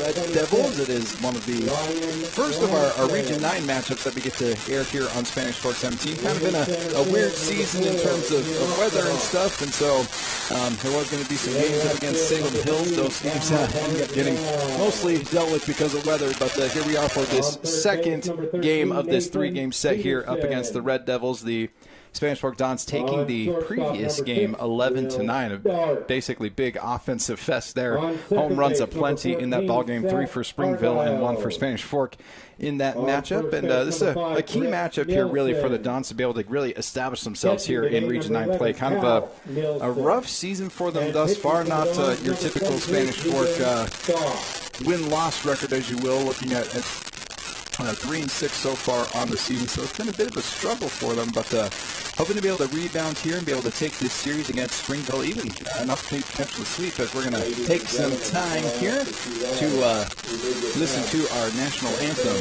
Red Devils. It is one of the first of our Region 9 matchups that we get to air here on Spanish Fork 17. Kind of been a weird season in terms of weather and stuff, and so there was going to be some games up against Salem Hills. Those games ended up getting mostly dealt with because of weather, but here we are for this second game of this three-game set here up against the Red Devils. The Spanish Fork Dons taking the previous game 11-9, a basically big offensive fest there. Home runs aplenty in that ball game, 3 for Springville and 1 for Spanish Fork in that matchup. And this is a key matchup here really for the Dons to be able to really establish themselves here in Region 9 play. Kind of a rough season for them thus far, not your typical Spanish Fork win-loss record, as you will, looking at 3-6 so far on the season, so it's been a bit of a struggle for them, but hoping to be able to rebound here and be able to take this series against Springville, even enough to potentially sweep, as we're going to take some time here to listen to our national anthem.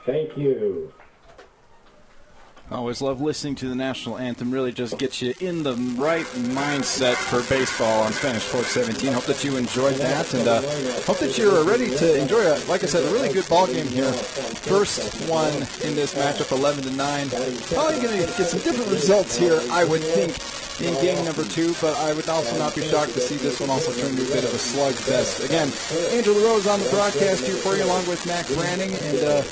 Thank you. Always love listening to the national anthem. Really just gets you in the right mindset for baseball on Spanish Fork 17. Hope that you enjoyed that, and hope that you're ready to enjoy, like I said, a really good ball game here. First one in this matchup, 11-9. Probably going to get some different results here, I would think, in game number 2, but I would also not be shocked to see this one also turn into a bit of a slugfest. Again, Angel LaRose on the broadcast here for you, along with Mac Branning, and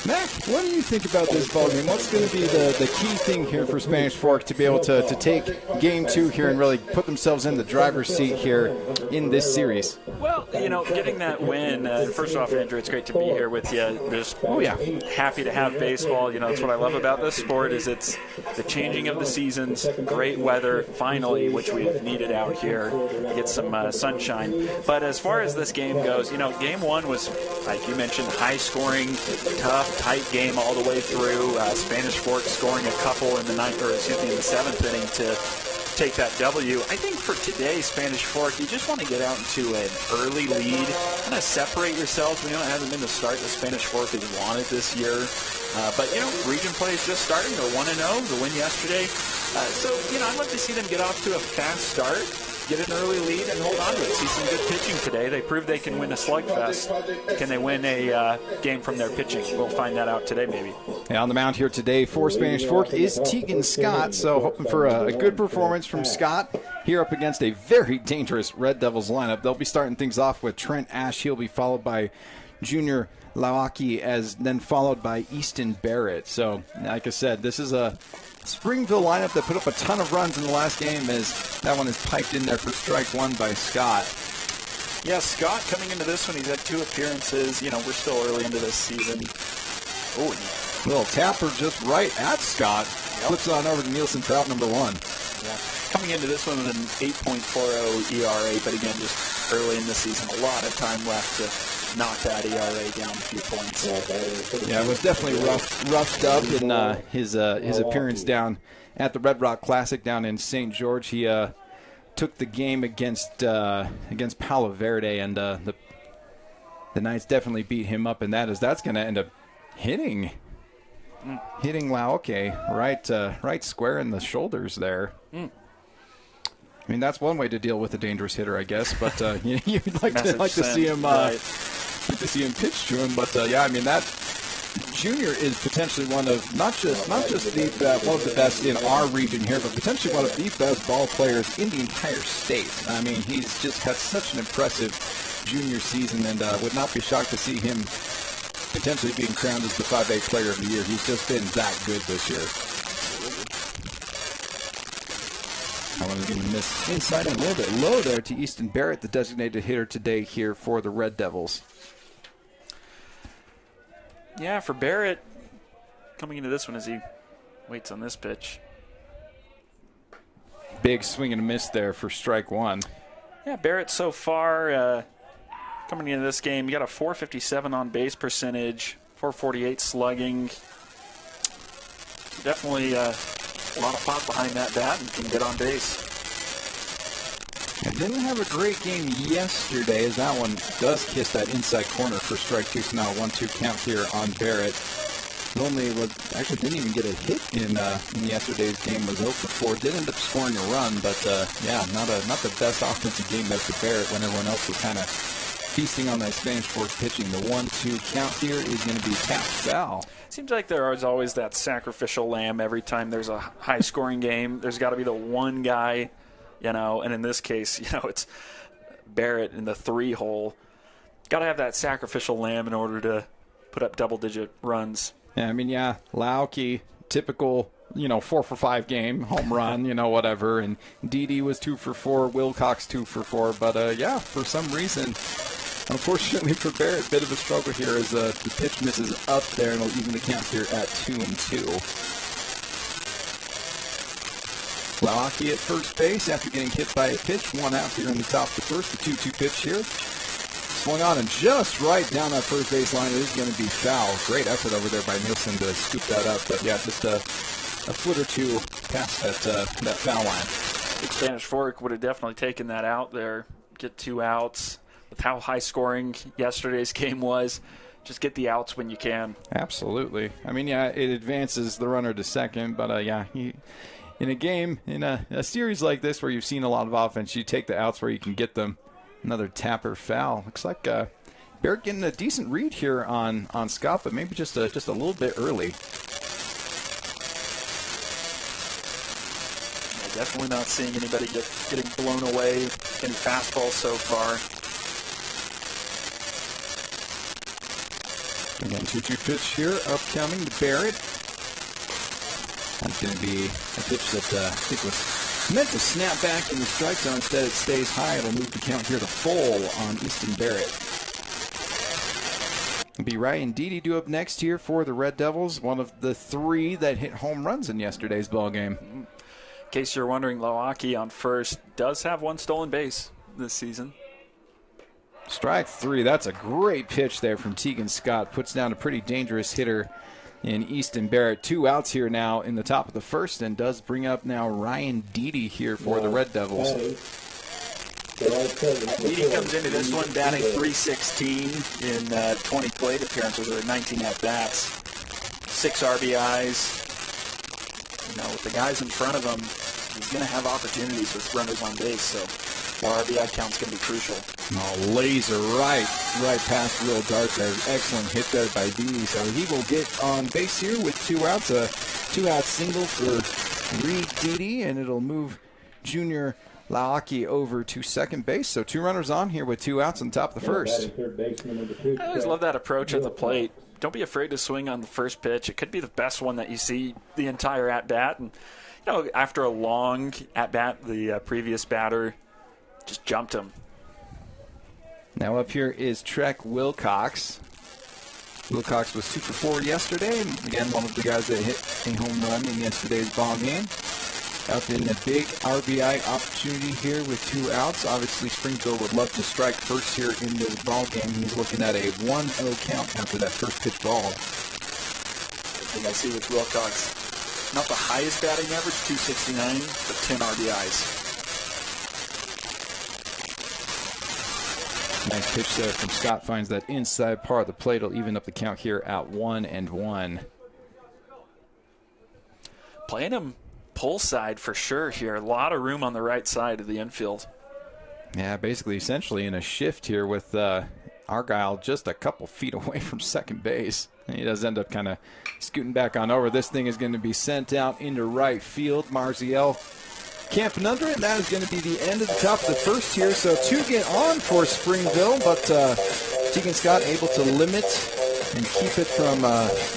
Mac, what do you think about this ballgame? What's going to be the key thing here for Spanish Fork to be able to take game 2 here and really put themselves in the driver's seat here in this series? Well, getting that win, first off, Andrew, it's great to be here with you. Just happy to have baseball. That's what I love about this sport, is it's the changing of the seasons, great weather, finally, which we've needed out here, get some sunshine. But as far as this game goes, game 1 was, like you mentioned, high-scoring, tough, tight game all the way through. Spanish Fork scoring a couple in the 7th inning to take that W. I think for today, Spanish Fork, you just want to get out into an early lead, kind of separate yourselves. We know it hasn't been the start that Spanish Fork has wanted this year. But, region play is just starting. They're 1-0, the win yesterday. So, I'd love to see them get off to a fast start, get an early lead, and hold on to it. See some good pitching today. They proved they can win a slugfest. Can they win a game from their pitching? We'll find that out today, maybe. Yeah, on the mound here today for Spanish Fork is Tegan Scott, so hoping for a good performance from Scott here up against a very dangerous Red Devils lineup. They'll be starting things off with Trent Ash. He'll be followed by Junior Lawaki, then followed by Easton Barrett. So, like I said, this is a Springville lineup that put up a ton of runs in the last game, as that one is piped in there for strike 1 by Scott. Yeah, Scott coming into this one, he's had 2 appearances. We're still early into this season. Oh, little tapper just right at Scott. Yep. Flips it on over to Nielsen for out number 1. Yeah. Coming into this one with an 8.40 ERA, but again, just early in the season, a lot of time left to knock that ERA down a few points. Yeah, it was definitely roughed up in his appearance down at the Red Rock Classic down in St. George. He took the game against Palo Verde, and the Knights definitely beat him up in that, as that's going to end up hitting Laoke right square in the shoulders there. I mean, that's one way to deal with a dangerous hitter, I guess. But you'd like to see him pitch to him. But yeah, I mean that Junior is potentially one of not just one of the best in our region here, but potentially one of the best ball players in the entire state. I mean, he's just had such an impressive junior season, and would not be shocked to see him potentially being crowned as the 5A Player of the Year. He's just been that good this year. I want to miss inside a little bit low there to Easton Barrett, the designated hitter today here for the Red Devils. Yeah, for Barrett, coming into this one as he waits on this pitch. Big swing and a miss there for strike one. Yeah, Barrett so far coming into this game, you got a .457 on base percentage, .448 slugging. Definitely a lot of pop behind that bat and can get on base. And didn't have a great game yesterday, as that one does kiss that inside corner for strike two. So now 1-2 count here on Barrett. Actually didn't even get a hit in yesterday's game. Was 0 for 4. Did end up scoring a run, but yeah, not the best offensive game there for Barrett when everyone else was kind of feasting on that Spanish Fork pitching. The 1-2 count here is going to be tapped foul. Seems like there is always that sacrificial lamb every time there's a high-scoring game. There's got to be the one guy, and in this case, it's Barrett in the 3-hole. Got to have that sacrificial lamb in order to put up double-digit runs. Yeah, I mean, Lauke, typical, 4 for 5 game, home run, whatever. And Didi was 2 for 4, Wilcox 2 for 4. But, for some reason, unfortunately for Barrett, bit of a struggle here as the pitch misses up there, and it'll even the count here at 2-2. Lauke at first base after getting hit by a pitch. 1 out here in the top of the first. The 2-2 pitch here. Swung on and just right down that first base line. It is going to be foul. Great effort over there by Nielsen to scoop that up. But yeah, just a foot or two past that foul line. Big Spanish Fork would have definitely taken that out there. Get 2 outs. With how high scoring yesterday's game was, just get the outs when you can. Absolutely. I mean, yeah, it advances the runner to second. But in a game, in a series like this where you've seen a lot of offense, you take the outs where you can get them. Another tapper foul. Looks like Barrett getting a decent read here on Scott, but maybe just a little bit early. Yeah, definitely not seeing anybody getting blown away. Any fastball so far. Again, 2-2 pitch here, upcoming to Barrett. That's going to be a pitch that I think was meant to snap back in the strike zone. Instead, it stays high. It'll move the count here to full on Easton Barrett. It'll be Ryan Didi due up next here for the Red Devils, one of the 3 that hit home runs in yesterday's ballgame. In case you're wondering, Lauke on first does have 1 stolen base this season. Strike 3. That's a great pitch there from Tegan Scott. Puts down a pretty dangerous hitter in Easton Barrett. 2 outs here now in the top of the first, and does bring up now Ryan Didi here for the Red Devils. Didi comes into this one batting .316 in 20 plate appearances, or 19 at-bats. 6 RBIs. With the guys in front of him, he's going to have opportunities with runners on base, so the RBI count's going to be crucial. Oh, laser right past the real dart there. Excellent hit there by Didi. So he will get on base here with 2 outs. A 2-out single for Reed Didi, and it'll move Junior Lauke over to second base. So 2 runners on here with 2 outs on top of the first. I always love that approach at the plate. Don't be afraid to swing on the first pitch. It could be the best one that you see the entire at-bat. And, after a long at-bat, the previous batter just jumped him. Now up here is Trek Wilcox. Wilcox was 2 for 4 yesterday. Again, one of the guys that hit a home run in yesterday's ball game. Up in a big RBI opportunity here with 2 outs. Obviously, Springville would love to strike first here in the ball game. He's looking at a 1-0 count after that first pitch ball. I think I see with Wilcox. Not the highest batting average, .269, but 10 RBIs. Nice pitch there from Scott. Finds that inside part of the plate. Will even up the count here at 1-1. Playing pull side for sure here. A lot of room on the right side of the infield. Yeah, basically, essentially in a shift here with Argyle just a couple feet away from second base. And he does end up kind of scooting back on over. This thing is going to be sent out into right field. Marziel camping under it. That is going to be the end of the top of the first here. So 2 get on for Springville, but Tegan Scott able to limit and keep it from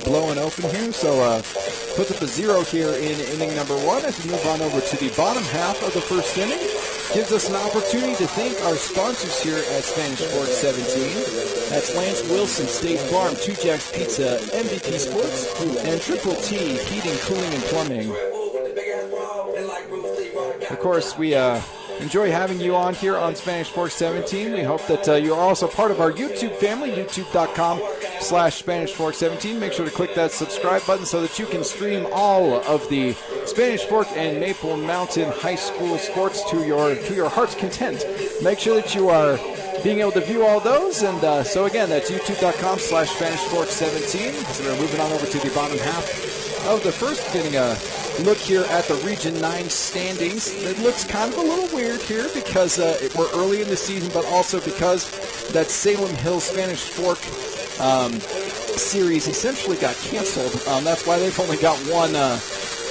blowing open here. So puts up a 0 here in inning number 1 as we move on over to the bottom half of the first inning. Gives us an opportunity to thank our sponsors here at Spanish Sports 17. That's Lance Wilson, State Farm, 2 Jacks Pizza, MVP Sports, and Triple T, Heating, Cooling, and Plumbing. Of course, we enjoy having you on here on Spanish Sports 17. We hope that you are also part of our YouTube family, youtube.com/Spanish Fork 17. Make sure to click that subscribe button so that you can stream all of the Spanish Fork and Maple Mountain High School sports to your heart's content. Make sure that you are being able to view all those. And so again, that's youtube.com/Spanish Fork 17. So we're moving on over to the bottom half of the first, getting a look here at the Region 9 standings. It looks kind of a little weird here because we're early in the season, but also because that Salem Hill Spanish Fork series essentially got canceled. That's why they've only got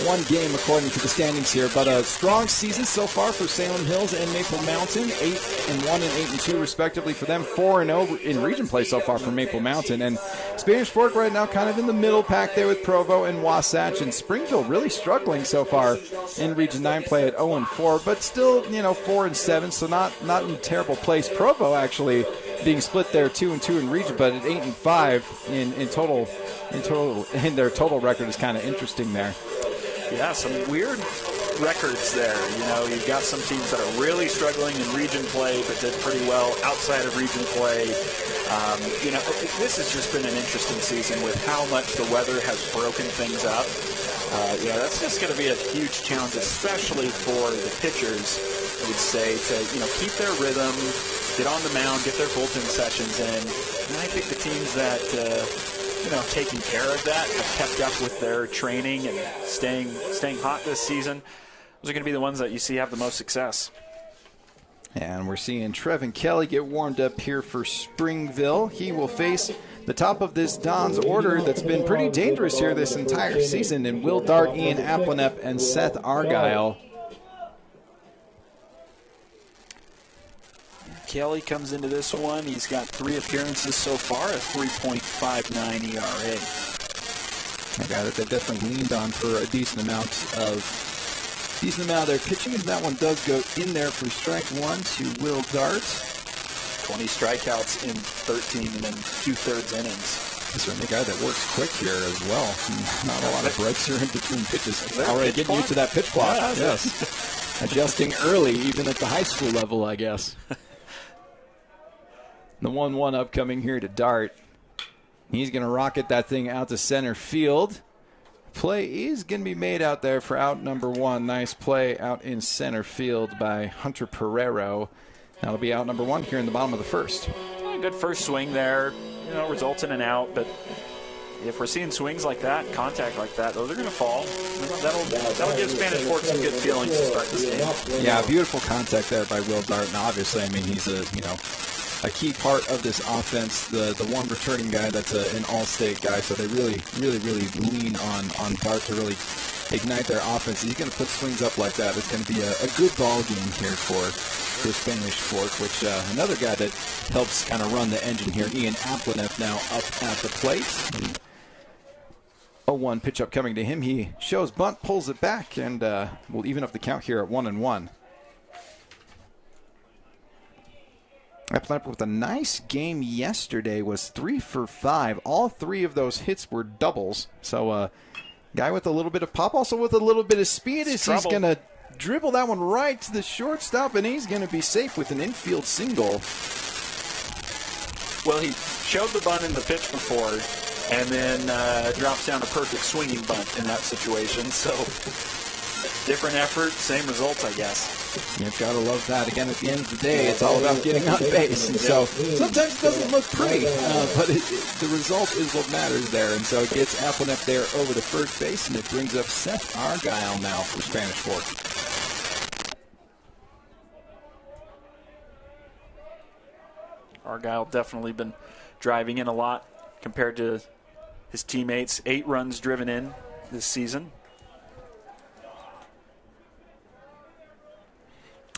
one game according to the standings here. But a strong season so far for Salem Hills and Maple Mountain, 8-1 and 8-2 respectively for them. 4-0 in region play so far for Maple Mountain. And Spanish Fork right now kind of in the middle pack there with Provo and Wasatch, and Springville really struggling so far in Region 9 play at 0-4, but still 4-7, so not in a terrible place. Provo actually being split there 2-2 in region, but at 8-5 in total. In their total record is kind of interesting there. Yeah, some weird records there. You've got some teams that are really struggling in region play but did pretty well outside of region play. This has just been an interesting season with how much the weather has broken things up. That's just going to be a huge challenge, especially for the pitchers, I would say, to keep their rhythm, get on the mound, get their bullpen sessions in. And I think the teams that taking care of that, have kept up with their training and staying hot this season, those are going to be the ones that you see have the most success. And we're seeing Trevin Kelly get warmed up here for Springville. He will face the top of this Don's order that's been pretty dangerous here this entire season in Will Dart, Ian Applenep, and Seth Argyle. Kelly comes into this one. He's got 3 appearances so far, a 3.59 ERA. A guy that they definitely leaned on for a decent amount of their pitching, and that one does go in there for strike 1 to Will Dart. 20 strikeouts in 13 and then 2/3 innings. He's certainly a guy that works quick here as well. Not a lot of breaks here in between pitches. Already getting used to that pitch clock. Yes. Adjusting early, even at the high school level, I guess. The 1-1 upcoming here to Dart. He's going to rocket that thing out to center field. Play is going to be made out there for out number 1. Nice play out in center field by Hunter Pereiro. That'll be out number 1 here in the bottom of the first. Good first swing there. Results in an out, but if we're seeing swings like that, contact like that, those are going to fall. That'll give Spanish Fork some good feelings to start this game. Yeah, beautiful contact there by Will Dart, and obviously, he's a key part of this offense, the one returning guy that's an all-state guy, so they really lean on Dart to really ignite their offense. He's going to put swings up like that. It's going to be a good ball game here for Spanish Fork, which another guy that helps kind of run the engine here, Ian Applenef, now up at the plate. 0-1 pitch up coming to him. He shows bunt, pulls it back, and will even up the count here at 1-1. Applenef with a nice game yesterday, was 3 for 5. All 3 of those hits were doubles. So guy with a little bit of pop, also with a little bit of speed, as he's going to dribble that one right to the shortstop, and he's going to be safe with an infield single. Well, he showed the bunt in the pitch before, and then drops down a perfect swinging bunt in that situation. So different effort, same results, I guess. You've got to love that. Again, at the end of the day, it's all about getting on base. And so sometimes it doesn't look pretty, but the result is what matters there. And so it gets Appleneck there over to first base, and it brings up Seth Argyle now for Spanish Fork. Argyle definitely been driving in a lot compared to his teammates. 8 runs driven in this season.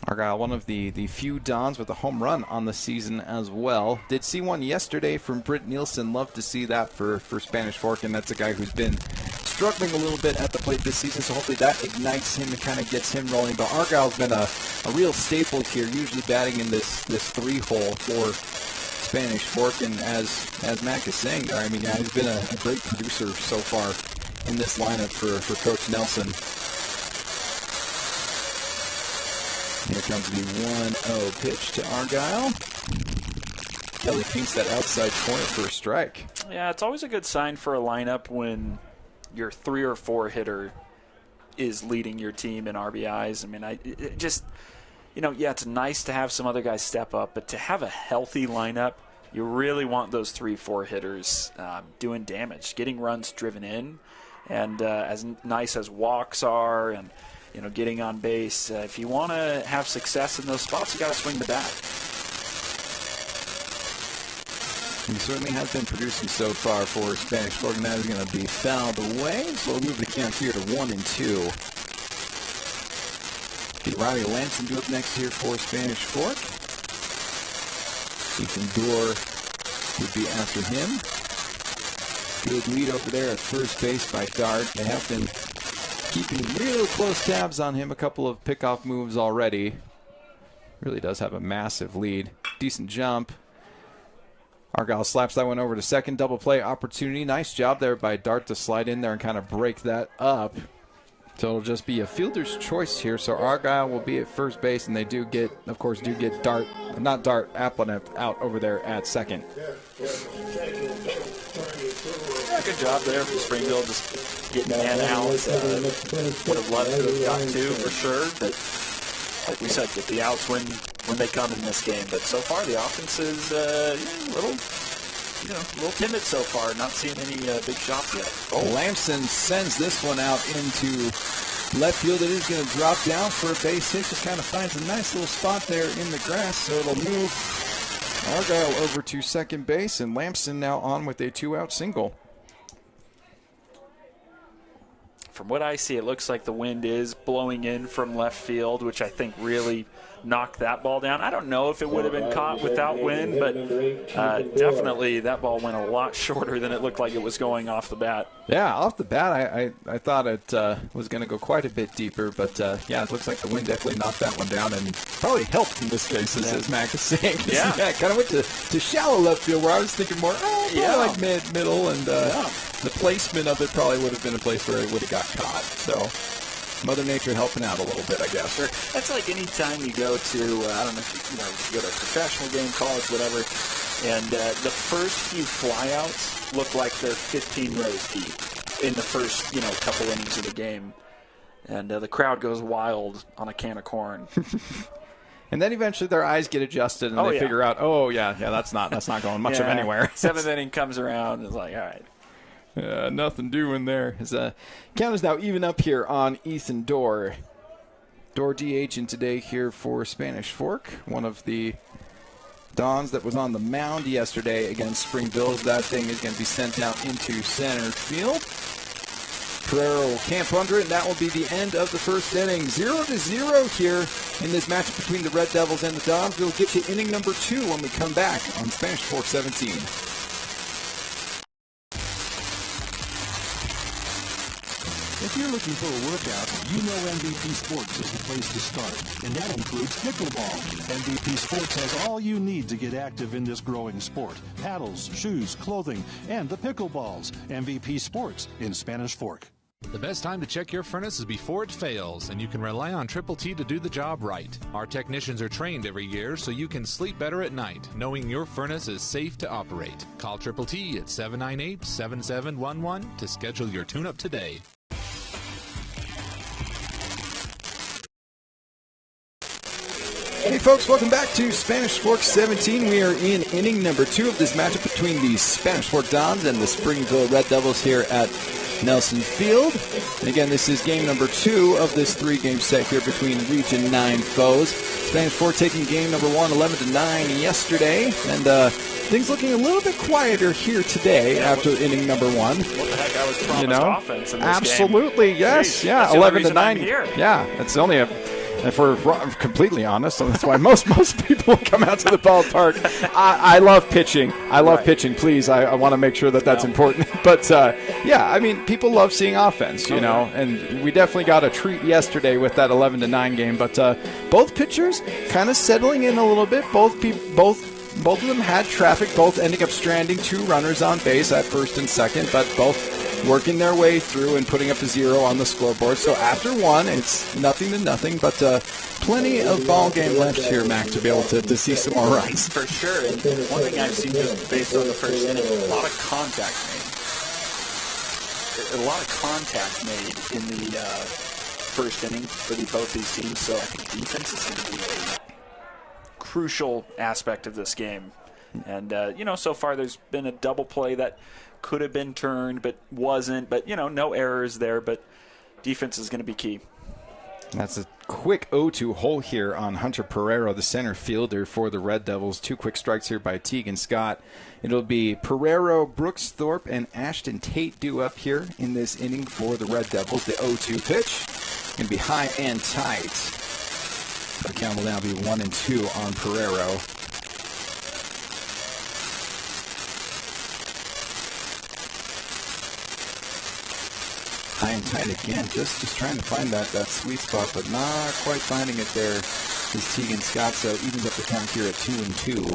Argyle, one of the few Dons with a home run on the season as well. Did see one yesterday from Britt Nielsen. Love to see that for Spanish Fork, and that's a guy who's been struggling a little bit at the plate this season, so hopefully that ignites him and kind of gets him rolling. But Argyle's been a real staple here, usually batting in this 3-hole for Spanish Fork, and as Mac is saying there, I mean, yeah, he's been a great producer so far in this lineup for Coach Nelson. Here comes the 1-0 pitch to Argyle. Kelly thinks that outside corner for a strike. Yeah, it's always a good sign for a lineup when your 3 or 4 hitter is leading your team in RBIs. I mean, it just, yeah, it's nice to have some other guys step up, but to have a healthy lineup, you really want those 3-4 hitters doing damage, getting runs driven in, and as nice as walks are and getting on base. If you want to have success in those spots, you got to swing the bat. He certainly has been producing so far for Spanish Fork, and that is going to be fouled away. So we'll move the count here to 1-2. The Riley Lamson up next here for Spanish Fork. Ethan Dorr would be after him. Good lead over there at first base by Dart. They have been keeping real close tabs on him. A couple of pickoff moves already. Really does have a massive lead. Decent jump. Argyle slaps that one over to second. Double play opportunity. Nice job there by Dart to slide in there and kind of break that up. So it'll just be a fielder's choice here. So Argyle will be at first base, and they do get Appleneck out over there at second. Yeah, good job there for Springville, just getting in out. Would have loved to have got 2 for sure, but like we said, get the outs when they come in this game. But so far, the offense is a little timid so far. Not seeing any big shots yet. Lamson sends this one out into left field. It is going to drop down for a base hit. Just kind of finds a nice little spot there in the grass, so it'll move Argyle over to second base, and Lamson now on with a 2-out single. From what I see, it looks like the wind is blowing in from left field, which I think really knocked that ball down. I don't know if it would have been caught without wind, but definitely that ball went a lot shorter than it looked like it was going off the bat. Yeah, off the bat, I thought it was going to go quite a bit deeper, but yeah, it looks like the wind definitely knocked that one down and probably helped in this case, as Mac is saying. Yeah, kind of went to shallow left field where I was thinking more, like middle, and the placement of it probably would have been a place where it would have got caught. So Mother Nature helping out a little bit, I guess. Sure. That's like any time you go to, I don't know if you go to a professional game, college, whatever, and the first few flyouts look like they're 15 rows deep in the first, couple innings of the game. And the crowd goes wild on a can of corn. And then eventually their eyes get adjusted and they figure out, that's not going much of anywhere. 7th inning comes around and it's like, all right. Nothing doing there. His count is now even up here on Ethan Dorr. Dorr DHing today here for Spanish Fork, one of the Dons that was on the mound yesterday against Springville. That thing is going to be sent out into center field. Pereira will camp under it, and that will be the end of the first inning. 0-0 here in this matchup between the Red Devils and the Dons. We'll get to inning number 2 when we come back on Spanish Fork 17. If you're looking for a workout, you know MVP Sports is the place to start, and that includes pickleball. MVP Sports has all you need to get active in this growing sport. Paddles, shoes, clothing, and the pickleballs. MVP Sports in Spanish Fork. The best time to check your furnace is before it fails, and you can rely on Triple T to do the job right. Our technicians are trained every year so you can sleep better at night, knowing your furnace is safe to operate. Call Triple T at 798-7711 to schedule your tune-up today. Hey folks, welcome back to Spanish Fork 17. We are in inning number 2 of this matchup between the Spanish Fork Dons and the Springville Red Devils here at Nelson Field. And again, this is game number 2 of this 3-game set here between Region 9 foes. Spanish Fork taking game number 1, 11-9 yesterday, and things looking a little bit quieter here today after inning number 1. What the heck, I was promised offense in this absolutely, game. yes, Jeez, yeah, that's the only 11-9. here. Yeah, it's only if we're completely honest, so that's why most people come out to the ballpark. I love pitching. I love pitching. Please, I want to make sure that that's important. But, yeah, I mean, people love seeing offense, you know, and we definitely got a treat yesterday with that 11-9 game. But both pitchers kind of settling in a little bit. Both of them had traffic, both ending up stranding 2 runners on base at first and second, but both working their way through and putting up a 0 on the scoreboard. So after 1, it's 0-0, but plenty of ball game left here, Mac, to be able to see some more runs. For sure. And one thing I've seen just based on the first inning, a lot of contact made. A lot of contact made in the first inning for both these teams. So I think defense is going to be a crucial aspect of this game. And, so far there's been a double play that could have been turned but wasn't. But, no errors there. But defense is going to be key. That's a quick 0-2 hole here on Hunter Pereiro, the center fielder for the Red Devils. 2 quick strikes here by Tegan Scott. It'll be Pereiro, Brooks Thorpe, and Ashton Tate due up here in this inning for the Red Devils. The 0-2 pitch going to be high and tight. The count will now be 1-2 on Pereiro. High and tight again, just trying to find that sweet spot, but not quite finding it there is Tegan Scott, so evens up the count here at 2-2.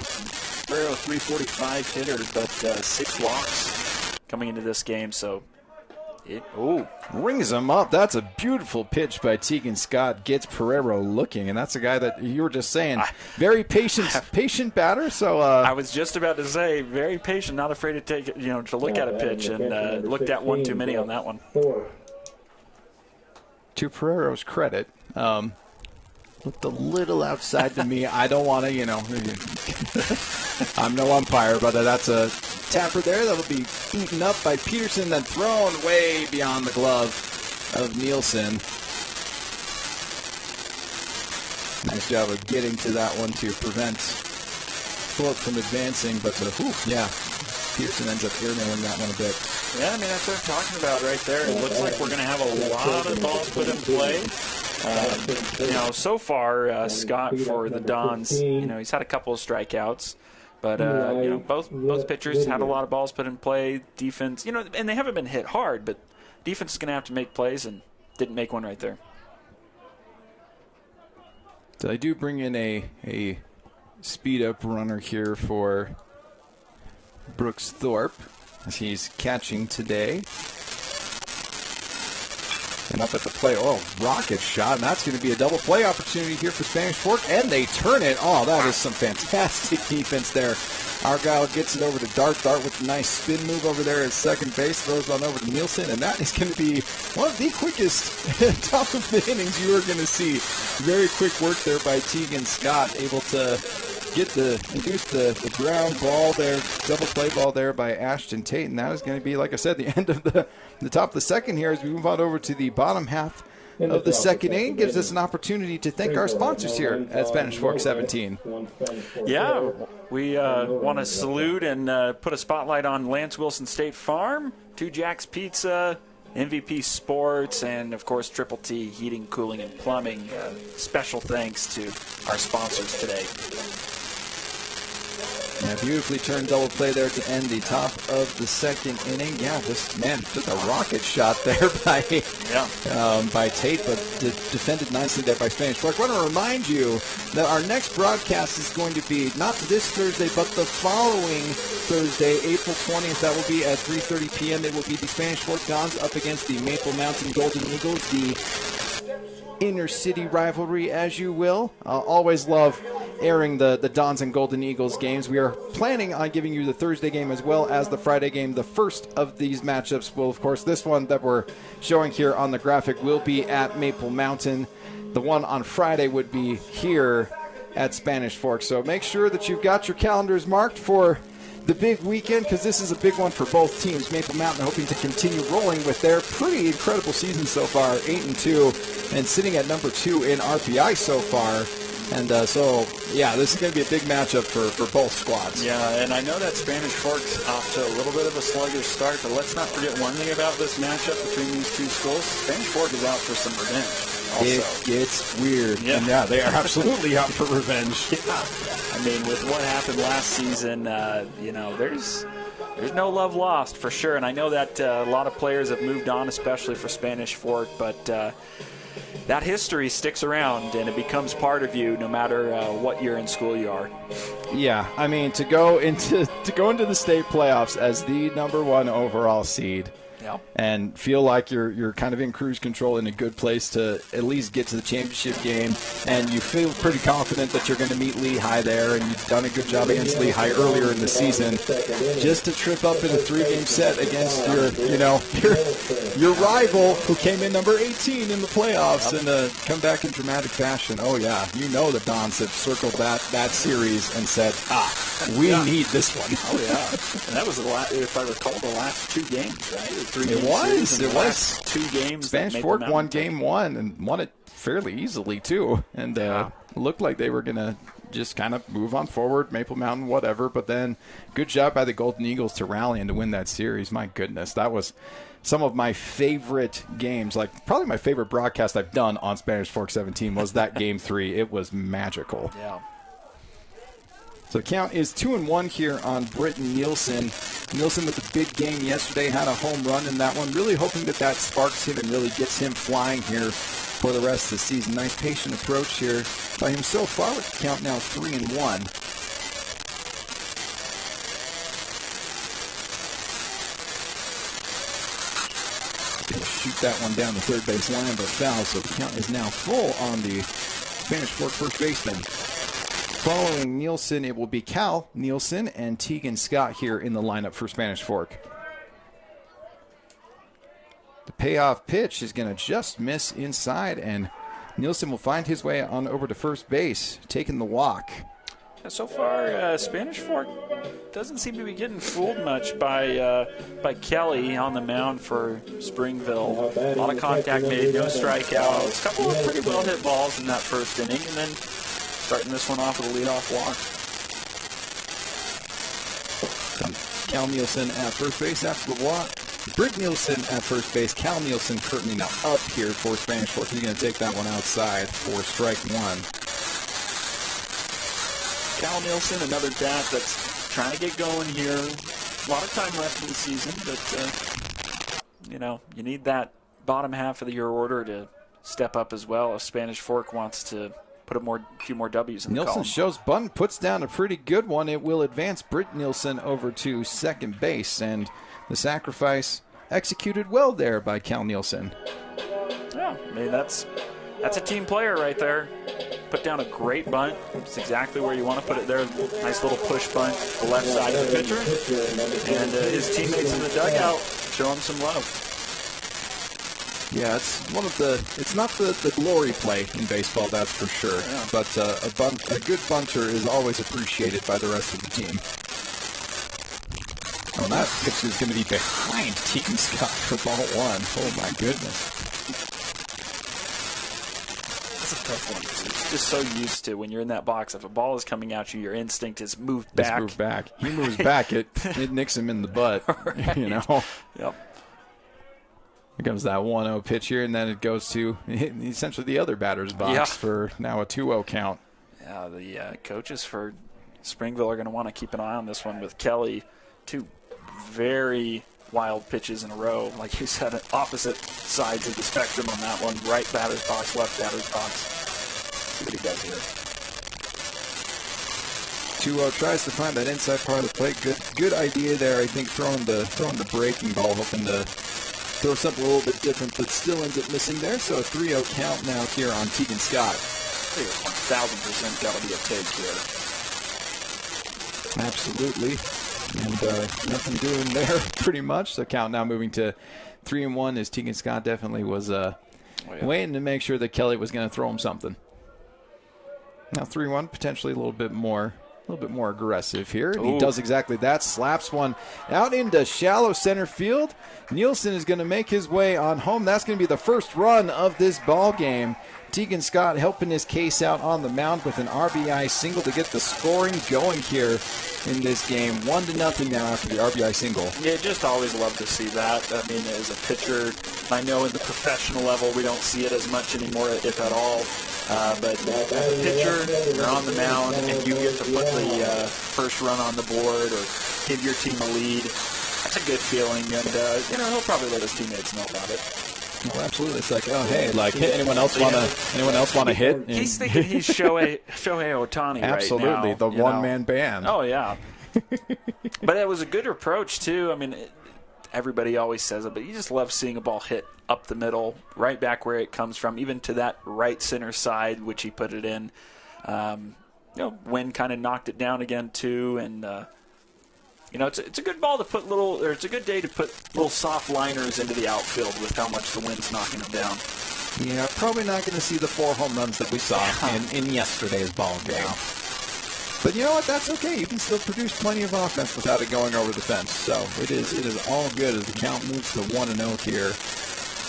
Pereiro, 345 hitter, but 6 walks coming into this game, so it rings him up. That's a beautiful pitch by Tegan Scott, gets Pereiro looking, and that's a guy that you were just saying, very patient batter. So I was just about to say, very patient, not afraid to take it, to look at a pitch, and looked at one too many on that one. To Pereiro's credit, looked a little outside to me. I don't want to, I'm no umpire, but that's a tapper there that will be beaten up by Peterson, then thrown way beyond the glove of Nielsen. Nice job of getting to that one to prevent Thorpe from advancing, but Peterson ends up airmailing that one a bit. Yeah, I mean, that's what I'm talking about right there. It looks like we're going to have a lot of balls put in play. So far, Scott for the Dons, he's had a couple of strikeouts. But, both pitchers had a lot of balls put in play. Defense, and they haven't been hit hard, but defense is going to have to make plays, and didn't make one right there. So they do bring in a speed-up runner here for Brooks Thorpe as he's catching today. And up at the plate, rocket shot, and that's going to be a double play opportunity here for Spanish Fork, and they turn it. Oh, that is some fantastic defense there. Argyle gets it over to Dart. Dart with a nice spin move over there at second base, throws on over to Nielsen, and that is going to be one of the quickest top of the innings you are going to see. Very quick work there by Tegan Scott, able to induce the ground ball there, double play ball there by Ashton Tate, and that is going to be, like I said, the end of the top of the second here as we move on over to the bottom half of the second inning. Gives us an opportunity to thank our sponsors here at Spanish Fork 17. Yeah, we want to salute and put a spotlight on Lance Wilson State Farm, Two Jacks Pizza, MVP Sports, and, of course, Triple T Heating, Cooling, and Plumbing. Special thanks to our sponsors today. Yeah, beautifully turned double play there to end the top of the second inning. Yeah, just a rocket shot there by Tate, but defended nicely there by Spanish Fork. I want to remind you that our next broadcast is going to be not this Thursday, but the following Thursday, April 20th. That will be at 3:30 p.m. It will be the Spanish Fork Dons up against the Maple Mountain Golden Eagles, the inner city rivalry, as you will. Always love airing the Dons and Golden Eagles games. We are planning on giving you the Thursday game as well as the Friday game. The first of these matchups will, of course, this one that we're showing here on the graphic will be at Maple Mountain. The one on Friday would be here at Spanish Fork. So make sure that you've got your calendars marked for the big weekend, because this is a big one for both teams. Maple Mountain hoping to continue rolling with their pretty incredible season so far, 8-2, and sitting at number 2 in RPI so far. And so, yeah, this is going to be a big matchup for both squads. Yeah, and I know that Spanish Fork's off to a little bit of a sluggish start, but let's not forget one thing about this matchup between these two schools. Spanish Fork is out for some revenge. Also. It gets weird. Yeah. And yeah, they are absolutely out for revenge. Yeah. I mean, with what happened last season, there's no love lost for sure. And I know that a lot of players have moved on, especially for Spanish Fork, but that history sticks around and it becomes part of you no matter what year in school you are. Yeah, I mean, to go into the state playoffs as the number 1 overall seed. Yeah. And feel like you're kind of in cruise control, in a good place to at least get to the championship game, and you feel pretty confident that you're going to meet Lehigh there, and you've done a good job against Lehigh earlier in the season. Just to trip up in a 3-game set against your rival who came in number 18 in the playoffs and come back in dramatic fashion. Oh yeah, you know the Dons have circled that series and said, we need this one. Oh yeah, and that was if I recall, the last 2 games, right? It was 2 games. Spanish Fork won game 1 and won it fairly easily too, and looked like they were gonna just kind of move on forward, Maple Mountain, whatever. But then, good job by the Golden Eagles to rally and to win that series. My goodness, that was some of my favorite games. Like probably my favorite broadcast I've done on Spanish Fork 17 was that game 3. It was magical. Yeah. So the count is 2-1 here on Britton Nielsen. Nielsen with a big game yesterday, had a home run in that one. Really hoping that sparks him and really gets him flying here for the rest of the season. Nice patient approach here by him so far, with the count now 3-1. Shoot that one down the third base line, but foul. So the count is now full on the Spanish Fork first baseman. Following Nielsen, it will be Cal Nielsen and Tegan Scott here in the lineup for Spanish Fork. The payoff pitch is going to just miss inside, and Nielsen will find his way on over to first base, taking the walk. So far, Spanish Fork doesn't seem to be getting fooled much by Kelly on the mound for Springville. A lot of contact made, no strikeouts, a couple of pretty well hit balls in that first inning, and then starting this one off with a leadoff walk. Cal Nielsen at first base after the walk. Britt Nielsen at first base. Cal Nielsen currently now up here for Spanish Fork. He's going to take that one outside for strike 1. Cal Nielsen, another bat that's trying to get going here. A lot of time left in the season, but you need that bottom half of your order to step up as well if Spanish Fork wants to put a few more W's in the column. Nielsen shows bunt, puts down a pretty good one. It will advance Britt Nielsen over to second base, and the sacrifice executed well there by Cal Nielsen. Yeah, I mean, that's a team player right there. Put down a great bunt. It's exactly where you want to put it there. Nice little push bunt, the left side of the pitcher. And his teammates in the dugout show him some love. Yeah, it's not the glory play in baseball, that's for sure. Yeah. But a good bunter is always appreciated by the rest of the team. Well, that pitch is going to be behind Tegan Scott for ball 1. Oh my goodness. That's a tough one. It's just so used to when you're in that box. If a ball is coming at you, your instinct is move back. Move back. He moves back. It nicks him in the butt. Right. Yep. Here comes that 1-0 pitch here, and then it goes to essentially the other batter's box for now a 2-0 count. Yeah, the coaches for Springville are going to want to keep an eye on this one with Kelly. 2 very wild pitches in a row. Like you said, opposite sides of the spectrum on that one. Right batter's box, left batter's box. See what he does here. 2-0 tries to find that inside part of the plate. Good idea there. I think throwing the breaking ball, hoping to throw something a little bit different, but still ends up missing there. So a 3-0 count now here on Tegan Scott. I think it's 1,000% got to be a take here. Absolutely. And nothing doing there pretty much. So count now moving to 3-1 as Tegan Scott definitely was waiting to make sure that Kelly was going to throw him something. Now 3-1, potentially a little bit more aggressive here. And he does exactly that. Slaps one out into shallow center field. Nielsen is going to make his way on home. That's going to be the first run of this ball game. Tegan Scott helping his case out on the mound with an RBI single to get the scoring going here in this game. 1-0 now after the RBI single. Yeah, just always love to see that. I mean, as a pitcher, I know in the professional level we don't see it as much anymore, if at all. But as a pitcher, you're on the mound and you get to put the first run on the board or give your team a lead. That's a good feeling, and he'll probably let his teammates know about it. Oh, absolutely. It's like, oh, hey, like, anyone else want to hit? And he's thinking he's Shohei Ohtani absolutely, right now. the one-man band. Oh, yeah. But it was a good approach, too. I mean, everybody always says it, but you just love seeing a ball hit up the middle, right back where it comes from, even to that right center side, which he put it in. Wind kind of knocked it down again, too, and it's a good ball to put it's a good day to put little soft liners into the outfield with how much the wind's knocking them down. Yeah, probably not going to see the 4 home runs that we saw in yesterday's ball game. Yeah. But you know what? That's okay. You can still produce plenty of offense without it going over the fence. So it is all good as the count moves to 1-0 here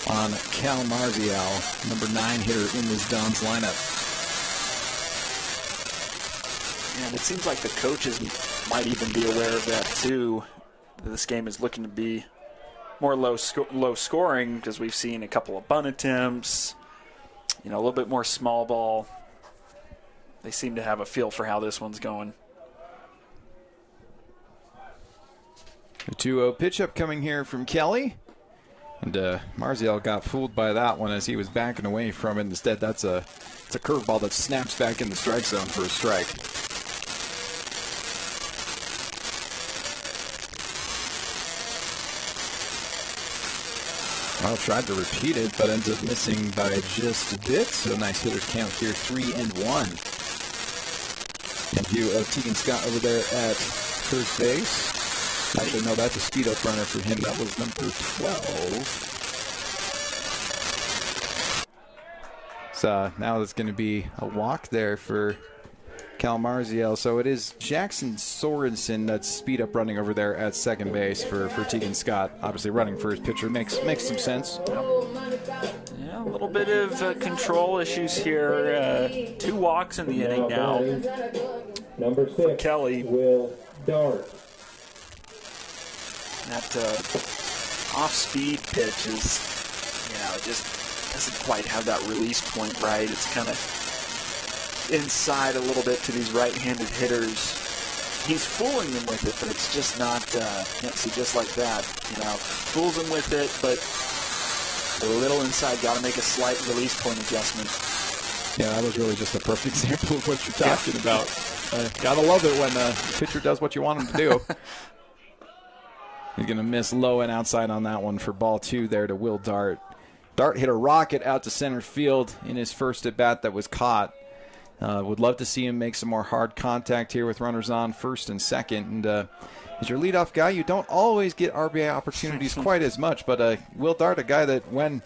on Cal Marzial, number 9 hitter in this Dons lineup. And it seems like the coaches might even be aware of that too. This game is looking to be more low scoring because we've seen a couple of bunt attempts, a little bit more small ball. They seem to have a feel for how this one's going. The 2-0 pitch up coming here from Kelly. And Marzial got fooled by that one as he was backing away from it. Instead, it's a curveball that snaps back in the strike zone for a strike. Well, tried to repeat it, but ends up missing by just a bit. So nice hitter's count here, 3-1. In view of Tegan Scott over there at first base. Actually, no, that's a speed-up runner for him. That was number 12. So now it's going to be a walk there for Cal Marzial. So it is Jackson Sorensen that's speed-up running over there at second base for Tegan Scott. Obviously running for his pitcher makes some sense. Yeah, a little bit of control issues here. 2 walks in the inning now. Number 6 for Kelly. Will Dart. That off-speed pitch is, it just doesn't quite have that release point right. It's kind of inside a little bit to these right-handed hitters. He's fooling them with it, but it's just not, see, just like that. Fools them with it, but a little inside. Got to make a slight release point adjustment. Yeah, that was really just a perfect example of what you're talking about. Gotta love it when the pitcher does what you want him to do. He's going to miss low and outside on that one for ball 2 there to Will Dart. Dart hit a rocket out to center field in his first at-bat that was caught. Would love to see him make some more hard contact here with runners on first and second. And as your leadoff guy, you don't always get RBI opportunities quite as much. But Will Dart, a guy that when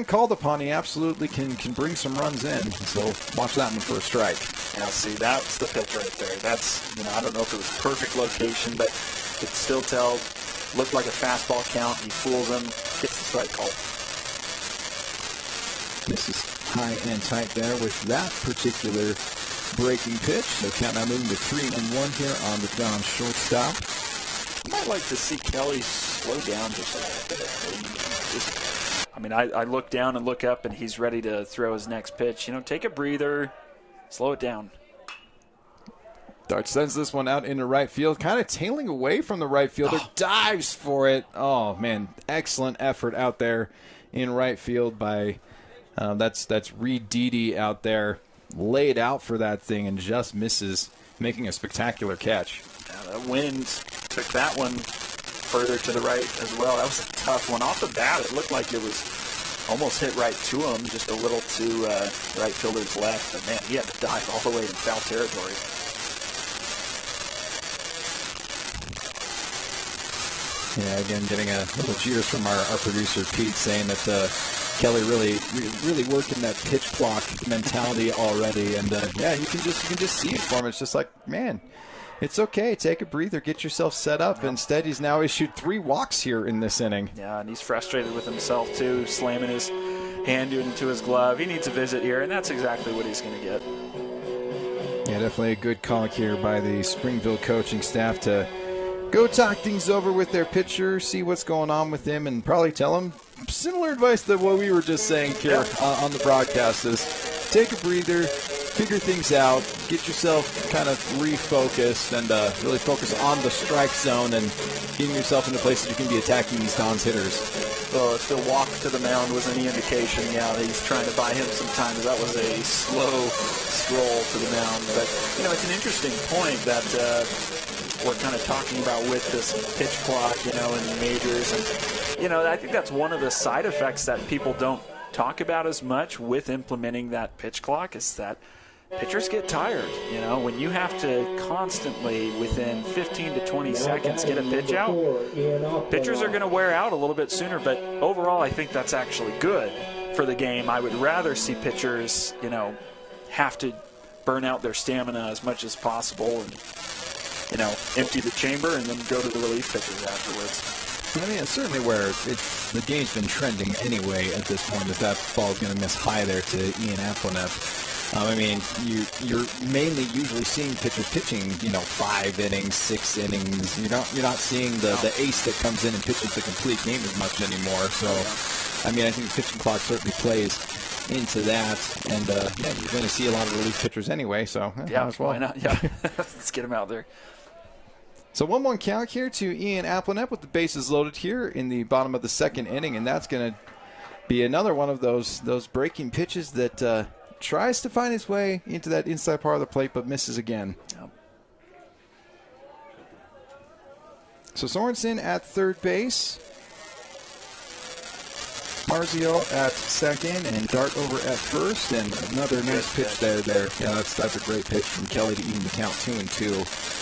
called upon, he absolutely can bring some runs in. So watch that one for a strike. Yeah, see, that's the pitch right there. That's, I don't know if it was perfect location, but you could still tell. Looked like a fastball count. He fools him, gets the strike call. This is high and tight there with that particular breaking pitch. So count now moving to 3-1 here on the Don shortstop. I might like to see Kelly slow down just a little bit. I look down and look up, and he's ready to throw his next pitch. Take a breather, slow it down. Dart sends this one out into right field, kind of tailing away from the right fielder, dives for it. Oh, man, excellent effort out there in right field by that's Reed Dede out there, laid out for that thing and just misses, making a spectacular catch. Yeah, the wind took that one further to the right as well. That was a tough one. Off the bat, it looked like it was almost hit right to him, just a little to right fielder's left. But, man, he had to dive all the way in foul territory. Yeah, again, getting a little cheers from our producer, Pete, saying that Kelly really working that pitch clock mentality already, and you can just see it for him. It's just like, man, it's okay. Take a breather, get yourself set up. Instead, he's now issued 3 walks here in this inning. Yeah, and he's frustrated with himself too, slamming his hand into his glove. He needs a visit here, and that's exactly what he's going to get. Yeah, definitely a good call here by the Springville coaching staff to go talk things over with their pitcher, see what's going on with him, and probably tell him similar advice to what we were just saying here on the broadcast is take a breather, figure things out, get yourself kind of refocused, and really focus on the strike zone and getting yourself into places you can be attacking these Dons hitters. So if the walk to the mound was any indication, he's trying to buy him some time. That was a slow stroll to the mound. But, it's an interesting point that we're kind of talking about with this pitch clock, in the majors. And, I think that's one of the side effects that people don't talk about as much with implementing that pitch clock is that pitchers get tired. When you have to constantly, within 15 to 20 seconds, get a pitch out, pitchers are going to wear out a little bit sooner. But overall, I think that's actually good for the game. I would rather see pitchers, have to burn out their stamina as much as possible and, empty the chamber and then go to the relief pitchers afterwards. I mean, it's certainly where the game's been trending anyway at this point, if that ball's going to miss high there to Ian Applenoff. I mean, you're mainly usually seeing pitchers pitching, 5 innings, 6 innings. You're not seeing the ace that comes in and pitches the complete game as much anymore. So, I mean, I think the pitching clock certainly plays into that. And, you're going to see a lot of relief pitchers anyway, so might as well. Why not? Yeah, let's get them out there. So 1-1 count here to Ian Applenoff with the bases loaded here in the bottom of the second inning, and that's going to be another one of those breaking pitches that tries to find its way into that inside part of the plate but misses again. Yep. So Sorensen at third base, Marzio at second, and Dart over at first, and another nice pitch there. Yeah, that's a great pitch from Kelly to even the count 2-2.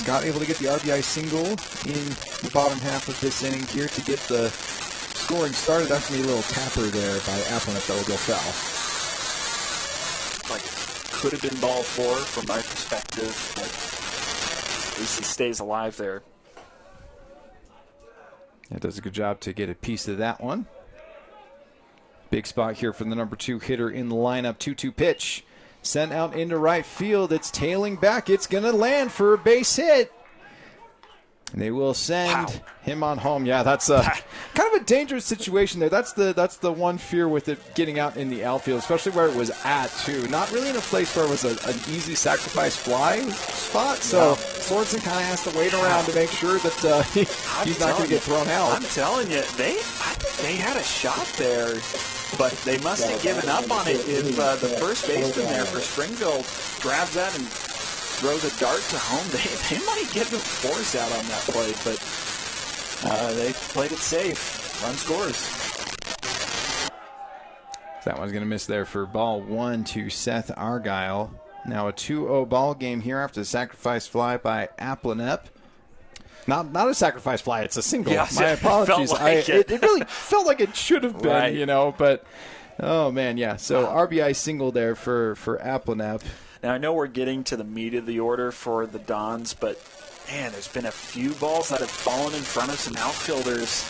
Scott able to get the RBI single in the bottom half of this inning here to get the scoring started. That's going to be a little tapper there by Applenoff that will go foul. Could have been ball 4 from my perspective, but at least he stays alive there. That does a good job to get a piece of that one. Big spot here for the number 2 hitter in the lineup. 2-2 pitch. Sent out into right field. It's tailing back. It's going to land for a base hit. And they will send him on home. Yeah, that's kind of a dangerous situation there. That's the one fear with it getting out in the outfield, especially where it was at, too. Not really in a place where it was an easy sacrifice fly spot. So Sorensen kind of has to wait around to make sure that he's not going to get thrown out. I'm telling you, I think they had a shot there. But they must have given up on it if the first baseman there for Springville grabs that and throws a dart to home. They might get the force out on that play, but they played it safe. Run scores. That one's going to miss there for ball 1 to Seth Argyle. Now a 2-0 ball game here after the sacrifice fly by Applenoff. Not a sacrifice fly, it's a single. Yes, my apologies. It really felt like it should have been, right. But, oh, man, yeah. So RBI single there for Applenoff. Now, I know we're getting to the meat of the order for the Dons, but, man, there's been a few balls that have fallen in front of some outfielders.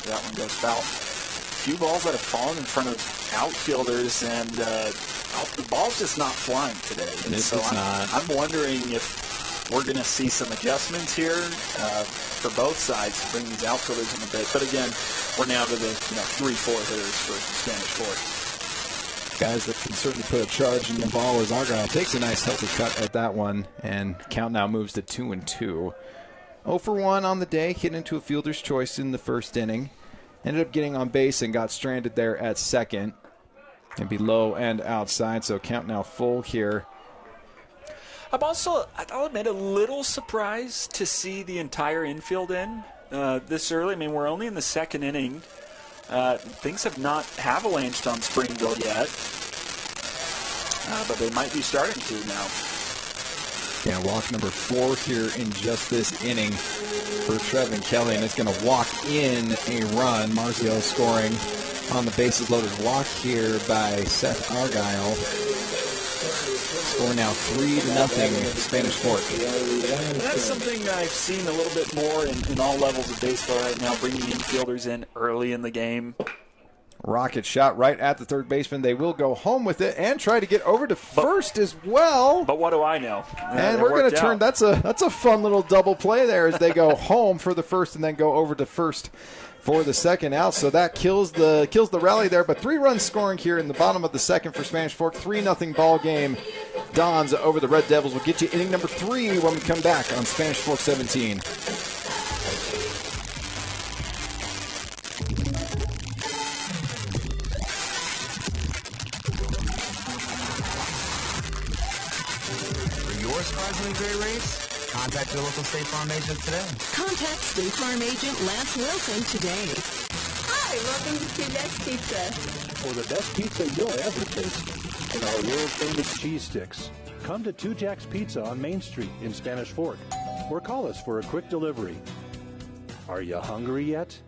That one goes foul. A few balls that have fallen in front of outfielders, and the ball's just not flying today. And so I'm wondering if we're going to see some adjustments here for both sides to bring these outfielders in a bit. But again, we're now to the 3-4 hitters for Spanish Fort. Guys that can certainly put a charge in the ball as Argyle takes a nice healthy cut at that one, and count now moves to 2-2. 0 for 1 on the day, hit into a fielder's choice in the first inning. Ended up getting on base and got stranded there at second. And be low and outside, so count now full here. I'll admit, a little surprised to see the entire infield in this early. I mean, we're only in the second inning. Things have not avalanched on Springville yet, but they might be starting to now. Yeah, walk number 4 here in just this inning for Trevin Kelly, and it's going to walk in a run. Marzio scoring on the bases loaded walk here by Seth Argyle. Score now 3-0 Spanish Fork. That's something I've seen a little bit more in all levels of baseball right now, bringing infielders in early in the game. Rocket shot right at the third baseman. They will go home with it and try to get over to first as well. But what do I know? And we're going to turn. That's a fun little double play there as they go home for the first and then go over to first for the second out. So that kills the rally there. But 3 runs scoring here in the bottom of the second for Spanish Fork. 3-0 ball game. Dons over the Red Devils. We'll get you inning number 3 when we come back on Spanish Fork 17. Surprisingly great race? Contact your local State Farm agent today. Contact State Farm agent Lance Wilson today. Hi, welcome to Two Jacks Pizza. For the best pizza you'll ever taste and our world-famous cheese sticks, come to Two Jacks Pizza on Main Street in Spanish Fork or call us for a quick delivery. Are you hungry yet?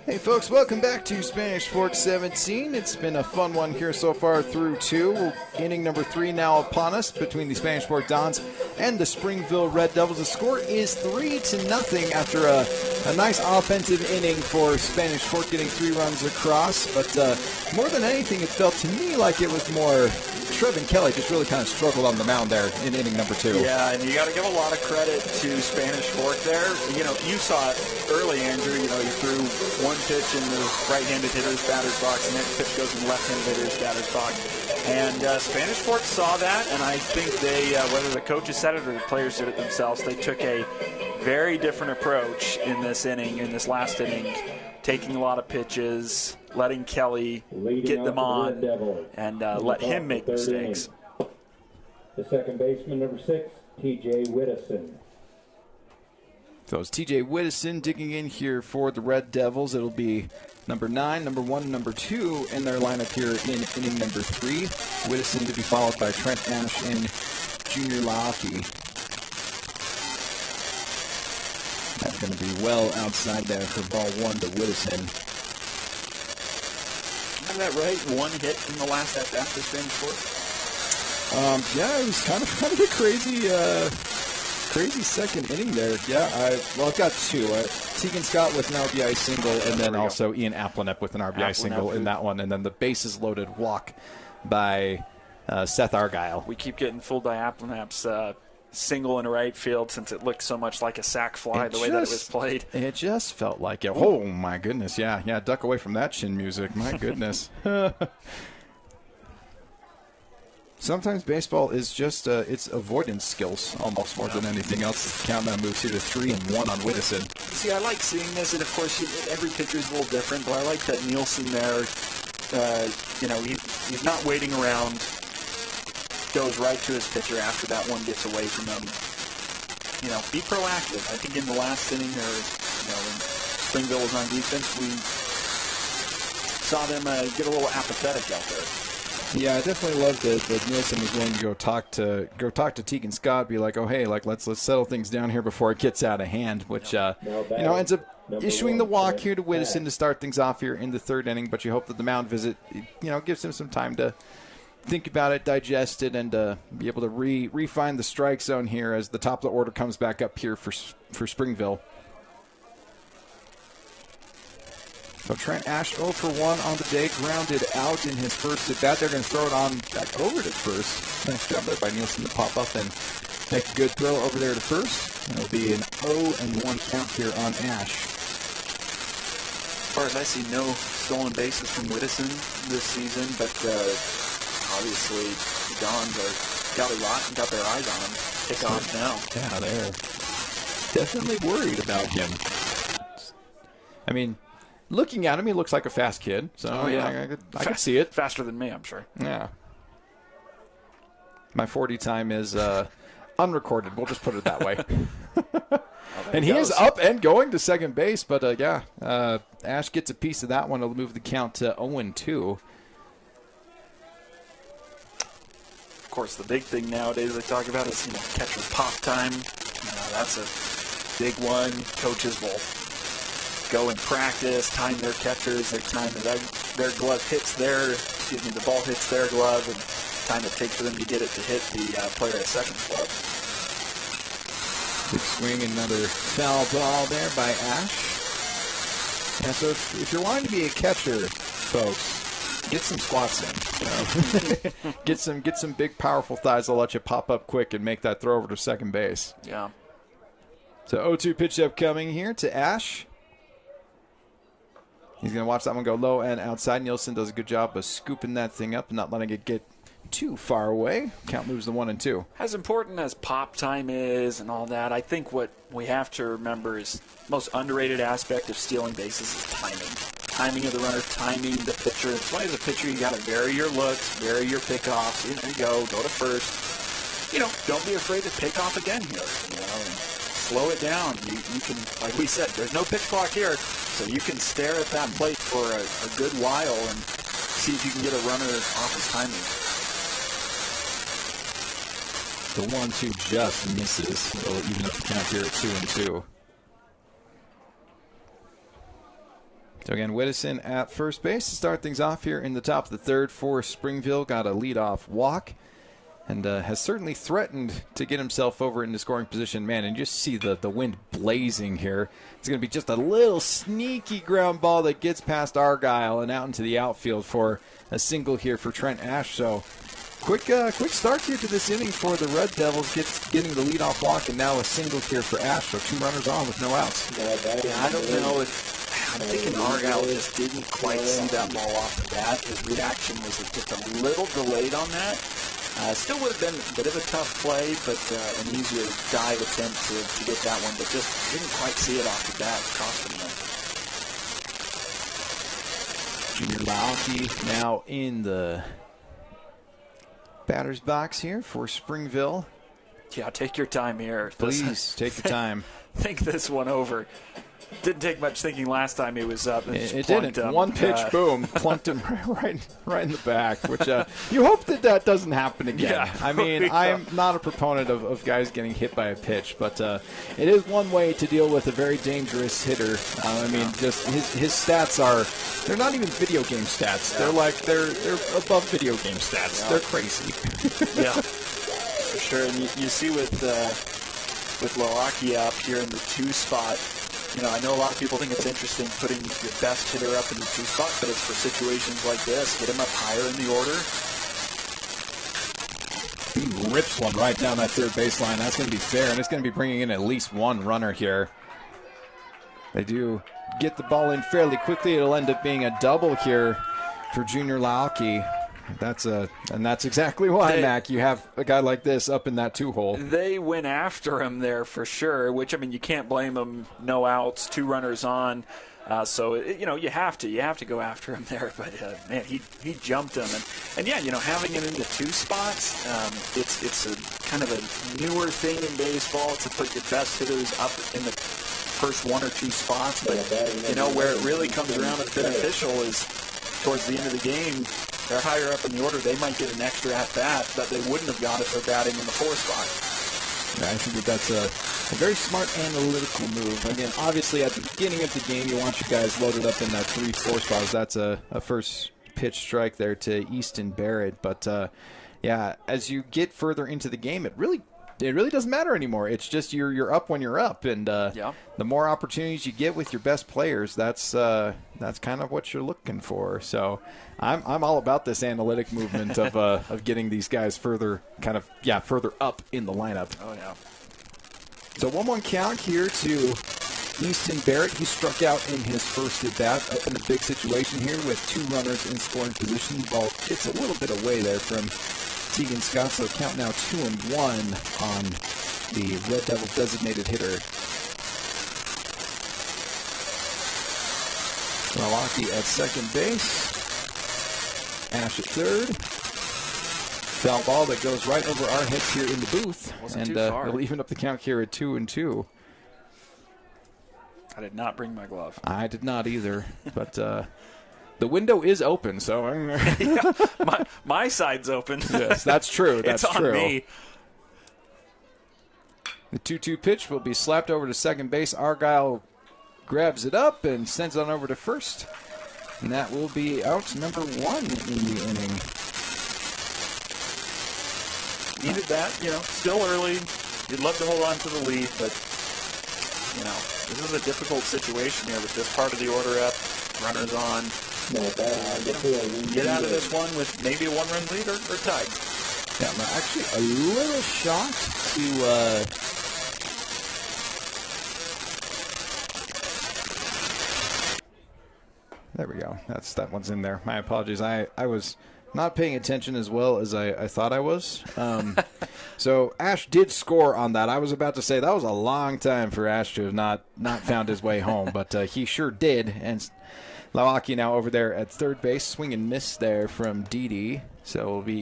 Hey folks, welcome back to Spanish Fork 17. It's been a fun one here so far through 2. Inning number 3 now upon us between the Spanish Fork Dons and the Springville Red Devils. The score is 3-0 after a nice offensive inning for Spanish Fork, getting 3 runs across. But more than anything, it felt to me like it was more Trevin Kelly just really kind of struggled on the mound there in inning number 2. Yeah, and you got to give a lot of credit to Spanish Fork there. You know, you saw it early, Andrew. You know, you threw one pitch in the right-handed hitter's batter's box, and the next pitch goes in the left-handed hitter's batter's box. And Spanish Fork saw that, and I think they, whether the coaches said it or the players did it themselves, they took a very different approach in this inning, in this last inning, taking a lot of pitches, letting Kelly get them on, and let him make mistakes. The second baseman, number 6, T.J. Whittison. So it's T.J. Whittison digging in here for the Red Devils. It'll be number 9, number 1, and number 2 in their lineup here in inning number 3. Whittison to be followed by Trent Ash and Junior Laaki. That's going to be well outside there for ball 1 to Whittison. Isn't that right? 1 hit in the last at bat for Spanish Fork? Yeah, it was kind of a crazy second inning there. Yeah, I've got 2. Tegan Scott with an RBI single, and then also Ian Applenep with an RBI single in that one, and then the bases loaded walk by Seth Argyle. We keep getting fooled by Applenep's single in right field since it looked so much like a sac fly the way that it was played. It just felt like it. Oh, my goodness. Yeah, duck away from that chin music. My goodness. Sometimes baseball is just it's avoidance skills almost more than anything else. Countdown moves here to 3-1 on Whittison. See, I like seeing this, and of course, every pitcher is a little different, but I like that Nielsen there, he's not waiting around, goes right to his pitcher after that one gets away from him. You know, be proactive. I think in the last inning there, when Springville was on defense, we saw them get a little apathetic out there. Yeah, I definitely love that Nielsen was willing to go talk to Tegan Scott, be like, oh hey, like let's settle things down here before it gets out of hand, which ends up issuing the walk here to Whittison to start things off here in the third inning. But you hope that the mound visit, gives him some time to think about it, digest it, and be able to refine the strike zone here as the top of the order comes back up here for Springville. So Trent Ash 0 for 1 on the day, grounded out in his first at bat. They're going to throw it on back over to first. Nice job there by Nielsen to pop up and make a good throw over there to first. It'll be an 0-1 count here on Ash. As far as I see, no stolen bases from Whittison this season, but obviously the Dons got their eyes on him. Kick off now. Yeah, they're definitely worried about him. I mean, looking at him, he looks like a fast kid. So I could see it. Faster than me, I'm sure. Yeah. My 40 time is unrecorded. We'll just put it that way. And he is up and going to second base. But, Ash gets a piece of that one. It'll move the count to 0-2. course, the big thing nowadays they talk about is, catcher pop time. That's a big one. Coaches will go and practice, time their catchers, their time that their glove hits the ball hits their glove, and time it takes for them to get it to hit the player at second glove. Big swing, another foul ball there by Ash. Yeah, so if you're wanting to be a catcher, folks, get some squats in. Get some big, powerful thighs that'll let you pop up quick and make that throw over to second base. Yeah. So 0-2 pitch upcoming here to Ash. He's going to watch that one go low and outside. Nielsen does a good job of scooping that thing up and not letting it get too far away. Count moves to 1-2. As important as pop time is and all that, I think what we have to remember is the most underrated aspect of stealing bases is timing. Timing of the runner, timing the pitcher. That's why as a pitcher you got to vary your looks, vary your pickoffs. There you go to first. Don't be afraid to pick off again here. And slow it down. You can, like we said, there's no pitch clock here, so you can stare at that plate for a good while and see if you can get a runner off his timing. The 1-2 just misses. So even up the count here at 2-2. So again, Whittison at first base to start things off here in the top of the third for Springville. Got a leadoff walk and has certainly threatened to get himself over into scoring position. Man, and you just see the wind blazing here. It's going to be just a little sneaky ground ball that gets past Argyle and out into the outfield for a single here for Trent Ash. So quick start here to this inning for the Red Devils, getting the leadoff walk, and now a single here for Ash. So 2 runners on with no outs. Yeah, I don't know if I'm thinking Argyle just didn't quite see that ball off the bat. His reaction was just a little delayed on that. Still would have been a bit of a tough play, but an easier dive attempt to get that one, but just didn't quite see it off the bat. Cost him Junior Laoki now in the batter's box here for Springville. Yeah, take your time here. Please, take your time. Think this one over. Didn't take much thinking last time he was up. It didn't. One pitch, boom, plunked him right in the back, which you hope that doesn't happen again. Yeah, I mean, I'm not a proponent of guys getting hit by a pitch, but it is one way to deal with a very dangerous hitter. I mean, just his stats they're not even video game stats. Yeah. They're above video game stats. Yeah. They're crazy. Yeah, for sure. And you see with Loaki up here in the 2 spot, I know a lot of people think it's interesting putting your best hitter up in the 2 spot, but it's for situations like this. Get him up higher in the order. He rips one right down that third baseline. That's going to be fair, and it's going to be bringing in at least 1 runner here. They do get the ball in fairly quickly. It'll end up being a double here for Junior Laoki. And that's exactly why, Mac, you have a guy like this up in that 2-hole. They went after him there for sure, which, you can't blame them. No outs, 2 runners on. So, you have to go after him there. But, man, he jumped him. And yeah, having him in the 2 spots, it's a kind of a newer thing in baseball to put your best hitters up in the first 1 or 2 spots. But, where it really comes around and beneficial is towards the end of the game. They're higher up in the order. They might get an extra at-bat that they wouldn't have got if they're batting in the 4th spot. Yeah, I think that's a very smart analytical move. Again, obviously, at the beginning of the game, you want your guys loaded up in that 3-4 spot. That's a first pitch strike there to Easton Barrett. But, yeah, as you get further into the game, it really doesn't matter anymore. It's just you're up when you're up, and the more opportunities you get with your best players, that's kind of what you're looking for. So I'm all about this analytic movement of getting these guys further up in the lineup. Oh yeah. So 1-1 count here to Easton Barrett. He struck out in his first at bat up in a big situation here with 2 runners in scoring position. The ball hits a little bit away there from Tegan Scott, so count now 2-1 on the Red Devil designated hitter. Milwaukee at second base. Ash at third. Foul ball that goes right over our heads here in the booth. And it'll even up the count here at 2-2. I did not bring my glove. I did not either, but The window is open, so yeah, my side's open. Yes, that's true. That's it's on true. me. The 2-2 pitch will be slapped over to second base. Argyle grabs it up and sends it on over to first. And that will be out number 1 in the inning. Needed that, still early. You'd love to hold on to the lead, but, this is a difficult situation here with this part of the order up, runners on. Get out of this one with maybe a one-run lead or tied. Yeah, I'm actually a little shocked to... There we go. That one's in there. My apologies. I was not paying attention as well as I thought I was. So Ash did score on that. I was about to say that was a long time for Ash to have not found his way home, but he sure did. And Lawaki now over there at third base. Swing and miss there from Didi. So we'll be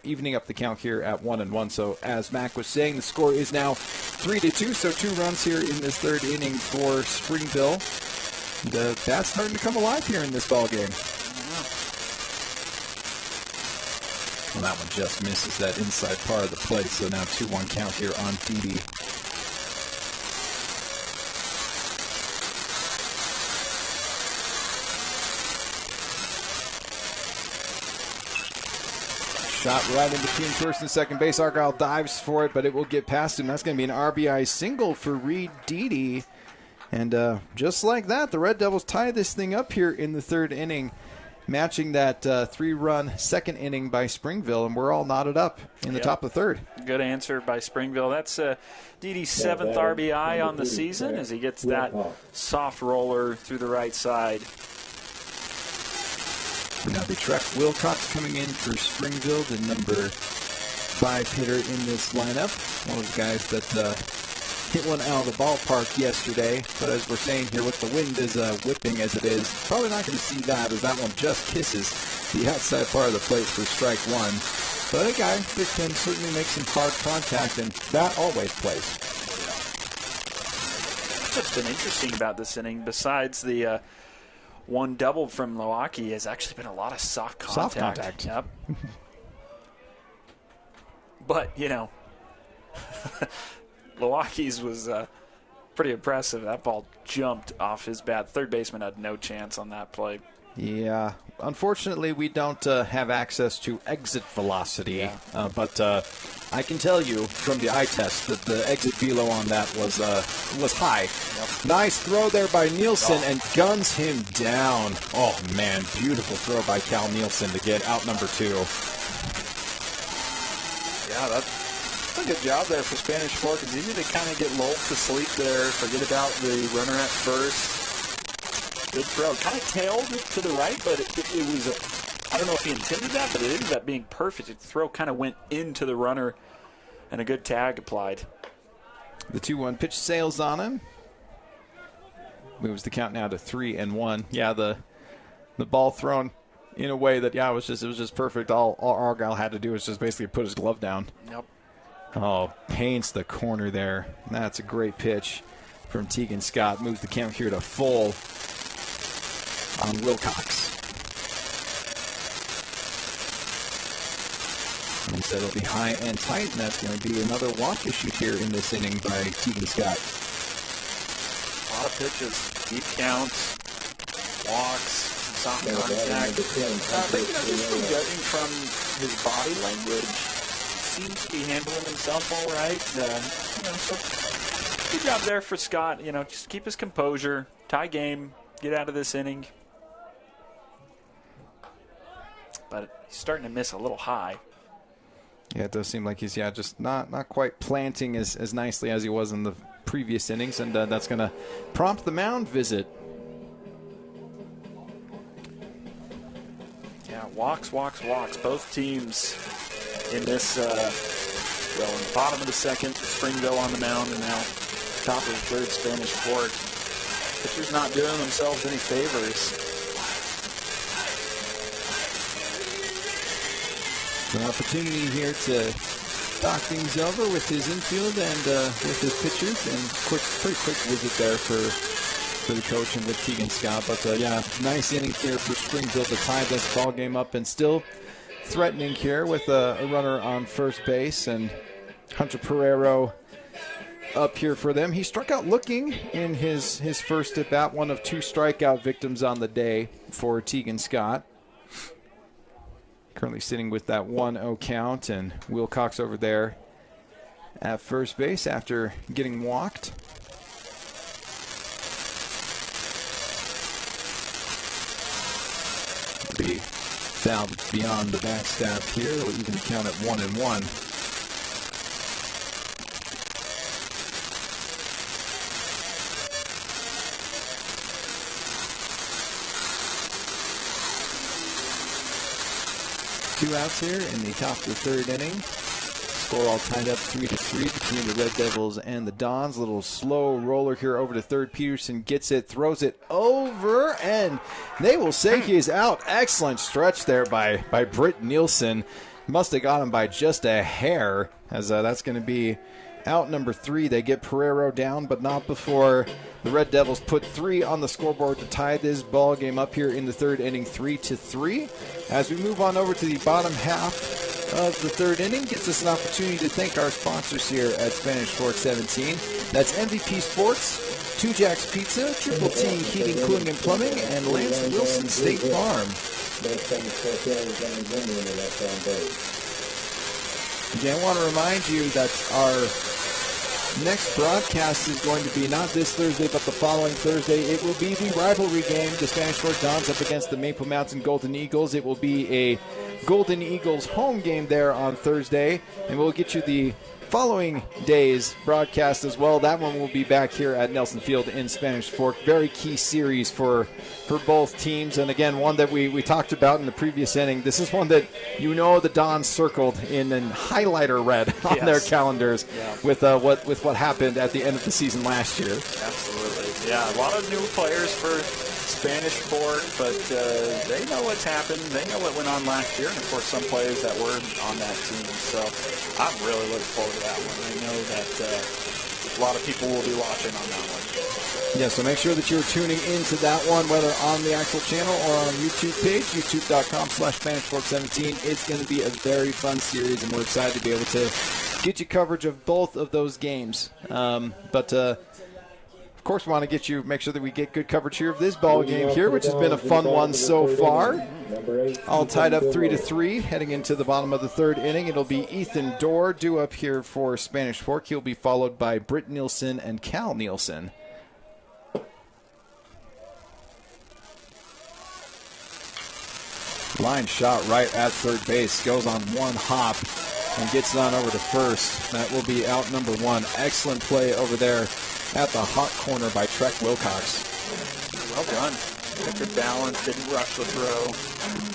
evening up the count here at 1-1. So as Mac was saying, the score is now 3-2. So 2 runs here in this third inning for Springville. The bat's starting to come alive here in this ball game. Well, that one just misses that inside part of the plate, so now 2-1 count here on Didi. Shot right in between first and second base. Argyle dives for it, but it will get past him. That's going to be an RBI single for Reed Didi. And just like that, the Red Devils tie this thing up here in the third inning, matching that 3-run second inning by Springville, and we're all knotted up in the top of the third. Good answer by Springville. That's Didi's 7th RBI on the season as he gets that soft roller through the right side. Now the Trek Wilcox coming in for Springville, the number 5 hitter in this lineup. One of the guys that hit one out of the ballpark yesterday. But as we're saying here, with the wind as whipping as it is, probably not going to see that, as that one just kisses the outside part of the plate for strike 1. But a guy that can certainly make some hard contact, and that always plays. What's been interesting about this inning, besides the one double from Milwaukee, has actually been a lot of soft contact. Soft contact. Yep. But, Milwaukee's was pretty impressive. That ball jumped off his bat. Third baseman had no chance on that play. Yeah. Unfortunately, we don't have access to exit velocity. Yeah. But I can tell you from the eye test that the exit velo on that was high. Yep. Nice throw there by Nielsen and guns him down. Oh, man. Beautiful throw by Cal Nielsen to get out number 2. Yeah, that's a good job there for Spanish Fork. It's easy to kind of get lulled to sleep there, forget about the runner at first. Good throw. Kind of tailed to the right, but it was, I don't know if he intended that, but it ended up being perfect. The throw kind of went into the runner, and a good tag applied. The 2-1 pitch sails on him. Moves the count now to 3-1. Yeah, the ball thrown in a way that, it was just perfect. All Argyle had to do was just basically put his glove down. Yep. Oh, paints the corner there. That's a great pitch from Tegan Scott. Moves the count here to full on Wilcox. And so it'll be high and tight, and that's going to be another walk issue here in this inning by Tegan Scott. A lot of pitches, deep counts, walks, soft contact. But, just from judging from his body language, seems to be handling himself all right. So good job there for Scott. Just keep his composure, tie game, get out of this inning. But he's starting to miss a little high. Yeah, it does seem like he's just not quite planting as nicely as he was in the previous innings, and that's going to prompt the mound visit. Yeah, walks. Both teams in this, in the bottom of the second, Springville on the mound, and now top of the third, Spanish Fork. Pitchers not doing themselves any favors. An opportunity here to talk things over with his infield and with his pitchers, and pretty quick visit there for to the coach and with Tegan Scott. But, yeah, nice inning here for Springville to tie this ball game up, and still threatening here with a runner on first base, and Hunter Pereiro up here for them. He struck out looking in his first at bat, one of 2 strikeout victims on the day for Tegan Scott. Currently sitting with that 1-0 count, and Wilcox over there at first base after getting walked. Be fouled beyond the backstop here. We'll even count at 1-1. Two outs here in the top of the third inning. Score all tied up 3-3 between the Red Devils and the Dons. A little slow roller here over to third. Peterson gets it, throws it over, and they will say he is out. Excellent stretch there by Britt Nielsen. Must have got him by just a hair, as that's going to be out number 3. They get Pereiro down, but not before the Red Devils put 3 on the scoreboard to tie this ball game up here in the third inning, 3-3. As we move on over to the bottom half of the third inning, gets us an opportunity to thank our sponsors here at Spanish Fork 17. That's MVP Sports, 2 Jacks Pizza, Triple T Heating, Cooling, and Plumbing, and Lance Wilson State Farm. Again, I want to remind you that our next broadcast is going to be not this Thursday, but the following Thursday. It will be the rivalry game, the Spanish Fork Dons up against the Maple Mountain Golden Eagles. It will be a Golden Eagles home game there on Thursday, and we'll get you the following day's broadcast as well. That one will be back here at Nelson Field in Spanish Fork. Very key series for both teams, and again, one that we talked about in the previous inning. This is one that the Dons circled in highlighter red on their calendars with what happened at the end of the season last year. Absolutely. Yeah, a lot of new players for Spanish Fork, but they know what's happened. They know what went on last year, and of course some players that were on that team. So I'm really looking forward to that one. I know that a lot of people will be watching on that one. Yeah, so make sure that you're tuning into that one, whether on the actual channel or on our YouTube page, youtube.com/SpanishFork17. It's going to be a very fun series, and we're excited to be able to get you coverage of both of those games. Of course, we want to make sure that we get good coverage here of this ball game here, which has been a fun one so far. All tied up 3-3, heading into the bottom of the third inning. It'll be Ethan Dorr due up here for Spanish Fork. He'll be followed by Britt Nielsen and Cal Nielsen. Line shot right at third base, goes on one hop and gets it on over to first. That will be out number 1. Excellent play over there at the hot corner by Trek Wilcox. Well done. Got good balance, didn't rush the throw.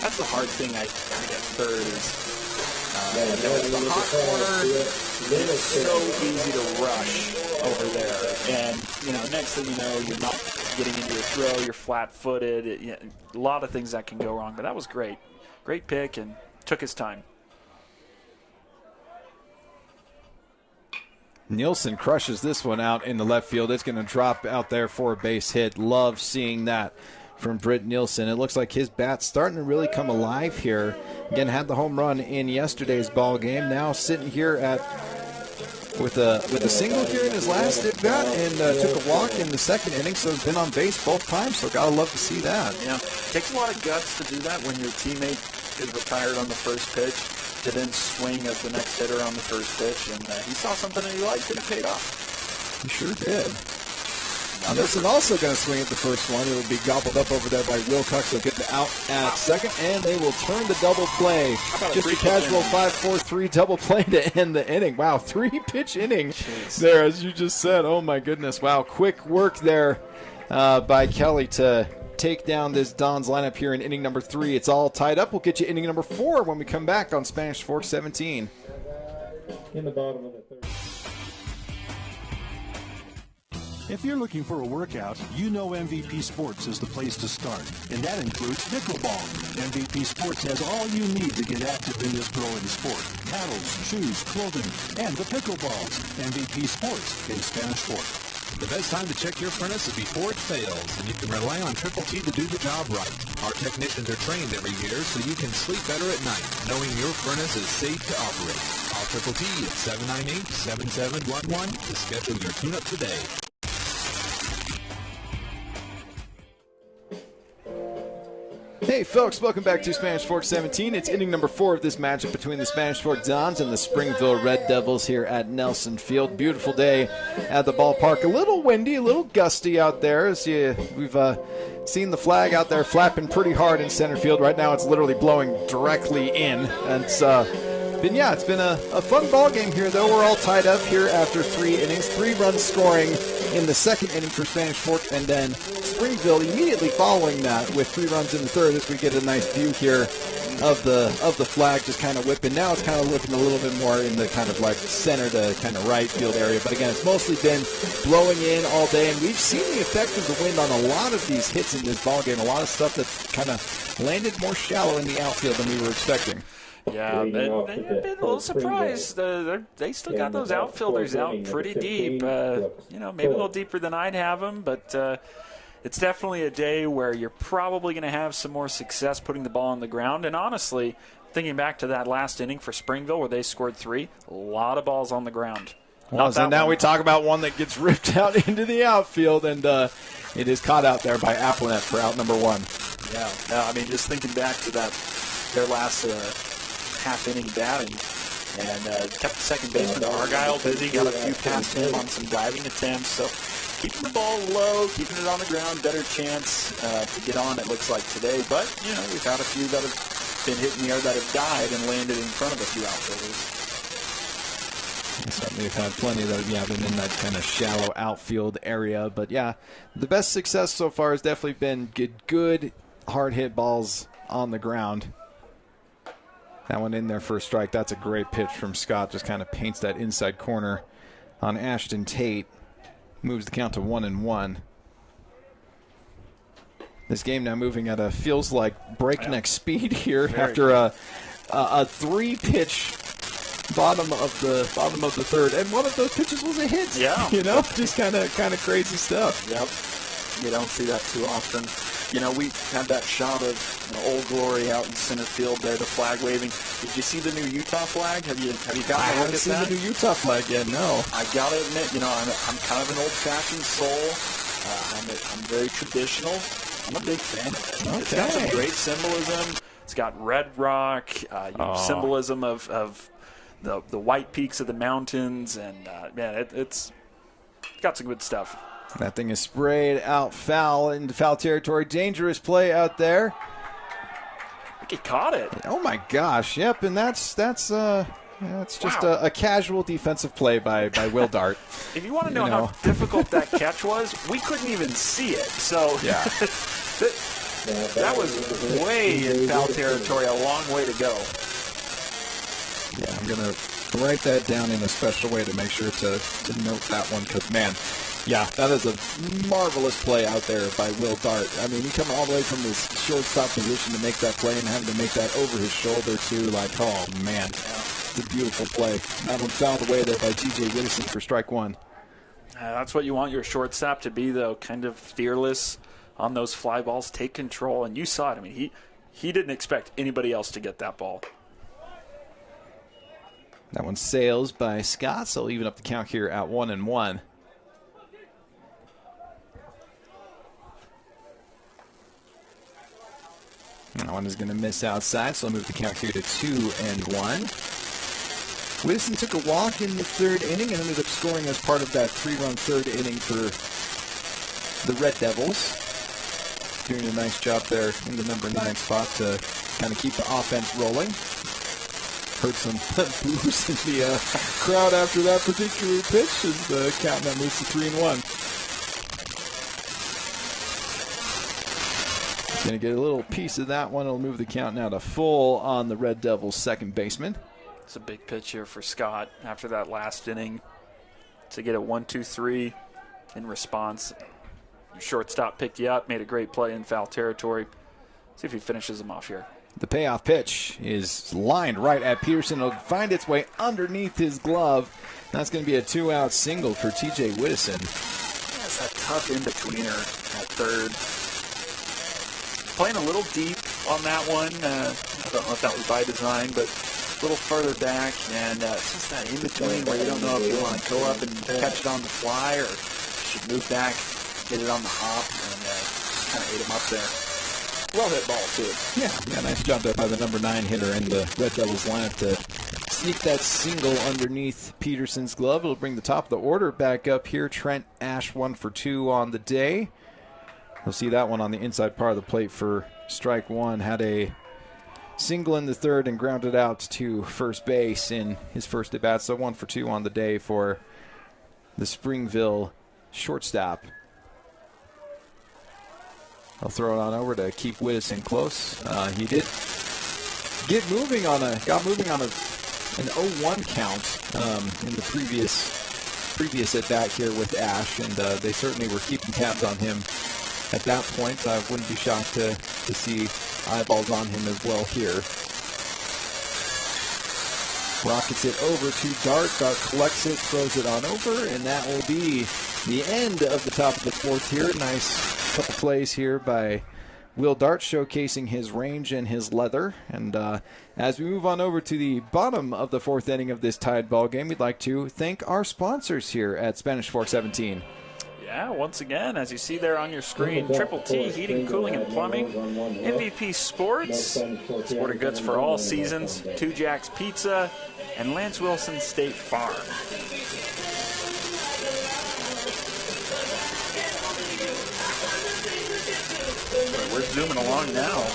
That's the hard thing I get third is the hot corner. It's so easy to rush over there. And, next thing you know, you're not getting into your throw, you're flat-footed. A lot of things that can go wrong, but that was great. Great pick and took his time. Nielsen crushes this one out in the left field. It's going to drop out there for a base hit. Love seeing that from Britt Nielsen. It looks like his bat's starting to really come alive here. Again, had the home run in yesterday's ball game. Now sitting here with a single here in his last at bat, and took a walk in the second inning, so has been on base both times. So gotta love to see that. Yeah, takes a lot of guts to do that when your teammate is retired on the first pitch, to then swing as the next hitter on the first pitch, and he saw something that he liked and it paid off. He sure did. Now this is also going to swing at the first one. It'll be gobbled up over there by Wilcox. They'll get the out at second, and they will turn the double play. Just a casual 5-4-3 double play to end the inning. Wow, 3-pitch inning there, as you just said. Oh, my goodness. Wow, quick work there by Kelly to take down this Dons lineup here in inning number 3. It's all tied up. We'll get you inning number 4 when we come back on Spanish Fork 17. In the bottom of the third. If you're looking for a workout, MVP Sports is the place to start, and that includes pickleball. MVP Sports has all you need to get active in this growing sport. Paddles, shoes, clothing, and the pickleballs. MVP Sports in Spanish Fork. The best time to check your furnace is before it fails, and you can rely on Triple T to do the job right. Our technicians are trained every year so you can sleep better at night, knowing your furnace is safe to operate. Call Triple T at 798-7711 to schedule your tune-up today. Hey folks, welcome back to Spanish Fork 17. It's inning number 4 of this matchup between the Spanish Fork Dons and the Springville Red Devils here at Nelson Field. Beautiful day at the ballpark. A little windy, a little gusty out there. As we've seen the flag out there flapping pretty hard in center field. Right now it's literally blowing directly in. And it's been a fun ball game here, though. We're all tied up here after 3 innings. 3 runs scoring in the second inning for Spanish Fork, and then Springville immediately following that with 3 runs in the third as we get a nice view here of the flag just kind of whipping. Now it's kind of looking a little bit more in the kind of like center to kind of right field area. But again, it's mostly been blowing in all day, and we've seen the effect of the wind on a lot of these hits in this ball game. A lot of stuff that's kind of landed more shallow in the outfield than we were expecting. Yeah, they've been a little surprised. They still got those outfielders out pretty deep. Maybe a little deeper than I'd have them, but it's definitely a day where you're probably going to have some more success putting the ball on the ground. And honestly, thinking back to that last inning for Springville where they scored 3, a lot of balls on the ground. Well, so now we talk about one that gets ripped out into the outfield, and it is caught out there by Applenet for out number 1. Yeah, I mean, just thinking back to their last half-inning batting, and kept the second baseman Argyle busy, got a few past him on some diving attempts. So keeping the ball low, keeping it on the ground, better chance to get on, it looks like today. But, we've had a few that have been hit in the air that have died and landed in front of a few outfielders. Certainly we've had plenty that have been in that kind of shallow outfield area. But, yeah, the best success so far has definitely been good hard-hit balls on the ground. That one in there for a strike. That's a great pitch from Scott. Just kind of paints that inside corner on Ashton Tate. Moves the count to 1-1. This game now moving at feels like breakneck speed here after a 3-pitch bottom of the third, and one of those pitches was a hit. Yeah, just kind of crazy stuff. Yep, you don't see that too often. We had that shot of Old Glory out in center field there, the flag waving. Did you see the new Utah flag? Have you gotten a look at that? I haven't seen the new Utah flag yet, no. I got to admit, I'm kind of an old-fashioned soul. I'm very traditional. I'm a big fan of it. Okay. It's got some great symbolism. It's got red rock, symbolism of the white peaks of the mountains, and, it's got some good stuff. That thing is sprayed out foul into foul territory. Dangerous play out there. I think he caught it. Oh my gosh! Yep, and that's just a casual defensive play by Will Dart. If you want to know how difficult that catch was, we couldn't even see it. So yeah, that was way in foul territory, a long way to go. Yeah, I'm gonna write that down in a special way to make sure to note that one, because man. Yeah, that is a marvelous play out there by Will Dart. I mean, he coming all the way from his shortstop position to make that play and having to make that over his shoulder, too. Like, oh, man. It's a beautiful play. That one fouled away there by T.J. Whittison for strike 1. That's what you want your shortstop to be, though, kind of fearless on those fly balls, take control. And you saw it. I mean, he didn't expect anybody else to get that ball. That one sails by Scott, so even up the count here at 1-1. That one is going to miss outside, so I'll move the count here to 2-1. Whittison took a walk in the third inning and ended up scoring as part of that 3-run third inning for the Red Devils. Doing a nice job there in the number 9 spot to kind of keep the offense rolling. Heard some boos in the crowd after that particular pitch as the count now moves to 3-1. Going to get a little piece of that one. It'll move the count now to full on the Red Devils' second baseman. It's a big pitch here for Scott after that last inning to get a 1-2-3 in response. Your shortstop picked you up, made a great play in foul territory. See if he finishes him off here. The payoff pitch is lined right at Peterson. It'll find its way underneath his glove. That's going to be a 2-out single for T.J. Whittison. tough in-betweener at third. Playing a little deep on that one. I don't know if that was by design, but a little further back. And it's just that in-between where you don't know if you want to go up and catch it on the fly or should move back, get it on the hop, and kind of ate him up there. Well hit ball, too. Yeah, nice job there by the number 9 hitter in the Red Devils lineup to sneak that single underneath Peterson's glove. It'll bring the top of the order back up here. Trent Ash 1 for 2 on the day. You'll see that one on the inside part of the plate for strike one. Had a single in the third and grounded out to first base in his first at bat. So 1 for 2 on the day for the Springville shortstop. I'll throw it on over to keep Whittison close. He did got moving on an 0-1 count in the previous at bat here with Ash, and they certainly were keeping tabs on him at that point. I wouldn't be shocked to see eyeballs on him as well here. Rockets it over to Dart. Dart collects it, throws it on over, and that will be the end of the top of the fourth here. Nice couple plays here by Will Dart, showcasing his range and his leather. And as we move on over to the bottom of the fourth inning of this tied ball game, we'd like to thank our sponsors here at Spanish Fork 17. Yeah, once again, as you see there on your screen, Triple T Heating, Cooling, and Plumbing, MVP Sports, sporting goods for all seasons, Two Jacks Pizza, and Lance Wilson State Farm. We're zooming along now,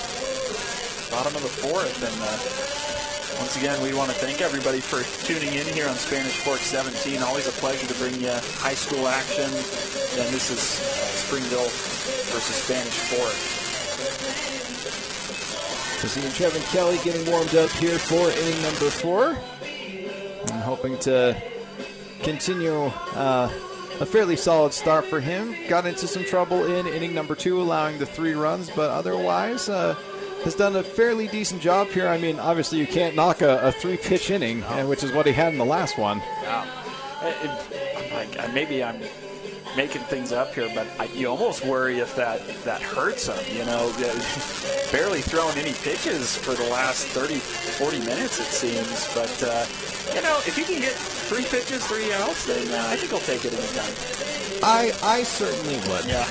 bottom of the fourth, and once again, we want to thank everybody for tuning in here on Spanish Fork 17. Always a pleasure to bring you high school action. And this is Springville versus Spanish Fork. So seeing Trevin Kelly getting warmed up here for inning number 4. I'm hoping to continue a fairly solid start for him. Got into some trouble in inning number 2, allowing the 3 runs, but otherwise has done a fairly decent job here. I mean, obviously you can't knock a 3-pitch inning, which is what he had in the last one. Yeah. Maybe I'm making things up here, but you almost worry if that hurts him, you know. Barely throwing any pitches for the last 30, 40 minutes, it seems. But, you know, if he can get 3 pitches, 3 outs, then I think he'll take it anytime. I certainly would. Yeah.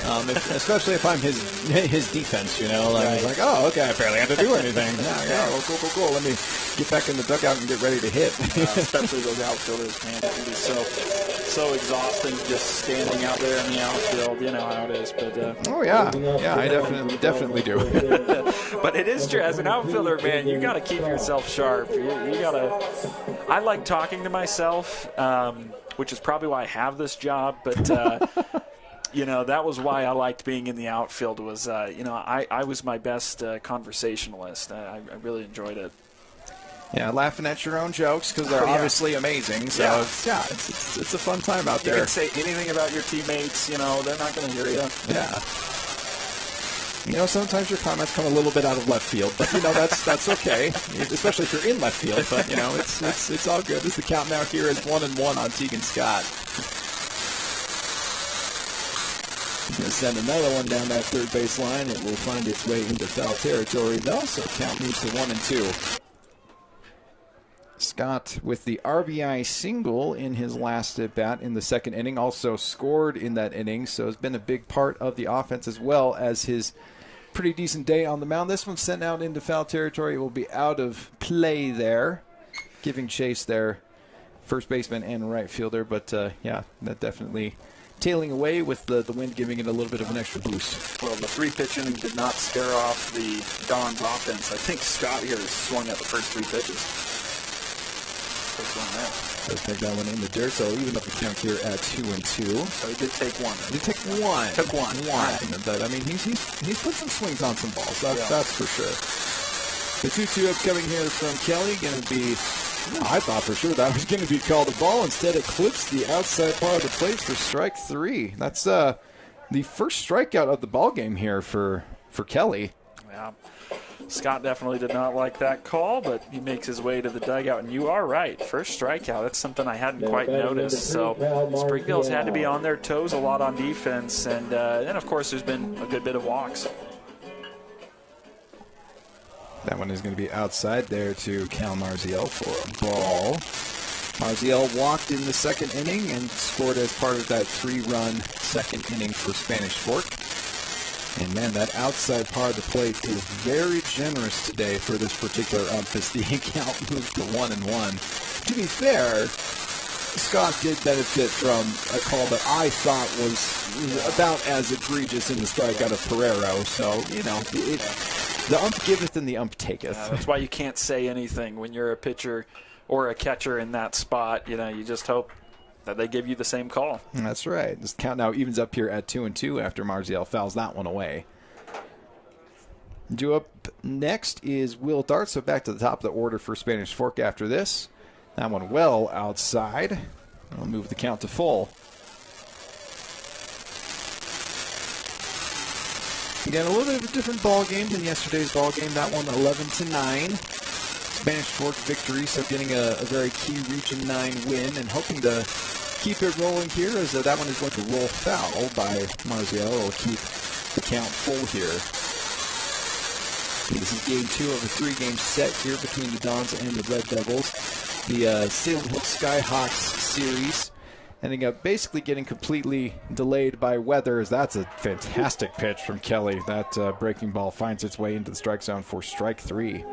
Especially if I'm his defense, you know. Like, right. It's like, oh, okay, I barely have to do anything. Yeah, well, cool. Let me get back in the dugout and get ready to hit. Especially those outfielders, man. It can be so exhausting just standing out there in the outfield. You know how it is. But oh, yeah. Yeah, I definitely do. But it is true. As an outfielder, man, you got to keep yourself sharp. You got to. I like talking to myself, which is probably why I have this job. But, you know, that was why I liked being in the outfield was, you know, I was my best conversationalist. I really enjoyed it. Yeah, laughing at your own jokes because they're obviously amazing. So, yeah, it's a fun time out there. You can say anything about your teammates, you know, they're not going to hear you. Yeah. You know, sometimes your comments come a little bit out of left field, but, you know, that's okay, especially if you're in left field. But, you know, it's all good. The count now here is 1-1 on Tegan Scott. He's going to send another one down that third base line. It will find its way into foul territory, though, so count moves to 1-2. Scott with the RBI single in his last at bat in the second inning, also scored in that inning, so has been a big part of the offense as well as his pretty decent day on the mound. This one sent out into foul territory. It will be out of play there, giving chase there, first baseman and right fielder. But, yeah, that definitely tailing away with the wind giving it a little bit of an extra boost. Well, the 3-pitch inning did not scare off the Don's offense. I think Scott here has swung at the first 3 pitches. Let's take that one in the dirt, so even up the count here at 2-2. So he did take one. He did take one. Took one. Right. But, I mean, he's put some swings on some balls. That's for sure. The 2-2 upcoming here from Kelly going to be, I thought for sure that was going to be called a ball. Instead, it clips the outside part of the plate for strike 3. That's the first strikeout of the ball game here for Kelly. Yeah. Scott definitely did not like that call, but he makes his way to the dugout. And you are right. First strikeout. That's something I hadn't quite noticed. So Springville's had to be on their toes a lot on defense. And then, of course, there's been a good bit of walks. That one is going to be outside there to Cal Marziel for a ball. Marziel walked in the second inning and scored as part of that 3-run second inning for Spanish Fork. And, man, that outside part of the plate is very generous today for this particular ump as the count moved to 1-1. To be fair, Scott did benefit from a call that I thought was about as egregious in the strikeout of Pereiro. So, you know, the ump giveth and the ump taketh. That's why you can't say anything when you're a pitcher or a catcher in that spot. You know, you just hope that they give you the same call. That's right. This count now evens up here at 2-2 after Marziel fouls that one away. Due up next is Will Dart, so back to the top of the order for Spanish Fork after this. That one well outside. I'll move the count to full. Again, a little bit of a different ball game than yesterday's ball game. That one 11-9. Spanish Fork victory, so getting a very key Region 9 win and hoping to keep it rolling here as that one is going to roll foul by Marziel. It'll keep the count full here. This is game 2 of a 3-game set here between the Dons and the Red Devils. The Salem Hill Skyhawks series ending up basically getting completely delayed by weather, as that's a fantastic pitch from Kelly. That breaking ball finds its way into the strike zone for strike 3.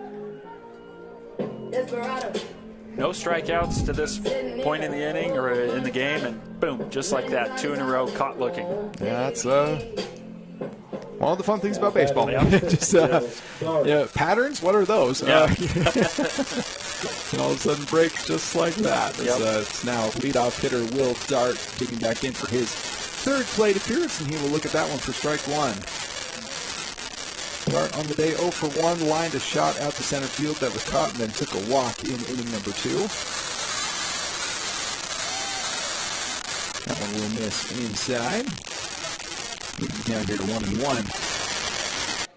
No strikeouts to this point in the inning or in the game, and boom, just like that, 2 in a row, caught looking. Yeah, that's one of the fun things about baseball. Just patterns. What are those? And all of a sudden breaks just like that. It's now leadoff hitter Will Dart getting back in for his 3rd plate appearance, and he will look at that one for strike 1. Dart on the day 0 for 1, lined a shot out to center field that was caught and then took a walk in inning number 2. That one will miss inside. Down here to 1-1.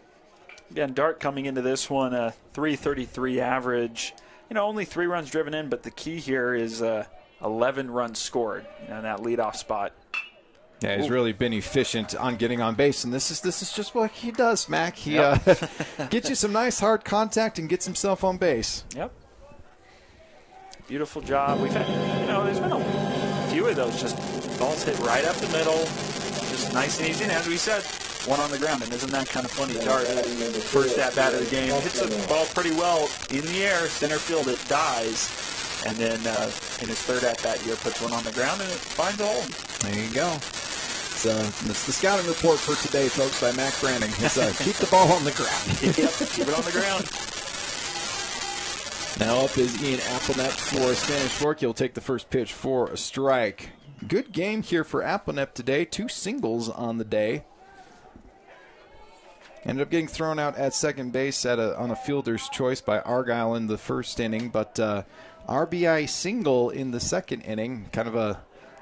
Again, Dart coming into this one, a .333 average. You know, only 3 runs driven in, but the key here is 11 runs scored, you know, in that leadoff spot. Yeah, he's really been efficient on getting on base, and this is just what he does, Mac. He gets you some nice hard contact and gets himself on base. Yep. Beautiful job. We've had, you know, there's been a few of those, just balls hit right up the middle, just nice and easy. And as we said, one on the ground, and isn't that kind of funny? Dart, first at bat of the game, hits the ball pretty well in the air, center field, it dies, and then in his 3rd at bat here, puts one on the ground and it finds a hole. There you go. It's the scouting report for today, folks, by Mac Branning. It's keep the ball on the ground. Yep, keep it on the ground. Now up is Ian Applenet for Spanish Fork. He'll take the first pitch for a strike. Good game here for Applenet today. 2 singles on the day. Ended up getting thrown out at second base on a fielder's choice by Argyle in the 1st inning, but RBI single in the 2nd inning. Kind of a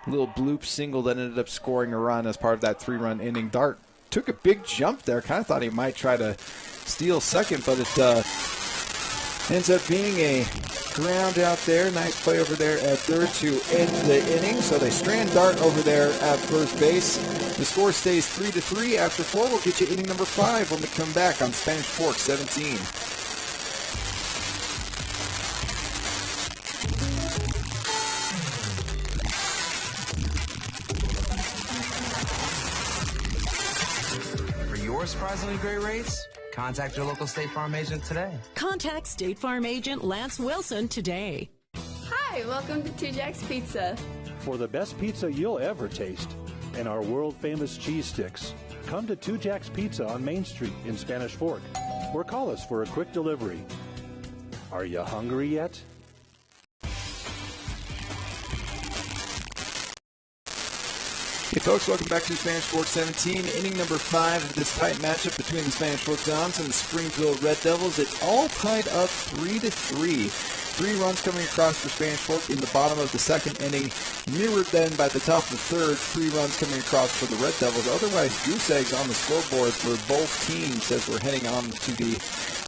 little bloop single that ended up scoring a run as part of that 3-run inning. Dart took a big jump there. Kind of thought he might try to steal second, but it ends up being a ground out there. Nice play over there at 3rd to end the inning. So they strand Dart over there at first base. The score stays 3-3 after 4. We'll get you inning number 5 when we come back on Spanish Fork 17. Surprisingly great rates? Contact your local State Farm agent today. Contact State Farm agent Lance Wilson today. Hi, welcome to 2 Jack's Pizza. For the best pizza you'll ever taste and our world-famous cheese sticks, come to 2 Jack's Pizza on Main Street in Spanish Fork, or call us for a quick delivery. Are you hungry yet? Hey folks, welcome back to Spanish Fork 17, inning number 5 of this tight matchup between the Spanish Fork Dons and the Springville Red Devils. It's all tied up 3-3. 3 runs coming across for Spanish Fork in the bottom of the second inning, mirrored then by the top of the third, 3 runs coming across for the Red Devils. Otherwise, goose eggs on the scoreboard for both teams as we're heading on to the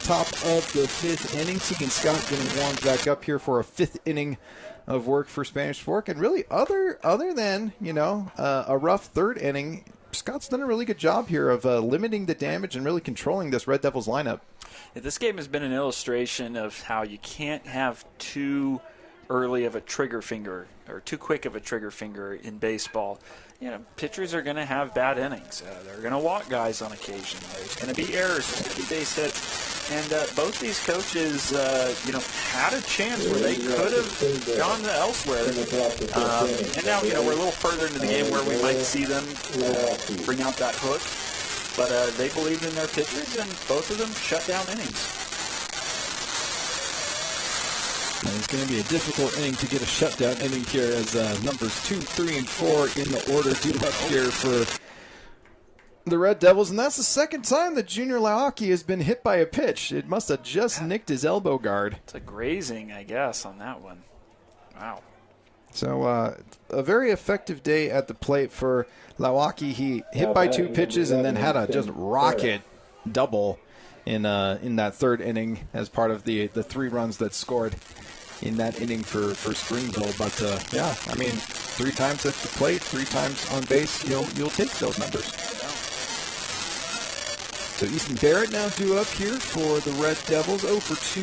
top of the 5th inning. Tegan Scott getting warmed back up here for a 5th inning of work for Spanish Fork. And really, other than, a rough 3rd inning, Scott's done a really good job here of limiting the damage and really controlling this Red Devils lineup. Yeah, this game has been an illustration of how you can't have too early of a trigger finger or too quick of a trigger finger in baseball. Pitchers are going to have bad innings. They're going to walk guys on occasion. There's going to be errors. There's going to be base hits. And both these coaches, had a chance where they could have gone elsewhere. And now, we're a little further into the game where we might see them bring out that hook. But they believed in their pitchers, and both of them shut down innings. And it's going to be a difficult inning to get a shutdown inning here as numbers 2, 3, and 4 in the order due up here for the Red Devils. And that's the second time that Junior Laoki has been hit by a pitch. It must have just nicked his elbow guard. It's a grazing, I guess, on that one. Wow. So a very effective day at the plate for Laoki. He hit by 2 pitches and then had a just rocket double in that 3rd inning as part of the 3 runs that scored in that inning for Springville. But 3 times at the plate, 3 times on base, you'll take those numbers. So Easton Barrett now due up here for the Red Devils. 0 for 2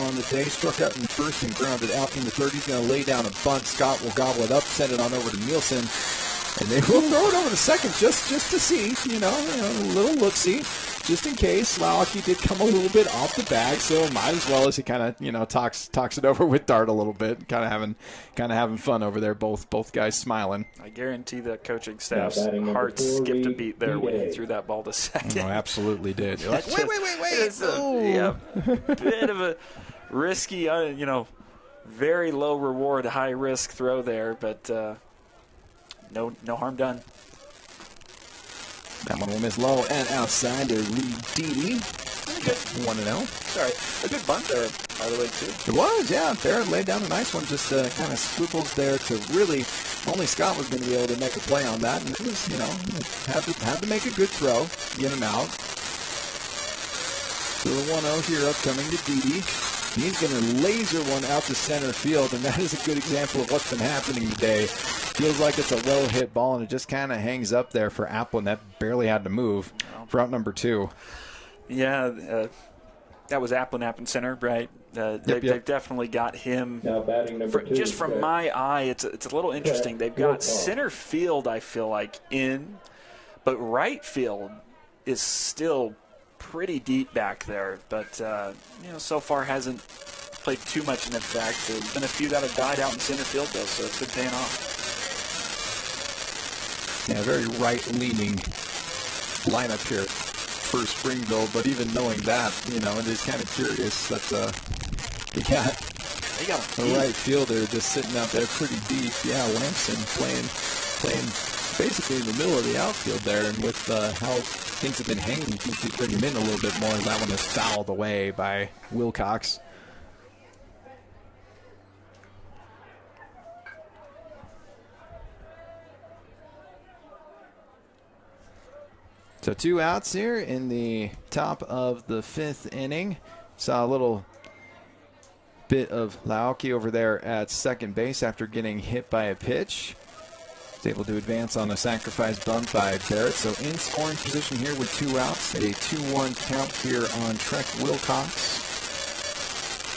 on the day. Struck out in the 1st and grounded out in the 3rd. He's going to lay down a bunt. Scott will gobble it up, send it on over to Nielsen. And they will throw it over to second just to see, a little look-see, just in case. Laoki did come a little bit off the bag, so might as well as he kind of, talks it over with Dart a little bit, kind of having fun over there. Both guys smiling. I guarantee the coaching staff's heart skipped a beat there when he threw that ball to second. Oh, absolutely did. You're like, wait. It's a bit of a risky, very low reward, high risk throw there, but. No harm done. That one will miss low and outside to Lee Deedy. 1-0. Sorry, a good bunt there, by the way, too. It was, yeah. Barrett laid down a nice one, just kind of squiggles there to really, only Scott was going to be able to make a play on that. And it was, had to make a good throw, get him out. So the 1-0 here upcoming to Deedy. He's going to laser one out to center field, and that is a good example of what's been happening today. Feels like it's a well-hit ball, and it just kind of hangs up there for Applin. That barely had to move for out number 2. Yeah, that was Applin up in center, right? They've definitely got him. Now batting number 2. Just from my eye, it's a little interesting. They've got center field, I feel like, in, but right field is still pretty deep back there, but so far hasn't played too much in effect. There's been a few that have died out in center field, though, so it's been paying off. Yeah, very right-leaning lineup here for Springville, but even knowing that, it is kind of curious that they got a right fielder just sitting out there pretty deep. Yeah, Lampson playing basically in the middle of the outfield there, and with how things have been hanging, you can bring him in a little bit more, and that one is fouled away by Wilcox. So 2 outs here in the top of the 5th inning. Saw a little bit of Laoki over there at second base after getting hit by a pitch. Was able to advance on a sacrifice bunt by Barrett. So in scoring position here with 2 outs. A 2-1 count here on Trek Wilcox.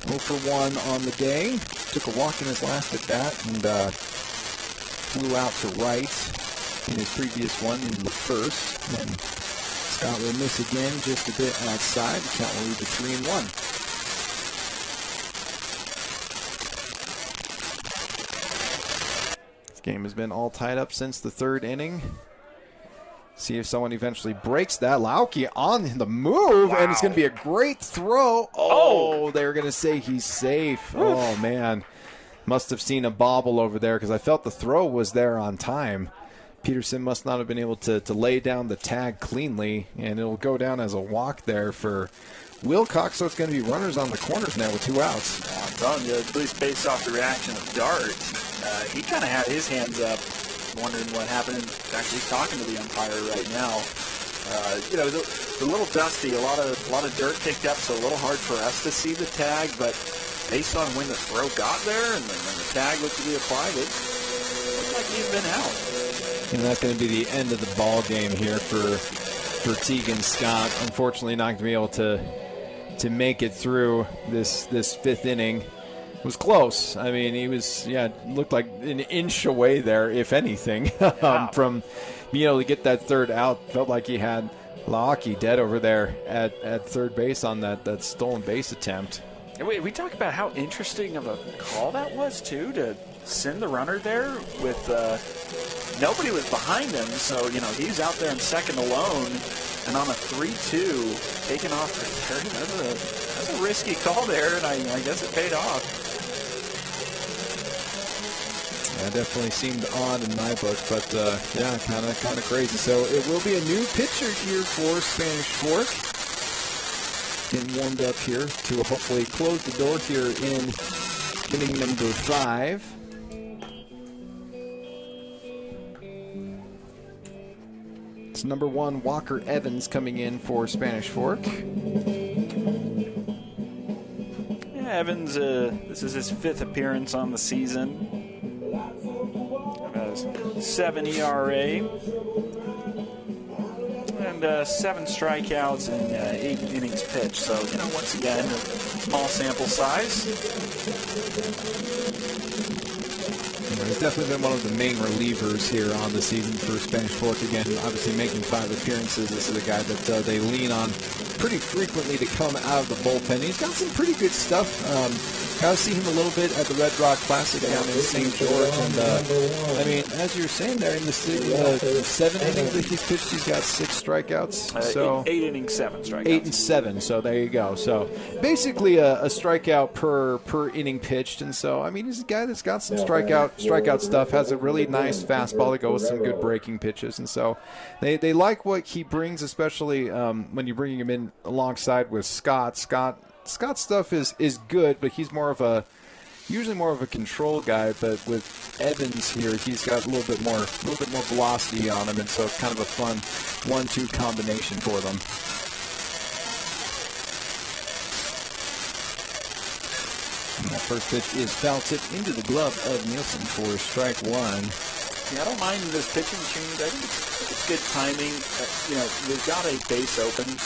0 for 1 on the day. Took a walk in his last at bat and flew out to right in his previous one in the 1st. And Scott will miss again just a bit outside. The count will lead to 3-1. Game has been all tied up since the 3rd inning. See if someone eventually breaks that. Laoki on the move, and it's going to be a great throw. Oh, they're going to say he's safe. Oh, man. Must have seen a bobble over there because I felt the throw was there on time. Peterson must not have been able to lay down the tag cleanly, and it'll go down as a walk there for Wilcox. So it's going to be runners on the corners now with 2 outs. telling you, at least based off the reaction of Dart, he kind of had his hands up, wondering what happened. Actually talking to the umpire right now. You know, the little dusty, a lot of dirt kicked up, so a little hard for us to see the tag. But based on when the throw got there and when the tag looked to be applied, it looked like he'd been out. And that's going to be the end of the ball game here for Tegan Scott. Unfortunately, not going to be able to make it through this fifth inning. It was close. I mean, he was, looked like an inch away there, if anything, from being able to get that third out. Felt like he had Laaki dead over there at third base on that stolen base attempt. And we talk about how interesting of a call that was, too, to send the runner there with nobody was behind him. So, you know, he's out there in second alone. And on a 3-2, taking off for third, that's a risky call there, and I guess it paid off. That definitely seemed odd in my book, but kind of crazy. So it will be a new pitcher here for Spanish Fork. Getting warmed up here to hopefully close the door here in inning number 5. It's number 1, Walker Evans, coming in for Spanish Fork. Yeah, Evans, this is his 5th appearance on the season. Has 7 ERA and 7 strikeouts and 8 innings pitched. So, you know, once again, a small sample size. He's definitely been one of the main relievers here on the season for Spanish Fork. Again, obviously making 5 appearances. This is a guy that they lean on pretty frequently to come out of the bullpen. He's got some pretty good stuff. Got to see him a little bit at the Red Rock Classic down in St. George. And, I mean, as you were saying there, in the 7 innings that he's pitched, he's got 6 strikeouts. So 8 innings, 7 strikeouts. 8 and 7, so there you go. So basically a strikeout per inning pitched. And so, I mean, he's a guy that's got some strikeout stuff, has a really nice fastball that goes with some good breaking pitches. And so they like what he brings, especially when you're bringing him in alongside with Scott. Scott's stuff is good, but he's usually more of a control guy. But with Evans here, he's got a little bit more velocity on him, and so it's kind of a fun 1-2 combination for them. And that first pitch is foul tip into the glove of Nielsen for strike 1. Yeah, I don't mind this pitching change. I think it's good timing. You know, we've got a base open.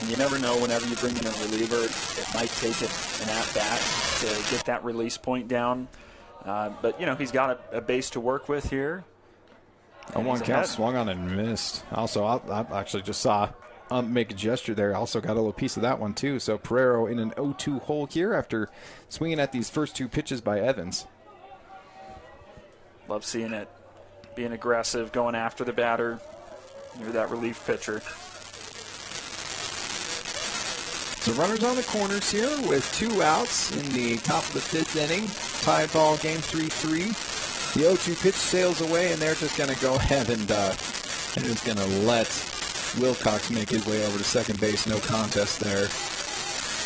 And you never know, whenever you bring in a reliever, it might take an at-bat to get that release point down. But, you know, he's got a base to work with here. A 1 count, swung on and missed. Also, I actually just saw make a gesture there. Also got a little piece of that one, too. So Pereiro in an 0-2 hole here after swinging at these first 2 pitches by Evans. Love seeing it. Being aggressive, going after the batter. You're that relief pitcher. So runners on the corners here with 2 outs in the top of the 5th inning. Tied ball game 3-3. The 0-2 pitch sails away, and they're just going to go ahead and they're just going to let Wilcox make his way over to second base. No contest there.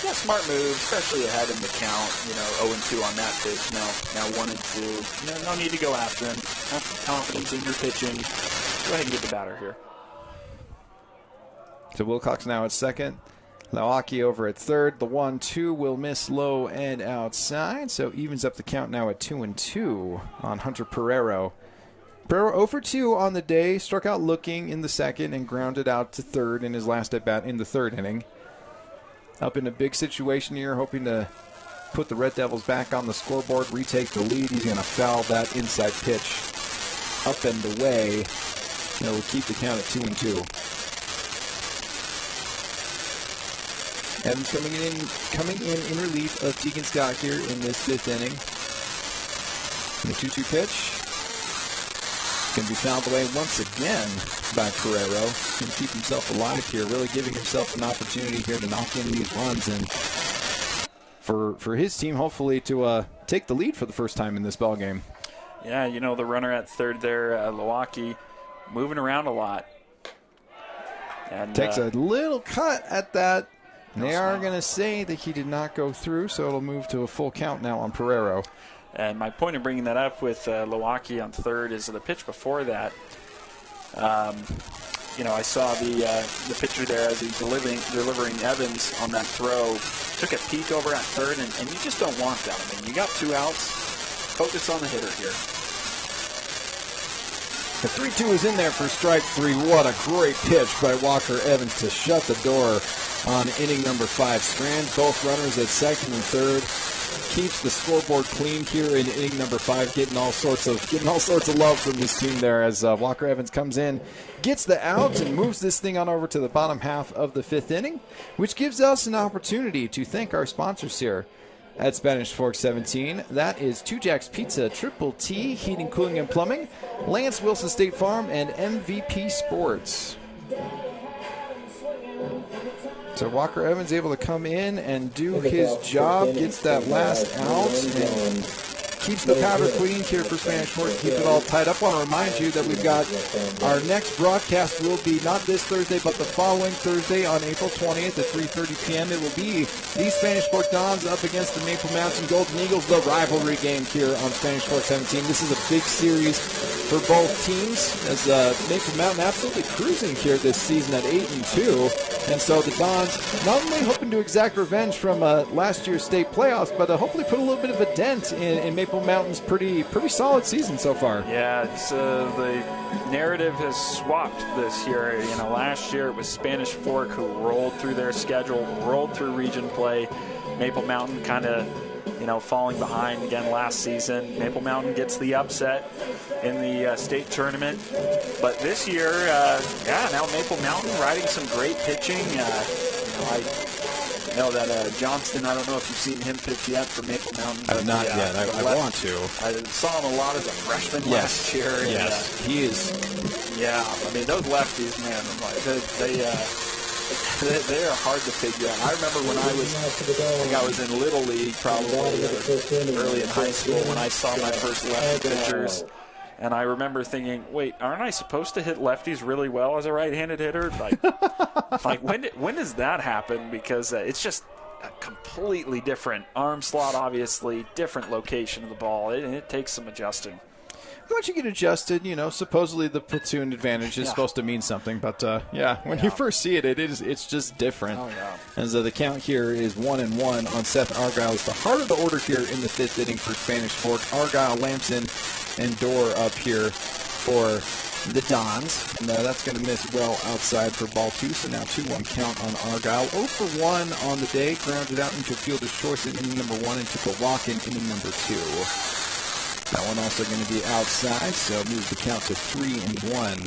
Yeah, smart move, especially ahead in the count. You know, 0-2 on that pitch. Now 1-2. No need to go after him. Have confidence in your pitching. Go ahead and get the batter here. So Wilcox now at second. Lawaki over at third. The 1-2 will miss low and outside, so evens up the count now at 2-2 on Hunter Pereiro. Pereiro 0 for 2 on the day, struck out looking in the second and grounded out to third in his last at bat in the 3rd inning. Up in a big situation here, hoping to put the Red Devils back on the scoreboard, retake the lead. He's going to foul that inside pitch up and away. We'll keep the count at 2-2. Evans coming in relief of Tegan Scott here in this 5th inning. The 2-2 pitch going to be fouled away once again by Pereiro. Going to keep himself alive here, really giving himself an opportunity here to knock in these runs and for his team hopefully to take the lead for the first time in this ballgame. Yeah, you know, the runner at third there, Lawaki, moving around a lot. And takes a little cut at that They are going to say that he did not go through, so it'll move to a full count now on Pereiro. And my point in bringing that up with Milwaukee on third is the pitch before that. I saw the pitcher there as he's delivering Evans on that throw. Took a peek over at third, and you just don't want that. I mean, you got 2 outs. Focus on the hitter here. The 3-2 is in there for strike 3. What a great pitch by Walker Evans to shut the door on inning number 5. Strands both runners at second and third. Keeps the scoreboard clean here in inning number 5, getting all sorts of love from this team there as Walker Evans comes in, gets the out, and moves this thing on over to the bottom half of the 5th inning, which gives us an opportunity to thank our sponsors here at Spanish Fork 17. That is Two Jacks Pizza, Triple T, Heating, Cooling, and Plumbing, Lance Wilson State Farm, and MVP Sports. So Walker Evans able to come in and do his job, gets that last out, and keeps the powder clean here for Spanish Fork, keep it all tied up. I want to remind you that we've got our next broadcast will be not this Thursday, but the following Thursday on April 20th at 3:30 p.m. It will be the Spanish Fork Dons up against the Maple Mountain Golden Eagles, the rivalry game here on Spanish Fork 17. This is a big series for both teams as Maple Mountain absolutely cruising here this season at 8-2. And so the Dons not only hoping to exact revenge from last year's state playoffs, but hopefully put a little bit of a dent in Maple Mountain's pretty solid season so far. Yeah, it's the narrative has swapped this year. Last year it was Spanish Fork who rolled through their schedule, rolled through region play. Maple Mountain kind of, falling behind again last season. Maple Mountain gets the upset in the state tournament. But this year, now Maple Mountain riding some great pitching. I know that Johnston, I don't know if you've seen him pitch yet for Maple Mountain. I have not yet. I want to. I saw him a lot as a freshman last year. Yes, he is. Yeah, I mean, those lefties, man, they are hard to figure out. I remember when I was in Little League probably, early in high school, when I saw my first lefty pitchers. And I remember thinking, wait, aren't I supposed to hit lefties really well as a right-handed hitter? Like when does that happen? Because it's just a completely different arm slot, obviously, different location of the ball. It takes some adjusting. Once you get adjusted, supposedly the platoon advantage is supposed to mean something. But, when you first see it's just different. Oh, yeah. As the count here is 1-1 on Seth Argyle. It's the heart of the order here in the 5th inning for Spanish Fork. Argyle, Lamson, and Dorr up here for the Dons. And that's going to miss well outside for ball 2. So now 2-1 count on Argyle. 0 for 1 on the day. Grounded out into fielder's choice in inning number 1 and took a walk in inning number 2. That one also going to be outside, so moves the count to 3-1.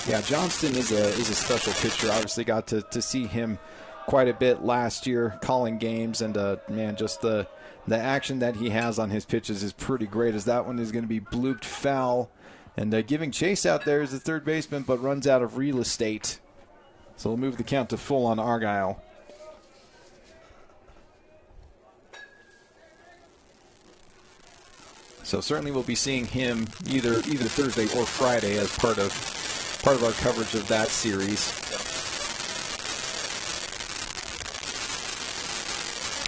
Yeah, Johnston is a special pitcher. Obviously got to see him quite a bit last year calling games, and just the action that he has on his pitches is pretty great, as that one is going to be blooped foul. And giving chase out there is the third baseman, but runs out of real estate. So we'll move the count to full on Argyle. So certainly we'll be seeing him either Thursday or Friday as part of our coverage of that series.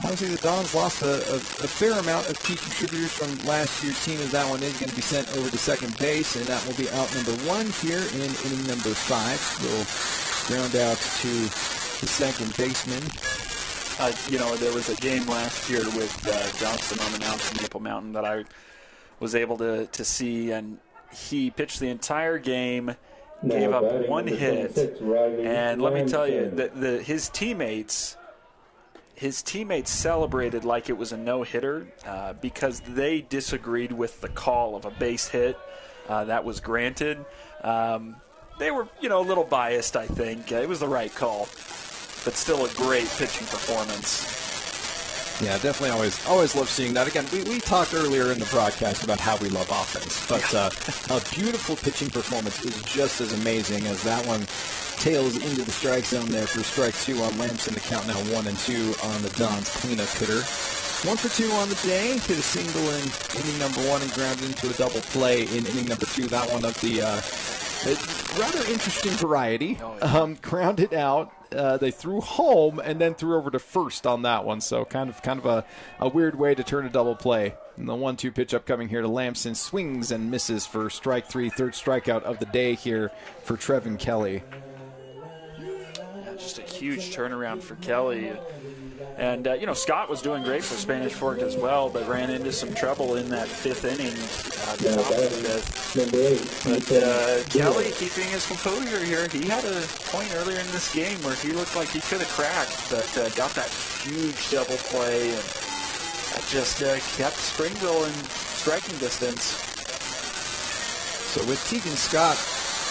Obviously, the Dons lost a fair amount of key contributors from last year's team, as that one is going to be sent over to second base, and that will be out number 1 here in inning number 5. We'll round out to the second baseman. There was a game last year with Johnston on the mound for Maple Mountain that I was able to see, and he pitched the entire game, gave up 1 hit, and let me tell you, his teammates celebrated like it was a no-hitter because they disagreed with the call of a base hit that was granted. They were, a little biased, I think. It was the right call, but still a great pitching performance. Yeah, definitely always love seeing that. Again, we talked earlier in the broadcast about how we love offense, but a beautiful pitching performance is just as amazing as that one tails into the strike zone there for strike 2 on Lamson. The count now 1-2 on the Dons cleanup hitter. 1 for 2 on the day. Hit a single in inning number 1 and grounded into a double play in inning number 2. That one of the rather interesting variety. Grounded out they threw home and then threw over to first on that one. So kind of a weird way to turn a double play. And the 1-2 pitch upcoming here to Lamson, swings and misses for strike 3, third strikeout of the day here for Trevin Kelly. Yeah, just a huge turnaround for Kelly. And, Scott was doing great for Spanish Fork as well, but ran into some trouble in that 5th inning. But Kelly keeping his composure here. He had a point earlier in this game where he looked like he could have cracked, but got that huge double play, and that just kept Springville in striking distance. So with Tegan Scott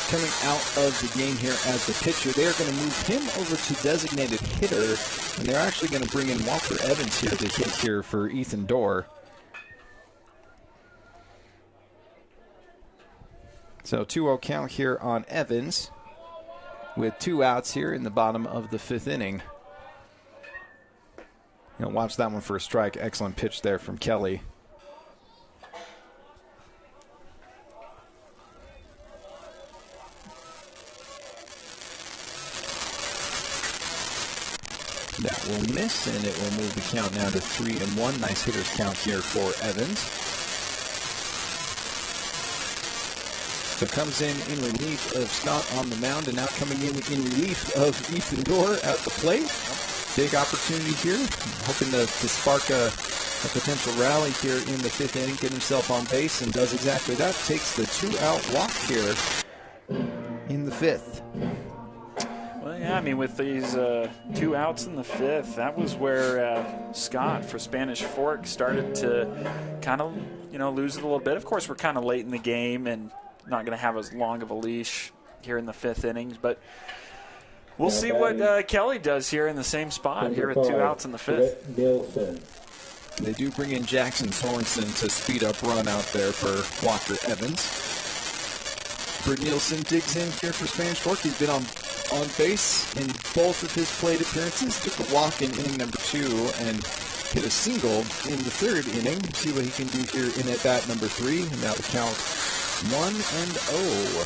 coming out of the game here as the pitcher, they are going to move him over to designated hitter, and they're actually going to bring in Walker Evans here to hit here for Ethan Dorr. So 2-0 count here on Evans with 2 outs here in the bottom of the 5th inning. Watch that one for a strike. Excellent pitch there from Kelly. That will miss, and it will move the count now to 3-1. Nice hitter's count here for Evans. So comes in relief of Scott on the mound, and now coming in relief of Ethan Dorr at the plate. Big opportunity here, hoping to spark a potential rally here in the 5th inning, get himself on base, and does exactly that. Takes the 2-out walk here in the 5th. Yeah, with these 2 outs in the 5th, that was where Scott for Spanish Fork started to kind of, lose it a little bit. Of course, we're kind of late in the game and not going to have as long of a leash here in the 5th innings, but we'll see what Kelly does here in the same spot here with 2 outs in the 5th. They do bring in Jackson Sorensen to speed up run out there for Walker Evans. Britt Nielsen digs in here for Spanish Fork. He's been on base in both of his plate appearances. Took a walk in inning number 2 and hit a single in the 3rd inning. See what he can do here in at bat number 3. And now the count 1-0.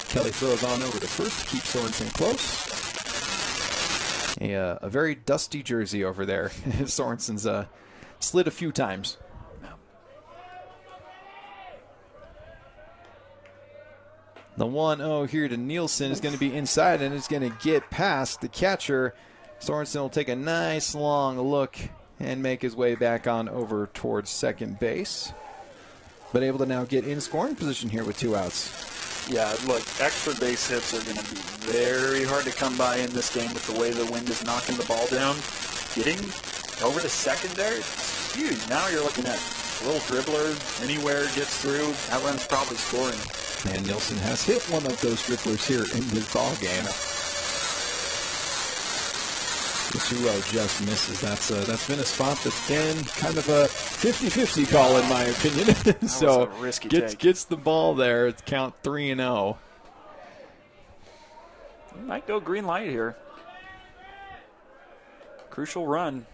Kelly throws on over to first to keep Sorensen close. A very dusty jersey over there. Sorensen's slid a few times. The 1-0 here to Nielsen is going to be inside, and it's going to get past the catcher. Sorensen will take a nice long look and make his way back on over towards second base. But able to now get in scoring position here with 2 outs. Yeah, look, extra base hits are going to be very hard to come by in this game with the way the wind is knocking the ball down. Getting over to second there, it's huge. Now you're looking at a little dribbler, anywhere gets through, that run's probably scoring. And Nielsen has hit one of those dribblers here in this ball game. The 2-0 just misses. That's been a spot that's been kind of a 50-50 call in my opinion. So gets the ball there. It's count 3-0. Might go green light here. Crucial run.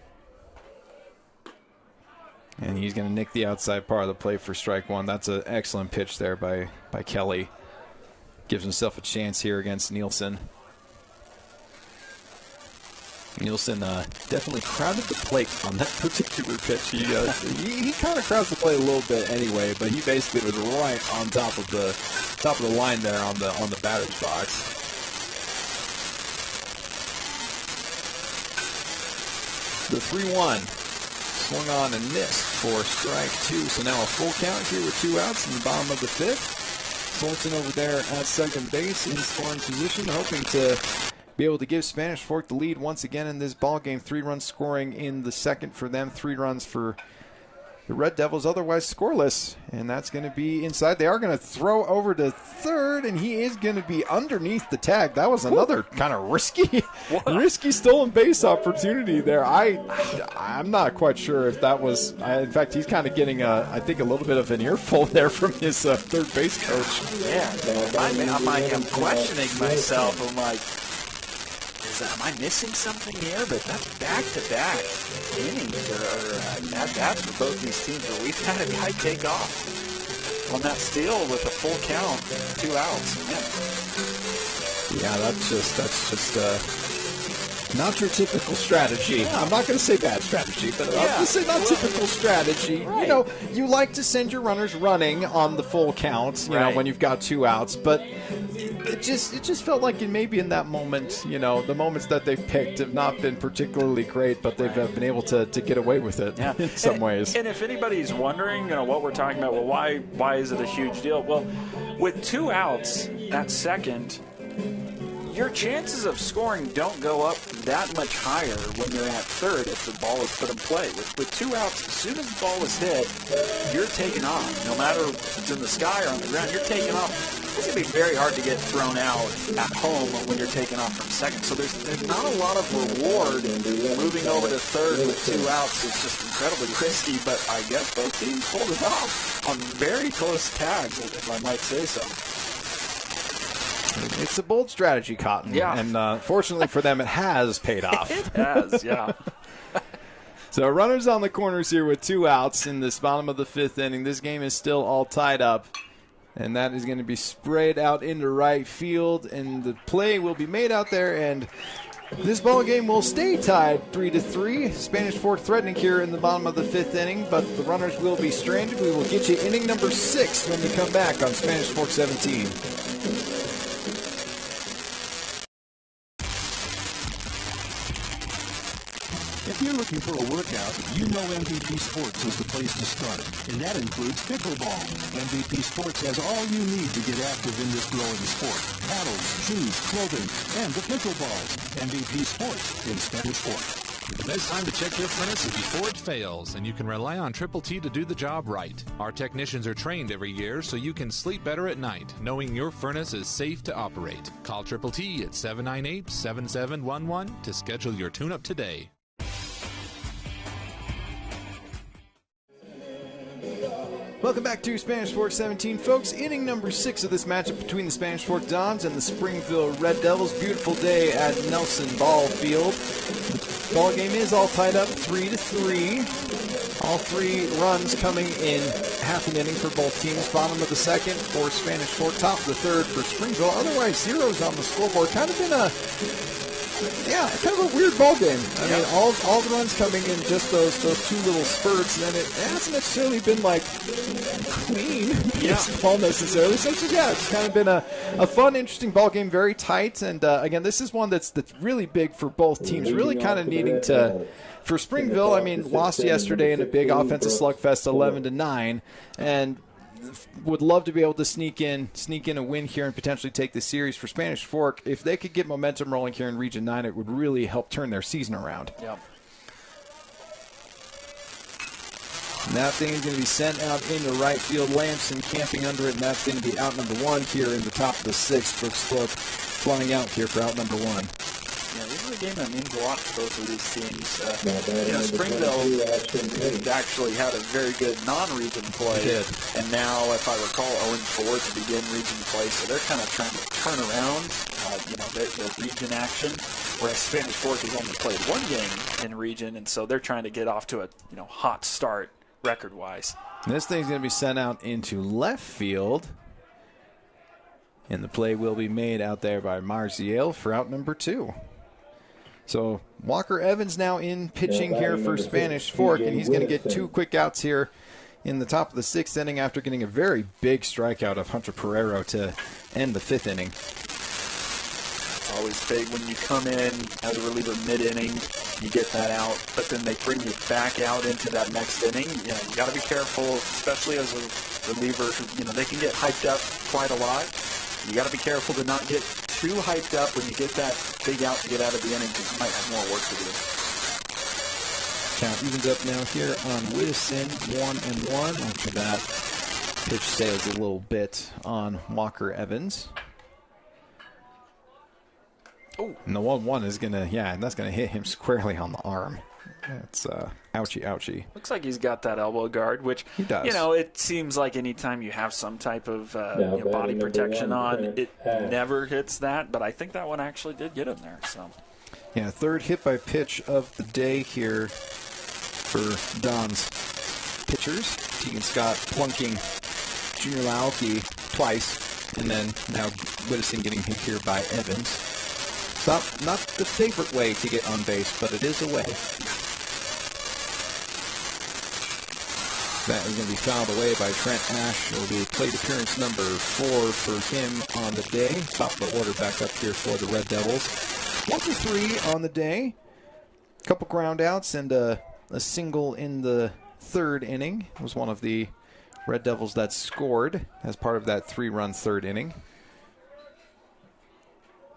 And he's going to nick the outside part of the plate for strike 1. That's an excellent pitch there by Kelly. Gives himself a chance here against Nielsen. Nielsen definitely crowded the plate on that particular pitch. He kind of crowds the plate a little bit anyway, but he basically was right on top of the line there on the batter's box. The 3-1. Swung on and missed for strike 2. So now a full count here with 2 outs in the bottom of the 5th. Sorensen over there at second base in scoring position, hoping to be able to give Spanish Fork the lead once again in this ball game. 3 runs scoring in the 2nd for them, 3 runs for the Red Devils, otherwise scoreless. And that's going to be inside. They are going to throw over to third, and he is going to be underneath the tag. That was another kind of risky stolen base opportunity there. I'm not quite sure if that was. In fact, he's kind of getting, I think, a little bit of an earful there from his third base coach. Yeah, I'm questioning myself. I'm like, am I missing something here? But that's back-to-back innings or at-bats for both these teams where we've had a guy take off on that steal with a full count, 2 outs. Yeah, that's just not your typical strategy. I'm not going to say bad strategy, but I'll just say not typical strategy. Right. You know, you like to send your runners running on the full count, you know, when you've got 2 outs, but it just felt like maybe in that moment, you know, the moments that they've picked have not been particularly great, but they've been able to get away with it in some ways. And if anybody's wondering, you know, what we're talking about, well, why is it a huge deal? Well, with 2 outs at second, your chances of scoring don't go up that much higher when you're at third if the ball is put in play. With 2 outs, as soon as the ball is hit, you're taking off. No matter if it's in the sky or on the ground, you're taking off. It's going to be very hard to get thrown out at home when you're taking off from second. So there's not a lot of reward in moving over to third with 2 outs. It's just incredibly risky, but I guess both teams pulled it off on very close tags, if I might say so. It's a bold strategy, Cotton. Yeah. And fortunately for them, it has paid off. It has, yeah. So runners on the corners here with 2 outs in this bottom of the 5th inning. This game is still all tied up. And that is going to be sprayed out into right field. And the play will be made out there. And this ball game will stay tied 3-3. Spanish Fork threatening here in the bottom of the 5th inning. But the runners will be stranded. We will get you inning number 6 when we come back on Spanish Fork 17. If you're looking for a workout, you know MVP Sports is the place to start, and that includes pickleball. MVP Sports has all you need to get active in this growing sport. Paddles, shoes, clothing, and the pickleballs. MVP Sports in Spanish Fork. The best time to check your furnace is before it fails, and you can rely on Triple T to do the job right. Our technicians are trained every year so you can sleep better at night, knowing your furnace is safe to operate. Call Triple T at 798-7711 to schedule your tune-up today. Welcome back to Spanish Fork 17, folks. Inning number 6 of this matchup between the Spanish Fork Dons and the Springville Red Devils. Beautiful day at Nelson Ball Field. The ball game is all tied up 3-3. All 3 runs coming in half an inning for both teams. Bottom of the 2nd for Spanish Fork. Top of the 3rd for Springville. Otherwise, zeros on the scoreboard. Kind of been a weird ball game. I mean, all the runs coming in just those 2 little spurts, and it hasn't necessarily been like clean baseball necessarily. So it's kind of been a fun, interesting ball game, very tight. And again, this is one that's really big for both teams. Really kind of needing to. For Springville, I mean, lost yesterday in a big offensive slugfest, 11-9, and would love to be able to sneak in a win here and potentially take the series. For Spanish Fork, if they could get momentum rolling here in Region 9, it would really help turn their season around. Yep. And that thing is going to be sent out into right field. Lamson camping under it, and that's going to be out number 1 here in the top of the 6th. Brooks Thorpe flying out here for out number 1. Yeah, this is a game that means a lot to both of these teams. Springville actually had a very good non-region play, and now, if I recall, 0-4 to begin region play. So they're kind of trying to turn around, their region action. Whereas Spanish Fork has only played 1 game in region, and so they're trying to get off to a hot start record-wise. This thing's going to be sent out into left field. And the play will be made out there by Marziel for out number 2. So Walker Evans now in pitching here for Spanish Fork, and he's going to get 2 quick outs here in the top of the 6th inning after getting a very big strikeout of Hunter Pereiro to end the 5th inning. It's always big when you come in as a reliever mid-inning, you get that out, but then they bring you back out into that next inning. You got to be careful, especially as a reliever. They can get hyped up quite a lot. You got to be careful to not get too hyped up when you get that big out to get out of the inning, because you might have more work to do. Count evens up now here on Whittison, 1-1. After that, pitch sails a little bit on Walker Evans. Oh, and the 1-1 is gonna, that's gonna hit him squarely on the arm. That's ouchie. Looks like he's got that elbow guard, which he does. It seems like anytime you have some type of body protection on, it never hits that. But I think that one actually did get him there. So, yeah, 3rd hit by pitch of the day here for Don's pitchers. Tegan Scott plunking Junior Laoki twice, and then now Whittison getting hit here by Evans. It's not the favorite way to get on base, but it is a way. That is going to be fouled away by Trent Ash. It'll be plate appearance number 4 for him on the day. Top of the order back up here for the Red Devils. 1 for 3 on the day. A couple ground outs and a single in the third inning. It was one of the Red Devils that scored as part of that 3-run third inning.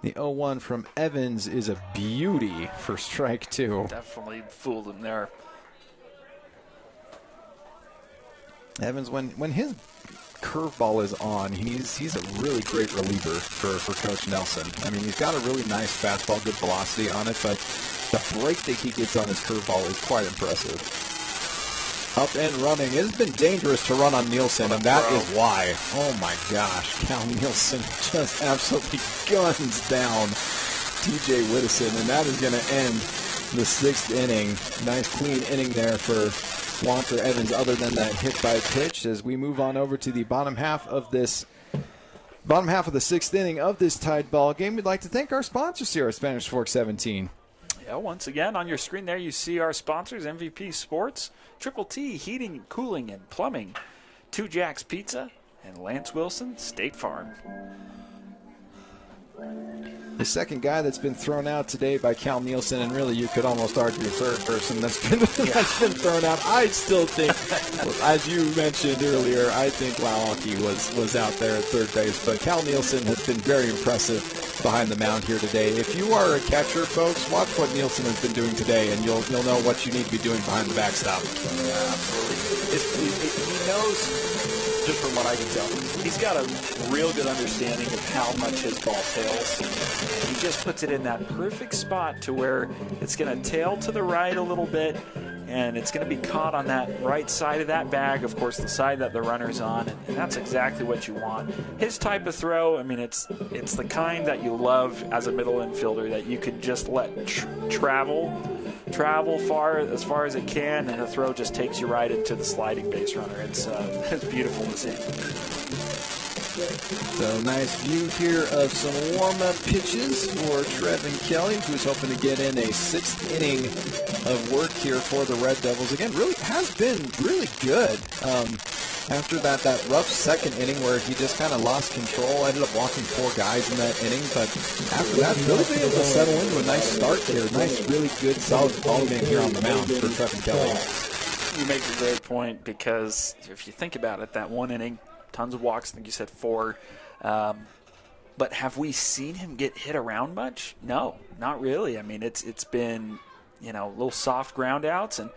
The 0-1 from Evans is a beauty for strike 2. Definitely fooled him there. Evans, when his curveball is on, he's a really great reliever for Coach Nelson. I mean, he's got a really nice fastball, good velocity on it, but the break that he gets on his curveball is quite impressive. Up and running. It has been dangerous to run on Nielsen, and that is why. Oh my gosh, Cal Nielsen just absolutely guns down TJ Whittison, and that is going to end the 6th inning. Nice clean inning there for Walker Evans, other than that hit by pitch. As we move on over to the bottom half of the 6th inning of this tied ball game, we'd like to thank our sponsors here at Spanish Fork 17. Yeah, once again, on your screen there, you see our sponsors, MVP Sports, Triple T Heating, Cooling, and Plumbing, 2 Jacks Pizza, and Lance Wilson State Farm. The second guy that's been thrown out today by Cal Nielsen, and really you could almost argue third person that's been thrown out. I still think, as you mentioned earlier, I think Lawaki was out there at third base, but Cal Nielsen has been very impressive behind the mound here today. If you are a catcher, folks, watch what Nielsen has been doing today, and you'll know what you need to be doing behind the backstop. Yeah, absolutely. He knows. Just from what I can tell, he's got a real good understanding of how much his ball tails. He just puts it in that perfect spot to where it's going to tail to the right a little bit, and it's going to be caught on that right side of that bag, of course, the side that the runner's on, and that's exactly what you want. His type of throw, I mean, it's the kind that you love as a middle infielder, that you could just let travel as far as it can, and the throw just takes you right into the sliding base runner. It's beautiful to see. So nice view here of some warm-up pitches for Trevin Kelly, who's hoping to get in a 6th inning of work here for the Red Devils. Again, really has been really good. After that rough second inning where he just kind of lost control, ended up walking 4 guys in that inning, but after that, really been able to settle into a nice start here. Nice, really good, solid ball game here on the mound for Trevin Kelly. You make a great point, because if you think about it, that one inning, tons of walks, I think you said 4, but have we seen him get hit around much? No, not really. I mean, it's been, little soft ground outs and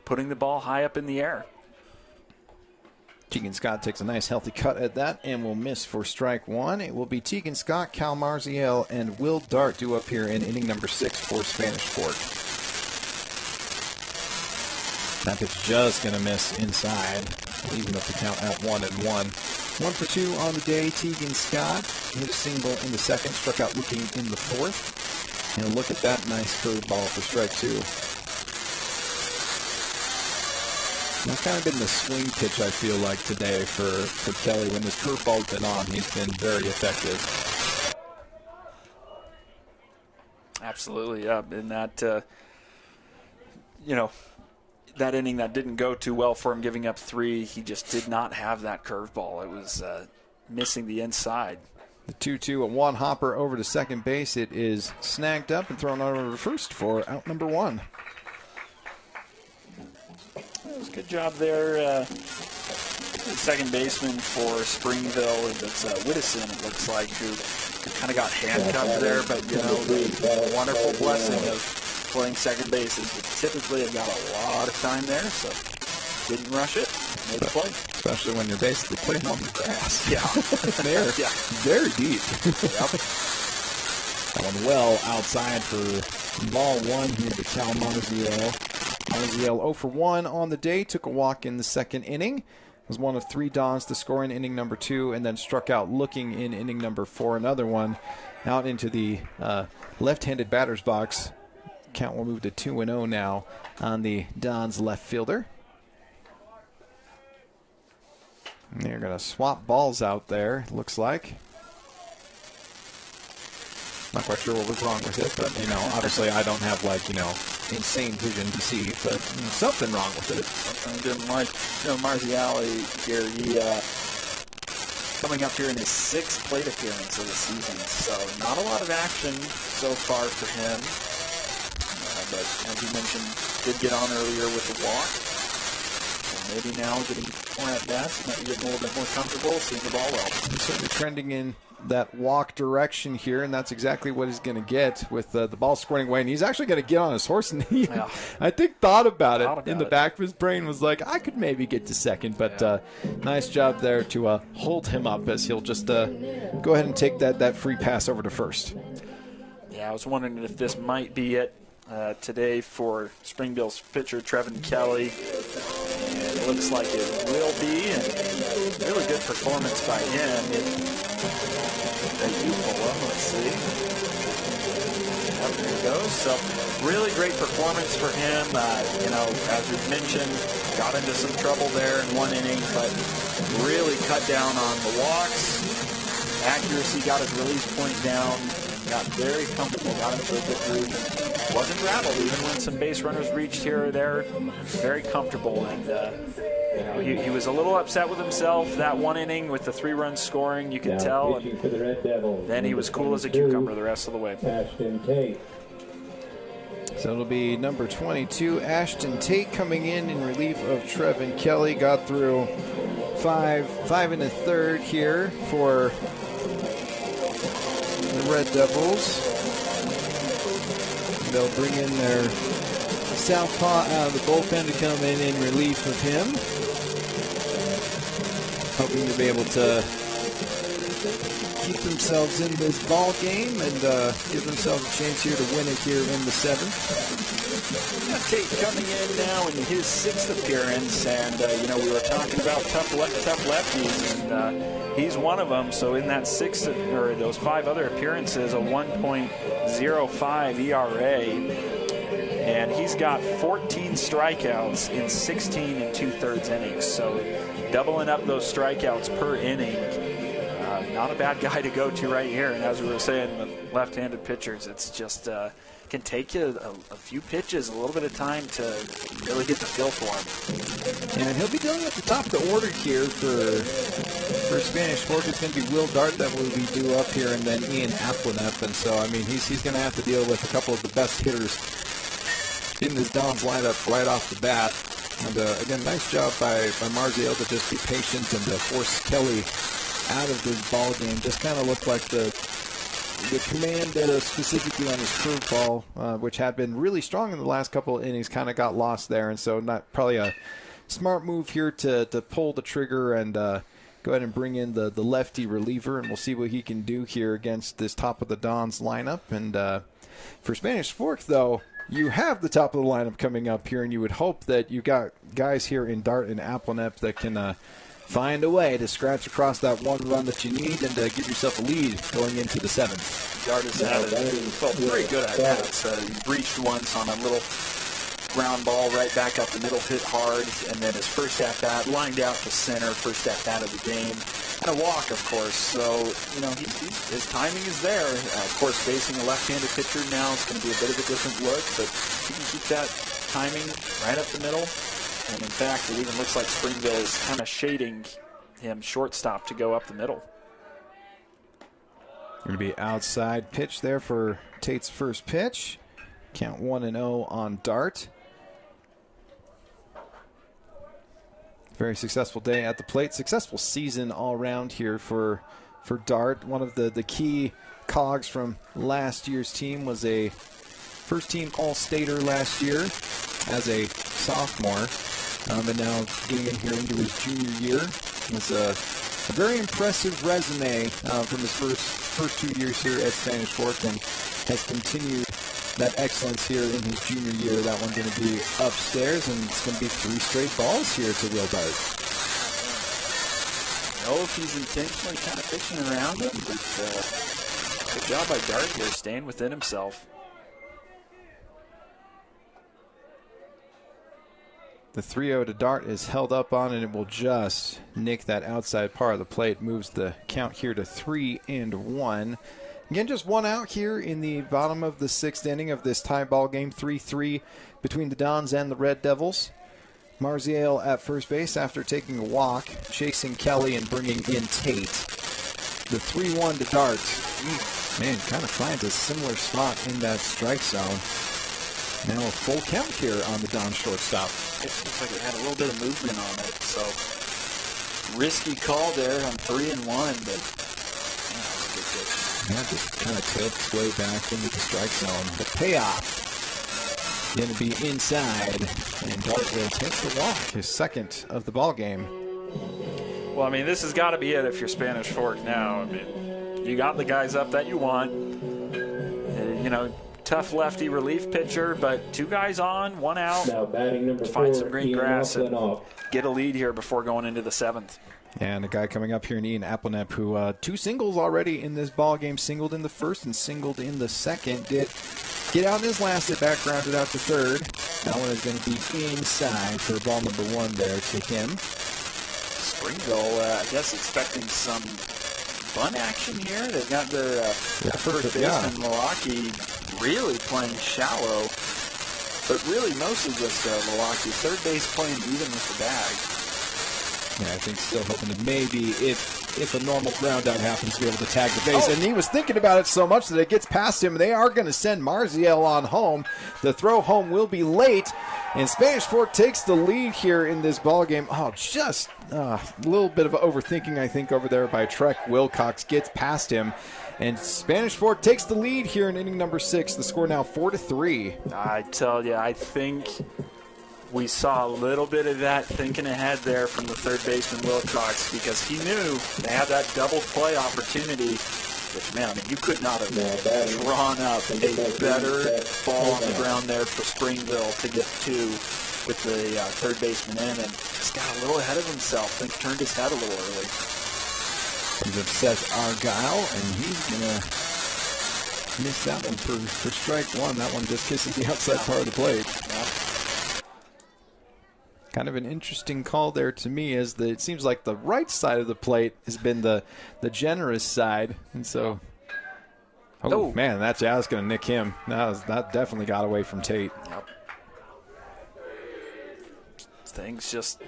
putting the ball high up in the air. Tegan Scott takes a nice healthy cut at that and will miss for strike 1. It will be Tegan Scott, Cal Marziel, and Will Dart due up here in inning number 6 for Spanish Fork. That pitch just going to miss inside, even up the count at 1-1. 1 for 2 on the day. Tegan Scott hit a single in the second, struck out looking in the fourth. And look at that nice curveball for strike 2. That's kind of been the swing pitch, I feel like, today for Kelly. When his curveball's been on, he's been very effective. Absolutely, yeah. And that, that inning that didn't go too well for him, giving up 3, he just did not have that curveball. It was missing the inside. The 2-2, a one hopper over to second base. It is snagged up and thrown over to first for out number 1. It was a good job there. Second baseman for Springville, that's Whittison, it looks like, who kind of got handcuffed there, but, the wonderful blessing of playing second base is typically have got a lot of time there, so didn't rush it, made the play. Especially when you're basically playing on the grass. Yeah. They're very deep. Yep. That one well outside for ball 1 here to Cal Marziel. Marziel 0 for 1 on the day, took a walk in the second inning. Was one of 3 Dons to score in inning number 2, and then struck out looking in inning number 4. Another one out into the left-handed batter's box. Count will move to 2-0 now on the Dons left fielder. And they're going to swap balls out there, looks like. Not quite sure what was wrong with it, but, obviously I don't have, insane vision to see, but something wrong with it. I didn't like, Marziali here. He, coming up here in his 6th plate appearance of the season, so not a lot of action so far for him. But as you mentioned, did get on earlier with the walk. So maybe now getting more at bats, might be getting a little bit more comfortable, seeing the ball well. He's certainly trending in that walk direction here, and that's exactly what he's going to get with the ball squirting away. And he's actually going to get on his horse, and he, I think, thought about it in the back of his brain, was like, I could maybe get to second, but nice job there to hold him up as he'll just go ahead and take that free pass over to first. Yeah, I was wondering if this might be it today for Springville's pitcher, Trevin Kelly. And it looks like it will be, and really good performance by him. Let's see. There he goes. So really great performance for him. As we've mentioned, got into some trouble there in 1 inning, but really cut down on the walks. Accuracy, got his release point down, and got very comfortable, got into a good groove. Wasn't rattled even when some base runners reached here or there. Very comfortable, and he was a little upset with himself that 1 inning with the 3 runs scoring, you could tell. And then he was cool as a cucumber the rest of the way. So it'll be number 22, Ashton Tate, coming in relief of Trevin Kelly. Got through 5 1/3 here for the Red Devils. They'll bring in their southpaw out of the bullpen to come in relief of him. Hoping to be able to keep themselves in this ball game and give themselves a chance here to win it here in the 7th. Tate coming in now in his 6th appearance, and we were talking about tough lefties, and he's one of them. So in that 6th or those 5 other appearances, a 1.05 ERA, and he's got 14 strikeouts in 16 2/3 innings. So doubling up those strikeouts per inning. Not a bad guy to go to right here. And as we were saying, the left-handed pitchers, it's just can take you a few pitches, a little bit of time to really get the feel for him. And he'll be dealing at the top of the order here for Spanish Fork. It's going to be Will Dart that will be due up here, and then Ian Appleneff. And so, he's going to have to deal with a couple of the best hitters in this Dons lineup right off the bat. And again, nice job by Marziel to just be patient and to force Kelly out of this ball game. Just kind of looked like the command specifically on his curveball, which had been really strong in the last couple of innings, kind of got lost there. And so not probably a smart move here to pull the trigger and go ahead and bring in the lefty reliever, and we'll see what he can do here against this top of the Dons lineup. And for Spanish Fork, though, you have the top of the lineup coming up here, and you would hope that you got guys here in Dart and Appleneff that can find a way to scratch across that 1 run that you need and give yourself a lead going into the 7th. Dart has felt very good at that. He reached once on a little ground ball right back up the middle, hit hard, and then his first at-bat, lined out to center, first at-bat of the game. And a walk, of course. So, his timing is there. Of course, facing a left-handed pitcher now is going to be a bit of a different look, but he can keep that timing right up the middle. And in fact, it even looks like Springville is kind of shading him shortstop to go up the middle. Going to be outside pitch there for Tate's first pitch. Count 1-0 on Dart. Very successful day at the plate. Successful season all around here for Dart. One of the key cogs from last year's team was a first-team All-Stater last year as a sophomore. And now getting in here into his junior year. It's a very impressive resume from his first 2 years here at Spanish Fork, and has continued that excellence here in his junior year. That one's going to be upstairs, and it's going to be 3 straight balls here to Will Dart. I don't know if he's intentionally kind of pitching around him, but good job by Dart here, staying within himself. The 3-0 to Dart is held up on, and it will just nick that outside part of the plate. Moves the count here to 3-1. Again, just one out here in the bottom of the 6th inning of this tie ball game, 3-3 between the Dons and the Red Devils. Marziel at first base after taking a walk, chasing Kelly and bringing in Tate. The 3-1 to Dart. Man, kind of finds a similar spot in that strike zone. Now a full count here on the Don shortstop. It looks like it had a little bit of movement on it, so risky call there on 3-1, but yeah, just kind of tipped its way back into the strike zone. The payoff going to be inside, and Dart will take the walk, his 2nd of the ball game. Well, I mean, this has got to be it if you're Spanish Fork now. I mean, you got the guys up that you want. You know, tough lefty relief pitcher, but 2 guys on, 1 out. Now batting number 4, find some green grass and Applenoff. get a lead here before going into the 7th. And a guy coming up here, Ian Applenoff, who 2 singles already in this ball game, singled in the 1st and singled in the 2nd. Did get out in his last at bat, grounded out to 3rd. That one is going to be inside for ball number 1 there to him. Springville, I guess, expecting some fun action here. They've got their first baseman, Milwaukee, really playing shallow, but really mostly just Milwaukee. 3rd base playing even with the bag. Yeah, I think still hoping to maybe, if a normal ground out happens, to be able to tag the base. And he was thinking about it so much that it gets past him. They are going to send Marziel on home. The throw home will be late, and Spanish Fork takes the lead here in this ball game. Oh, just a little bit of overthinking, I think, over there by Trek Wilcox. Gets past him, and Spanish Fork takes the lead here in inning number 6. The score now 4-3. I tell you, I think we saw a little bit of that thinking ahead there from the 3rd baseman Wilcox, because he knew they had that double play opportunity, which, man, I mean, you could not have drawn up a better ball on the ground there for Springville to get 2 with the 3rd baseman in, and just got a little ahead of himself. I think turned his head a little early. He's upset Argyle, and he's going to miss that one for strike 1. That one just kisses the outside part of the plate. Yeah. Kind of an interesting call there to me, as it seems like the right side of the plate has been the generous side, and so man, that's going to nick him. That definitely got away from Tate. Yep. Things just,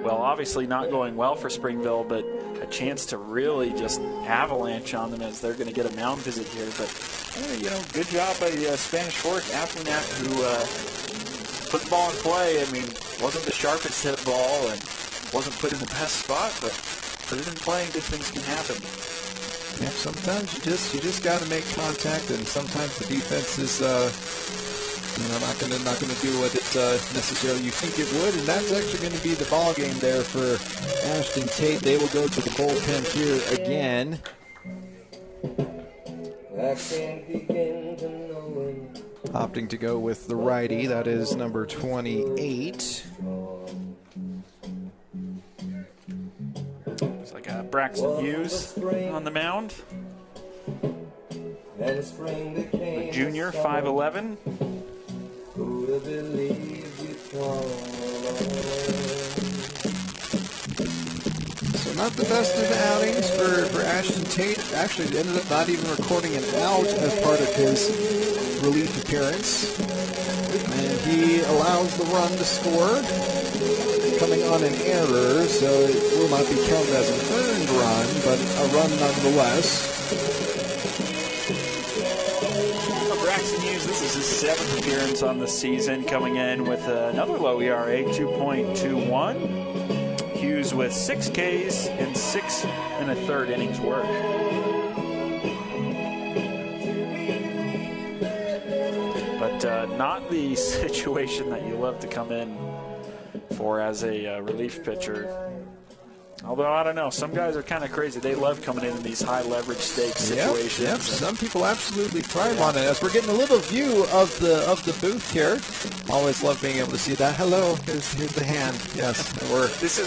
well, obviously not going well for Springville, but a chance to really just avalanche on them as they're going to get a mound visit here. But you know, good job by Spanish Fork, Applenoff, who put the ball in play. I mean, wasn't the sharpest hit ball and wasn't put in the best spot, but put it in play and good things can happen. Yeah, sometimes you just got to make contact, and sometimes the defense is not going to do what it necessarily you think it would, and that's actually going to be the ball game there for Ashton Tate. They will go to the bullpen here again. Opting to go with the righty. That is number 28. Looks like Braxton Hughes on the mound. A junior, 5'11". So not the best of outings for Ashton Tate. Actually, ended up not even recording an out as part of his relief appearance. And he allows the run to score, coming on an error, so it will not be counted as an earned run, but a run nonetheless. Braxton Hughes, this is his 7th appearance on the season, coming in with another low ERA, 2.21. Hughes with 6 Ks in 6 1/3 innings work. But not the situation that you love to come in for as a relief pitcher. Although, I don't know, some guys are kind of crazy. They love coming in these high leverage stakes situations. Yep. Some people absolutely thrive on it. As we're getting a little view of the booth here, always love being able to see that. Hello, here's the hand. Yes,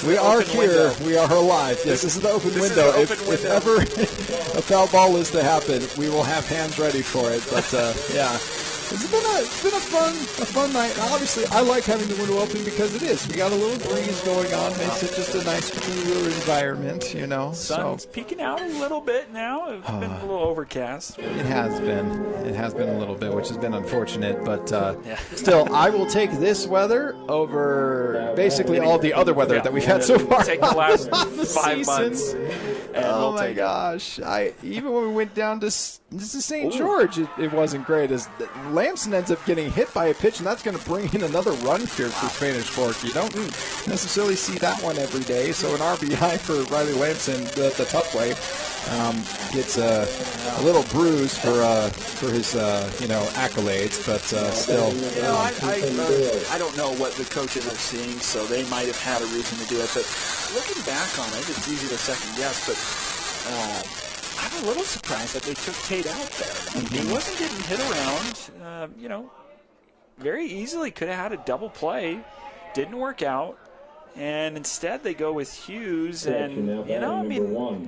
we are here. Window. We are live. Yes, this is the open window. If ever a foul ball is to happen, we will have hands ready for it. But yeah. It's been a fun night. Obviously, I like having the window open because it is. We got a little breeze going on, makes it just a nice cooler environment, you know. Sun's peeking out a little bit now. It's been a little overcast. It has been. It has been a little bit, which has been unfortunate. But still, I will take this weather over basically all the other weather that we've had so far. Take the last the 5 months. Oh my gosh! Even when we went down to St. George, it wasn't great. As Lamson ends up getting hit by a pitch, and that's going to bring in another run here for Spanish Fork. You don't necessarily see that one every day. So an RBI for Riley Lamson the tough way. Gets a little bruise for his accolades, but still. I don't know what the coaches are seeing, so they might have had a reason to do it. But looking back on it, it's easy to second guess. But I'm a little surprised that they took Tate out there. He wasn't getting hit around. Very easily could have had a double play. Didn't work out. And instead they go with Hughes. And,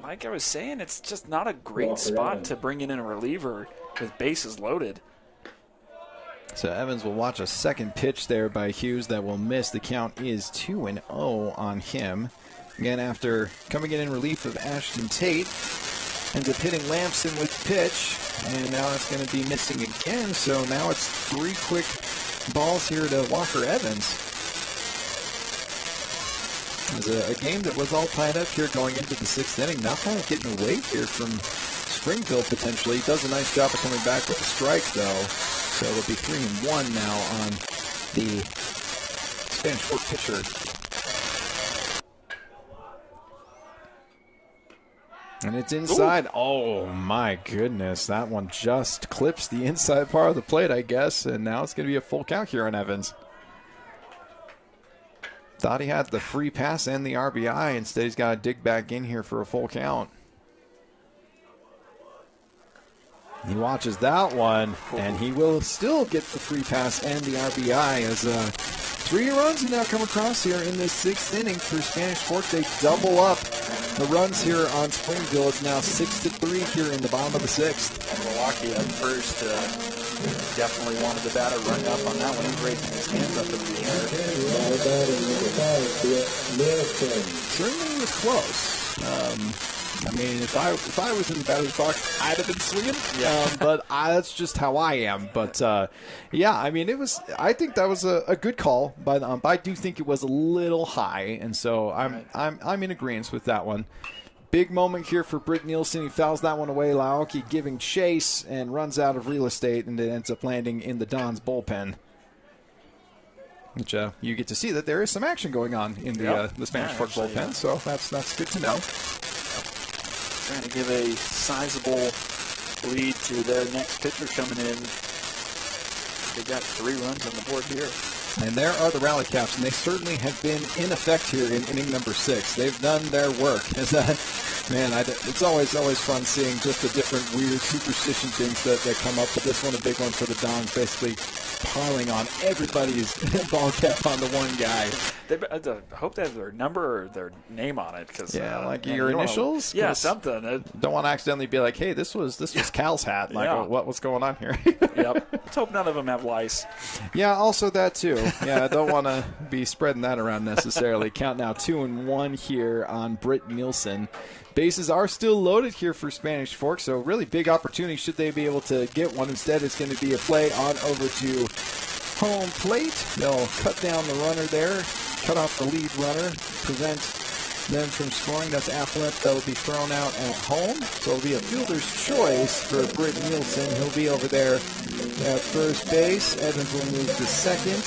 like I was saying, it's just not a great spot to bring in a reliever with bases loaded. So Evans will watch a second pitch there by Hughes that will miss. The count is 2-0 on him. Again, after coming in relief of Ashton Tate, ends up hitting Lamson with the pitch, and now it's going to be missing again. So now it's 3 quick balls here to Walker Evans. It was a game that was all tied up here going into the 6th inning. Now kind of getting away here from Springville potentially. He does a nice job of coming back with a strike, though. So it'll be 3-1 now on the Spanish Fork pitcher. And it's inside. Ooh. Oh, my goodness. That one just clips the inside part of the plate, I guess. And now it's going to be a full count here on Evans. Thought he had the free pass and the RBI. Instead, he's got to dig back in here for a full count. He watches that one, and he will still get the free pass and the RBI as 3 runs have now come across here in this 6th inning for Spanish Fork. They double up the runs here on Springville. It's now 6-3 here in the bottom of the 6th. And Milwaukee at first definitely wanted the batter run up on that one. He's raising his hands up in the air. Certainly was close. I mean, if I was in the batter's box, I'd have been swinging. Yeah. But that's just how I am. But I mean, I think that was a good call by the ump. I do think it was a little high, and so I'm in agreement with that one. Big moment here for Britt Nielsen. He fouls that one away. Laoki giving chase and runs out of real estate, and it ends up landing in the Dons bullpen. Which you get to see that there is some action going on in the Spanish Fork bullpen, so that's good to know. Trying to give a sizable lead to their next pitcher coming in. They got 3 runs on the board here. And there are the Rally Caps, and they certainly have been in effect here in inning number 6. They've done their work. It's always fun seeing just the different weird superstition things that come up. But this one, a big one for the Dons, basically piling on everybody's ball cap on the one guy. I hope they have their number or their name on it. Your initials? Yeah, something. Don't want to accidentally be like, hey, this was Cal's hat. What's going on here? Yep. Let's hope none of them have lice. Yeah, also that too. Yeah, I don't want to be spreading that around necessarily. Count now 2-1 here on Britt Nielsen. Bases are still loaded here for Spanish Fork, so really big opportunity should they be able to get one. Instead, it's going to be a play on over to home plate. They'll cut down the runner there, cut off the lead runner, prevent them from scoring. That's Affleck that will be thrown out at home. So it'll be a fielder's choice for Britt Nielsen. He'll be over there at first base. Evans will move to second.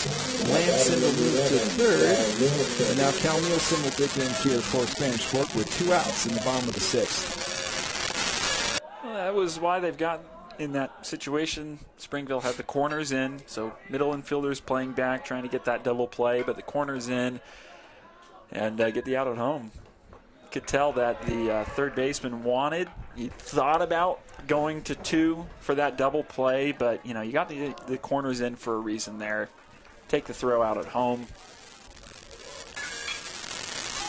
Lamson will move to third. And now Cal Nielsen will dig in here for Spanish Fork with 2 outs in the bottom of the 6th. Well, that was why they've got in that situation. Springville had the corners in, so middle infielders playing back, trying to get that double play, but the corners in and get the out at home. Could tell that the third baseman wanted. He thought about going to 2 for that double play, but you got the corners in for a reason there. Take the throw out at home.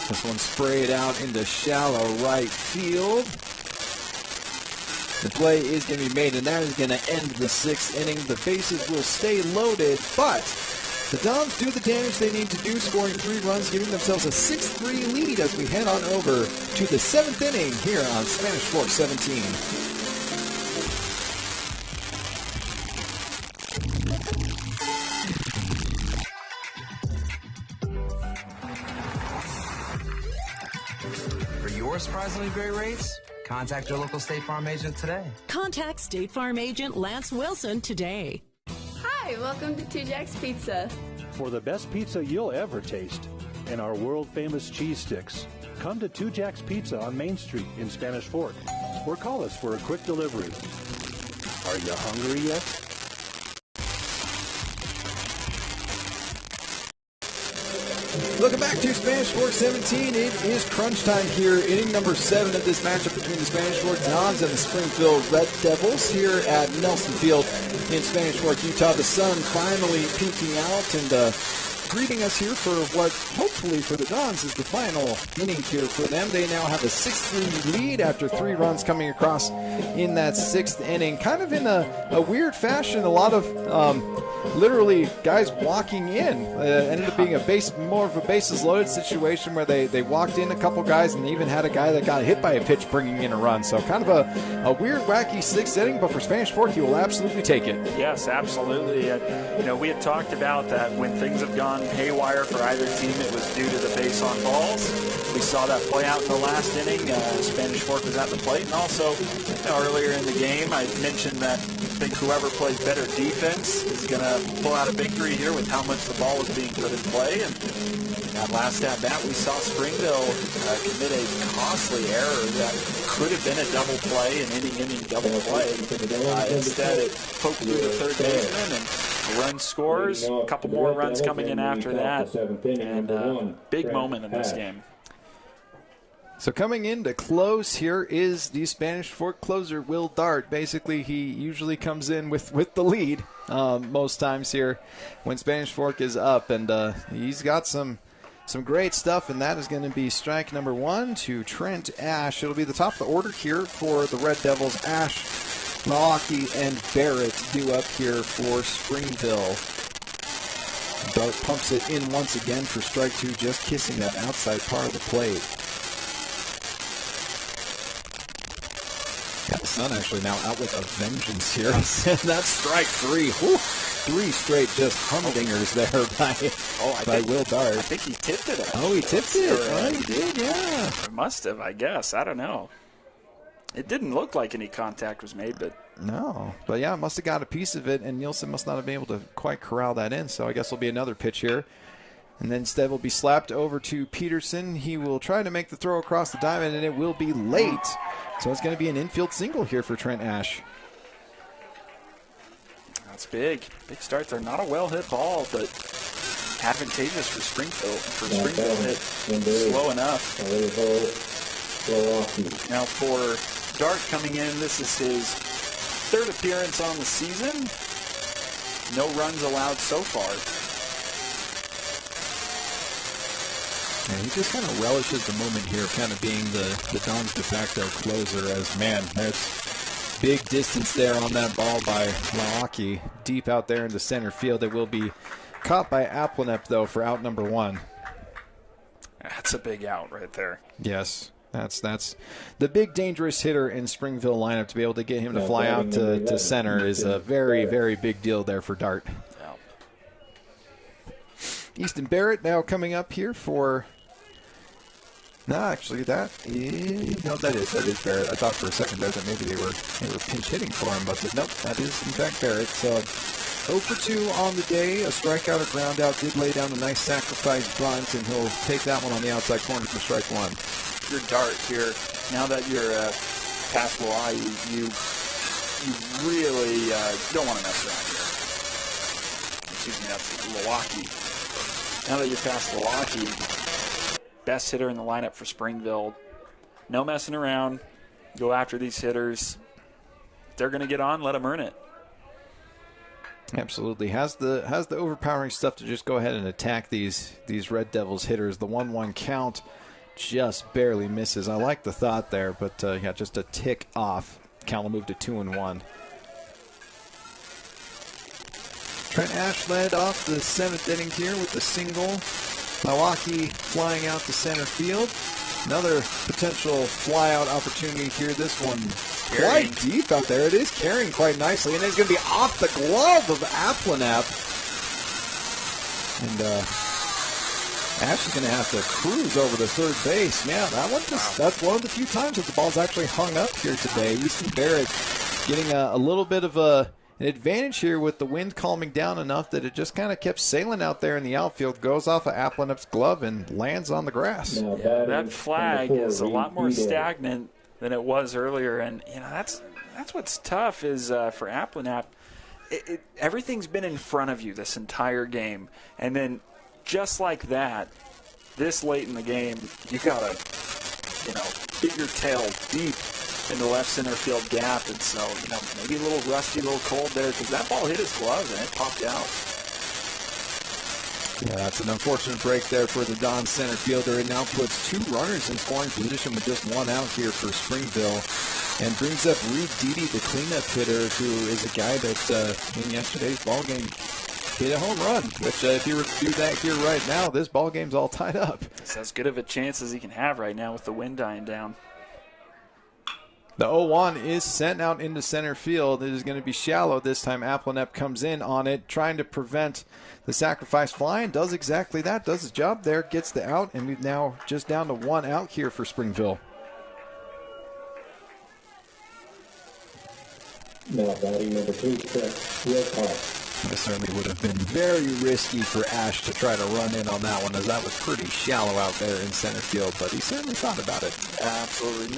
This one sprayed out into shallow right field. The play is going to be made, and that is going to end the 6th inning. The bases will stay loaded, but the Dons do the damage they need to do, scoring 3 runs, giving themselves a 6-3 lead as we head on over to the 7th inning here on Spanish Fork 17. For your surprisingly great rates, contact your local State Farm agent today. Contact State Farm agent Lance Wilson today. Hi, welcome to Two Jacks Pizza. For the best pizza you'll ever taste and our world-famous cheese sticks, come to Two Jacks Pizza on Main Street in Spanish Fork or call us for a quick delivery. Are you hungry yet? Welcome back to Spanish Fork 17. It is crunch time here. Inning number 7 of this matchup between the Spanish Fork Dons and the Springville Red Devils here at Nelson Field in Spanish Fork, Utah. The sun finally peeking out and greeting us here for what hopefully for the Dons is the final inning here for them. They now have a 6-3 lead after 3 runs coming across in that 6th inning. Kind of in a weird fashion. A lot of literally guys walking in. Ended up being more of a bases loaded situation where they walked in a couple guys and even had a guy that got hit by a pitch bringing in a run. So kind of a weird, wacky 6th inning, but for Spanish Fork, he will absolutely take it. Yes, absolutely. We had talked about that when things have gone haywire for either team, it was due to the base on balls. We saw that play out in the last inning. Spanish Fork was at the plate, and also earlier in the game, I mentioned that I think whoever plays better defense is going to pull out a victory here with how much the ball was being put in play. And that last at bat, we saw Springville commit a costly error that could have been a double play, an inning double play. Instead, it poked through the third baseman and a run scores. A couple more runs coming in after that, and big moment in this game. So coming in to close here is the Spanish Fork closer, Will Dart. Basically, he usually comes in with the lead most times here when Spanish Fork is up, and he's got some great stuff, and that is going to be strike number 1 to Trent Ash. It'll be the top of the order here for the Red Devils. Ash, Milwaukee, and Barrett due up here for Springville. Dart pumps it in once again for strike 2, just kissing that outside part of the plate. Yeah, the sun actually now out with a vengeance here. And that's strike 3. Whew. 3 straight just humdingers there by Will Dart. I think he tipped it. Actually. Oh, he tipped it. Oh, he did, yeah. Must have, I guess. I don't know. It didn't look like any contact was made, but... No. But, yeah, must have got a piece of it, and Nielsen must not have been able to quite corral that in. So I guess there'll be another pitch here. And then instead will be slapped over to Peterson. He will try to make the throw across the diamond, and it will be late. So it's going to be an infield single here for Trent Ash. That's big. Big start there. Not a well-hit ball, but advantageous for Springville. Hit slow enough. Now for Dart coming in, this is his 3rd appearance on the season. No runs allowed so far. And he just kind of relishes the moment here, kind of being the Dons de facto closer, as, man, there's big distance there on that ball by Milwaukee, deep out there into center field. It will be caught by Applenep, though, for out number 1. That's a big out right there. Yes, that's the big dangerous hitter in Springville lineup. To be able to get him to fly out to center is a very, very big deal there for Dart. Easton Barrett now coming up here for... No, actually, that is Barrett. I thought for a second there that maybe they were pinch hitting for him, but nope, that is in fact Barrett. So 0 for 2 on the day. A strikeout, a ground out, did lay down a nice sacrifice bunt, and he'll take that one on the outside corner for strike 1. Your Dart here, now that you're past Hawaii, you really don't want to mess around here. Excuse me, that's Milwaukee. Now that you're past Milwaukee, best hitter in the lineup for Springville. No messing around. Go after these hitters. If they're going to get on, let them earn it. Absolutely. Has the overpowering stuff to just go ahead and attack these Red Devils hitters. The 1-1 count just barely misses. I like the thought there, but just a tick off. Count will move to 2-1. Trent Ash led off the 7th inning here with a single. Milwaukee flying out to center field. Another potential flyout opportunity here. This one quite deep out there. It is carrying quite nicely, and it's going to be off the glove of Aplanap. And Ash is going to have to cruise over to third base. Yeah, that's one of the few times that the ball's actually hung up here today. Easton Barrett getting a little bit of an advantage here with the wind calming down enough that it just kind of kept sailing out there in the outfield, goes off of Aplanup's glove and lands on the grass. Yeah, that flag is a lot more stagnant than it was earlier, and that's what's tough is for Aplanap. Everything's been in front of you this entire game, and then just like that, this late in the game, you gotta get your tail deep in the left center field gap, and so maybe a little rusty, a little cold there because that ball hit his glove and it popped out. Yeah, that's an unfortunate break there for the Don center fielder. It now puts 2 runners in scoring position with just 1 out here for Springville, and brings up Reed Deedy, the cleanup hitter, who is a guy that in yesterday's ball game hit a home run, which if he were to do that here right now, this ball game's all tied up. It's as good of a chance as he can have right now with the wind dying down. The 0-1 is sent out into center field. It is going to be shallow this time. Aplanep comes in on it, trying to prevent the sacrifice fly, and does exactly that. Does his job there, gets the out, and we've now just down to 1 out here for Springville. Now batting number 2, Trent Wilcox. This certainly would have been very risky for Ash to try to run in on that one, as that was pretty shallow out there in center field, but he certainly thought about it. Absolutely.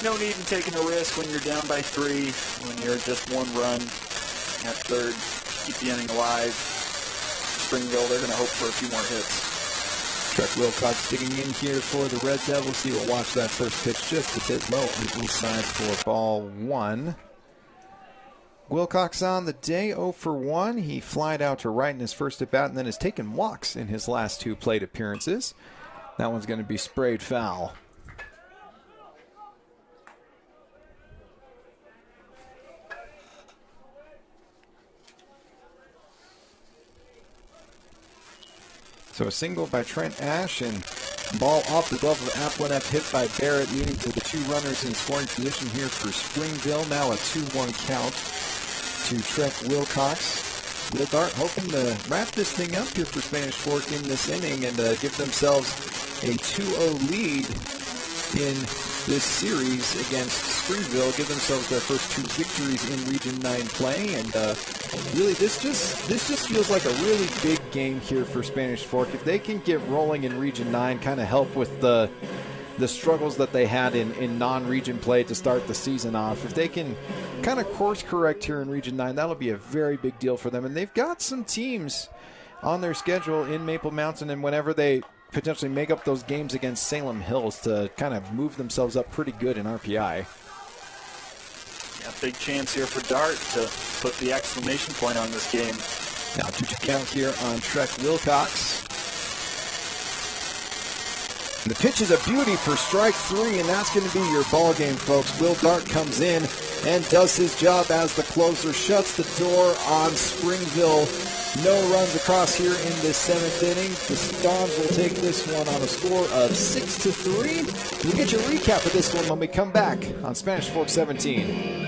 No need in taking a risk when you're down by 3, when you're just 1 run at third, keep the inning alive. Springville, they're going to hope for a few more hits. Trent Wilcox digging in here for the Red Devils. He will watch that first pitch just a bit low on the inside for ball 1. Wilcox on the day, 0 for 1. He flied out to right in his first at bat and then has taken walks in his last 2 plate appearances. That one's going to be sprayed foul. So a single by Trent Ash, and ball off the glove of Aplanep, hit by Barrett, leading to the 2 runners in scoring position here for Springville. Now a 2-1 count to Trent Wilcox. Will Dart hoping to wrap this thing up here for Spanish Fork in this inning and give themselves a 2-0 lead in this series against Springville, give themselves their first 2 victories in Region 9 play, and really this just feels like a really big game here for Spanish Fork. If they can get rolling in Region 9, kind of help with the struggles that they had in non-region play to start the season off, if they can kind of course correct here in Region 9, that'll be a very big deal for them. And they've got some teams on their schedule in Maple Mountain, and whenever they potentially make up those games against Salem Hills to kind of move themselves up pretty good in RPI. Yeah, big chance here for Dart to put the exclamation point on this game. Now 2-2 count here on Trek Wilcox. And the pitch is a beauty for strike 3, and that's going to be your ball game, folks. Will Dart comes in and does his job as the closer, shuts the door on Springville. No runs across here in this 7th inning. The Dons will take this one on a score of 6-3. We'll get you a recap of this one when we come back on Spanish Fork 17.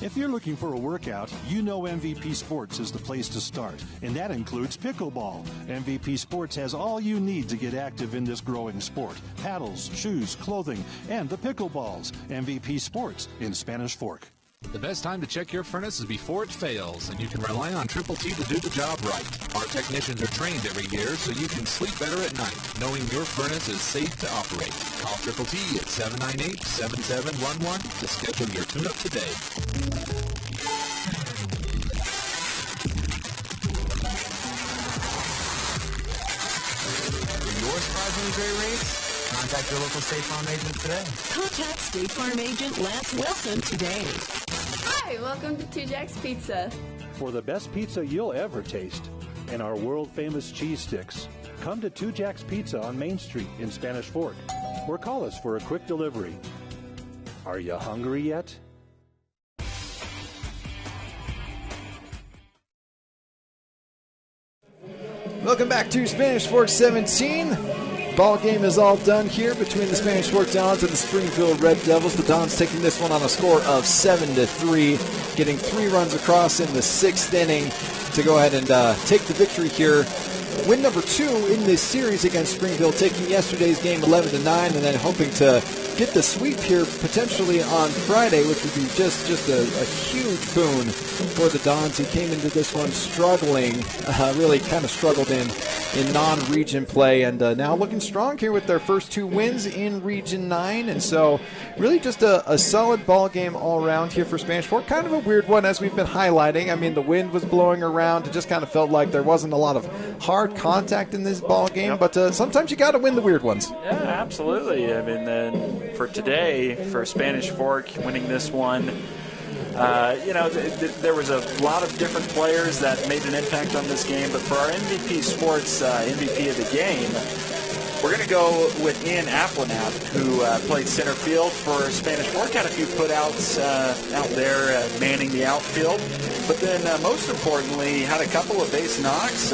If you're looking for a workout, you know MVP Sports is the place to start, and that includes pickleball. MVP Sports has all you need to get active in this growing sport. Paddles, shoes, clothing, and the pickleballs. MVP Sports in Spanish Fork. The best time to check your furnace is before it fails, and you can rely on Triple T to do the job right. Our technicians are trained every year so you can sleep better at night, knowing your furnace is safe to operate. Call Triple T at 798-7711 to schedule your tune-up today. For your surprisingly great rates, contact your local State Farm agent today. Contact State Farm agent Lance Wilson today. Hi, welcome to Two Jacks Pizza. For the best pizza you'll ever taste and our world-famous cheese sticks, come to Two Jacks Pizza on Main Street in Spanish Fork. or call us for a quick delivery. Are you hungry yet? Welcome back to Spanish Fork 17. Ball game is all done here between the Spanish Fork Dons and the Springville Red Devils. The Dons taking this one on a score of 7-3, getting 3 runs across in the 6th inning to go ahead and take the victory here. Win number 2 in this series against Springville, taking yesterday's game 11-9, and then hoping to get the sweep here potentially on Friday, which would be just a huge boon for the Dons, who came into this one struggling, really kind of struggled in non-region play, and now looking strong here with their first 2 wins in Region 9, and so really just a solid ball game all around here for Spanish Fork. Kind of a weird one, as we've been highlighting. I mean, the wind was blowing around. It just kind of felt like there wasn't a lot of hard contact in this ball game, but sometimes you got to win the weird ones. Yeah, absolutely. I mean, for today, for Spanish Fork winning this one, there was a lot of different players that made an impact on this game, but for our MVP Sports MVP of the game, we're going to go with Ian Applenap, who played center field for Spanish Fork, had a few putouts out there manning the outfield, but then most importantly, had a couple of base knocks.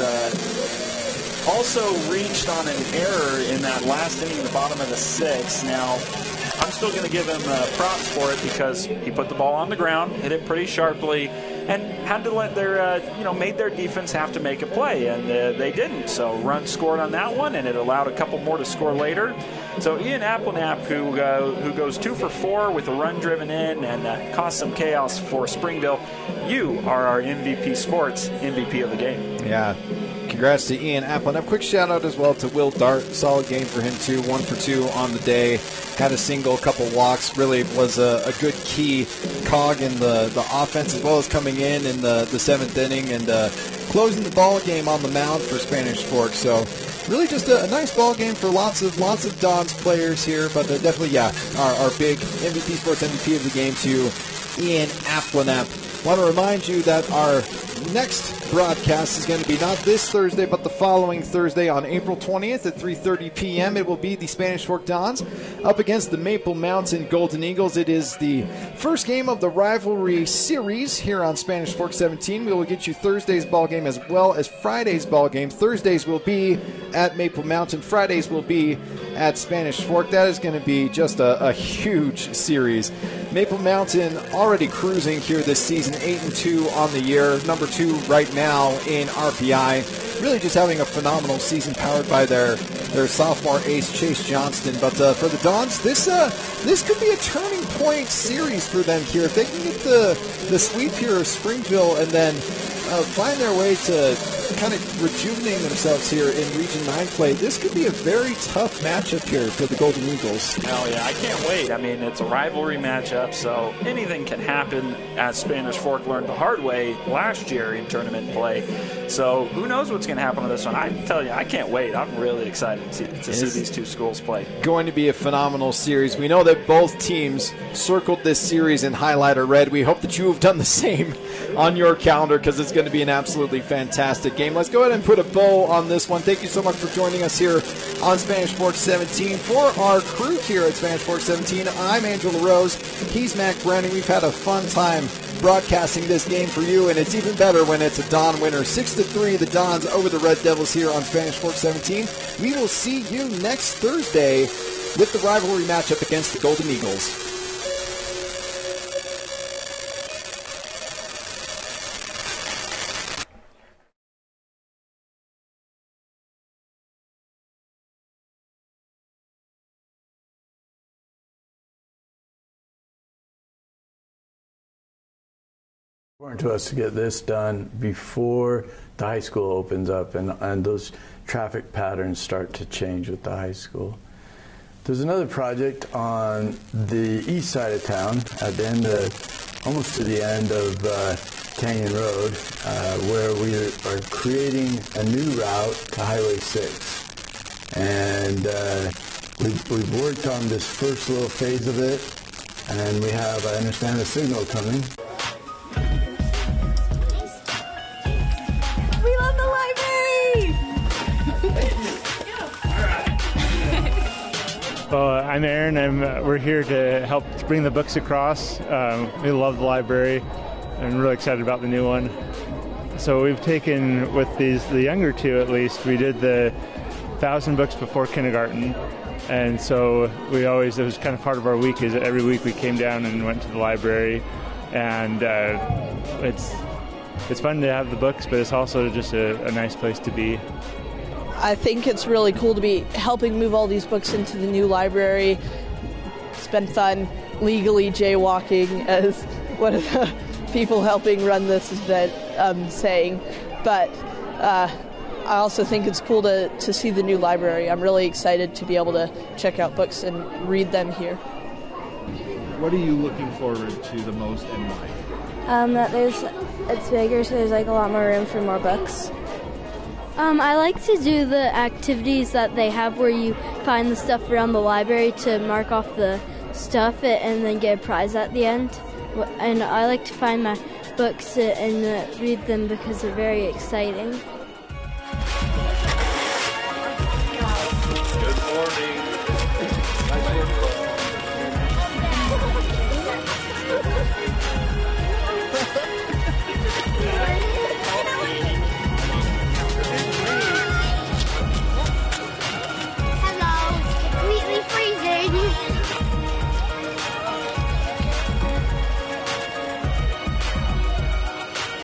Also reached on an error in that last inning in the bottom of the 6th. Now, I'm still going to give him props for it because he put the ball on the ground, hit it pretty sharply, and had to let their, made their defense have to make a play, and they didn't. So runs scored on that one, and it allowed a couple more to score later. So Ian Applenap, who goes 2 for 4 with a run driven in and caused some chaos for Springville, you are our MVP Sports MVP of the game. Yeah. Congrats to Ian Applenap. Quick shout out as well to Will Dart. Solid game for him too. 1 for 2 on the day. Had a single, couple walks. Really was a good key cog in the offense, as well as coming in the 7th inning and closing the ball game on the mound for Spanish Fork. So really just a nice ball game for lots of Dons players here. But definitely, our big MVP Sports MVP of the game to Ian Applenap. Want to remind you that our next broadcast is going to be not this Thursday, but the following Thursday on April 20th at 3:30 p.m. It will be the Spanish Fork Dons up against the Maple Mountain Golden Eagles. It is the first game of the rivalry series here on Spanish Fork 17. We will get you Thursday's ball game as well as Friday's ball game. Thursdays will be at Maple Mountain. Fridays will be at Spanish Fork. That is going to be just a huge series. Maple Mountain already cruising here this season, 8-2 on the year, number 2 right now in RPI. Really just having a phenomenal season, powered by their sophomore ace Chase Johnston. But for the Dons, this could be a turning point series for them here. If they can get the sweep here of Springville and then find their way to kind of rejuvenating themselves here in Region 9 play, this could be a very tough matchup here for the Golden Eagles. Hell yeah, I can't wait. I mean, it's a rivalry matchup, so anything can happen, as Spanish Fork learned the hard way last year in tournament play. So who knows what's going to happen on this one. I tell you, I can't wait. I'm really excited to see these two schools play. Going to be a phenomenal series. We know that both teams circled this series in highlighter red. We hope that you have done the same on your calendar, because it's going to be an absolutely fantastic game. Let's go ahead and put a bow on this one. Thank you so much for joining us here on Spanish Fork 17. For our crew here at Spanish Fork 17, I'm Angela Rose. He's Mac Browning. We've had a fun time broadcasting this game for you, and it's even better when it's a Don winner. 6-3, the Dons over the Red Devils here on Spanish Fork 17. We will see you next Thursday with the rivalry matchup against the Golden Eagles. Important to us to get this done before the high school opens up and those traffic patterns start to change with the high school. There's another project on the east side of town at the end of, almost to the end of Canyon Road, where we are creating a new route to Highway 6. And we've worked on this first little phase of it, and we have, I understand, a signal coming. Well, I'm Aaron. We're here to help bring the books across. We love the library. I'm really excited about the new one. So we've taken with the younger two at least, we did the 1,000 books before kindergarten. And so it was kind of part of our week, is that every week we came down and went to the library. And it's fun to have the books, but it's also just a nice place to be. I think it's really cool to be helping move all these books into the new library. It's been fun legally jaywalking, as one of the people helping run this has been saying. But I also think it's cool to see the new library. I'm really excited to be able to check out books and read them here. What are you looking forward to the most and why? That it's bigger, so there's like a lot more room for more books. I like to do the activities that they have where you find the stuff around the library to mark off the stuff and then get a prize at the end. And I like to find my books and read them because they're very exciting. Good morning.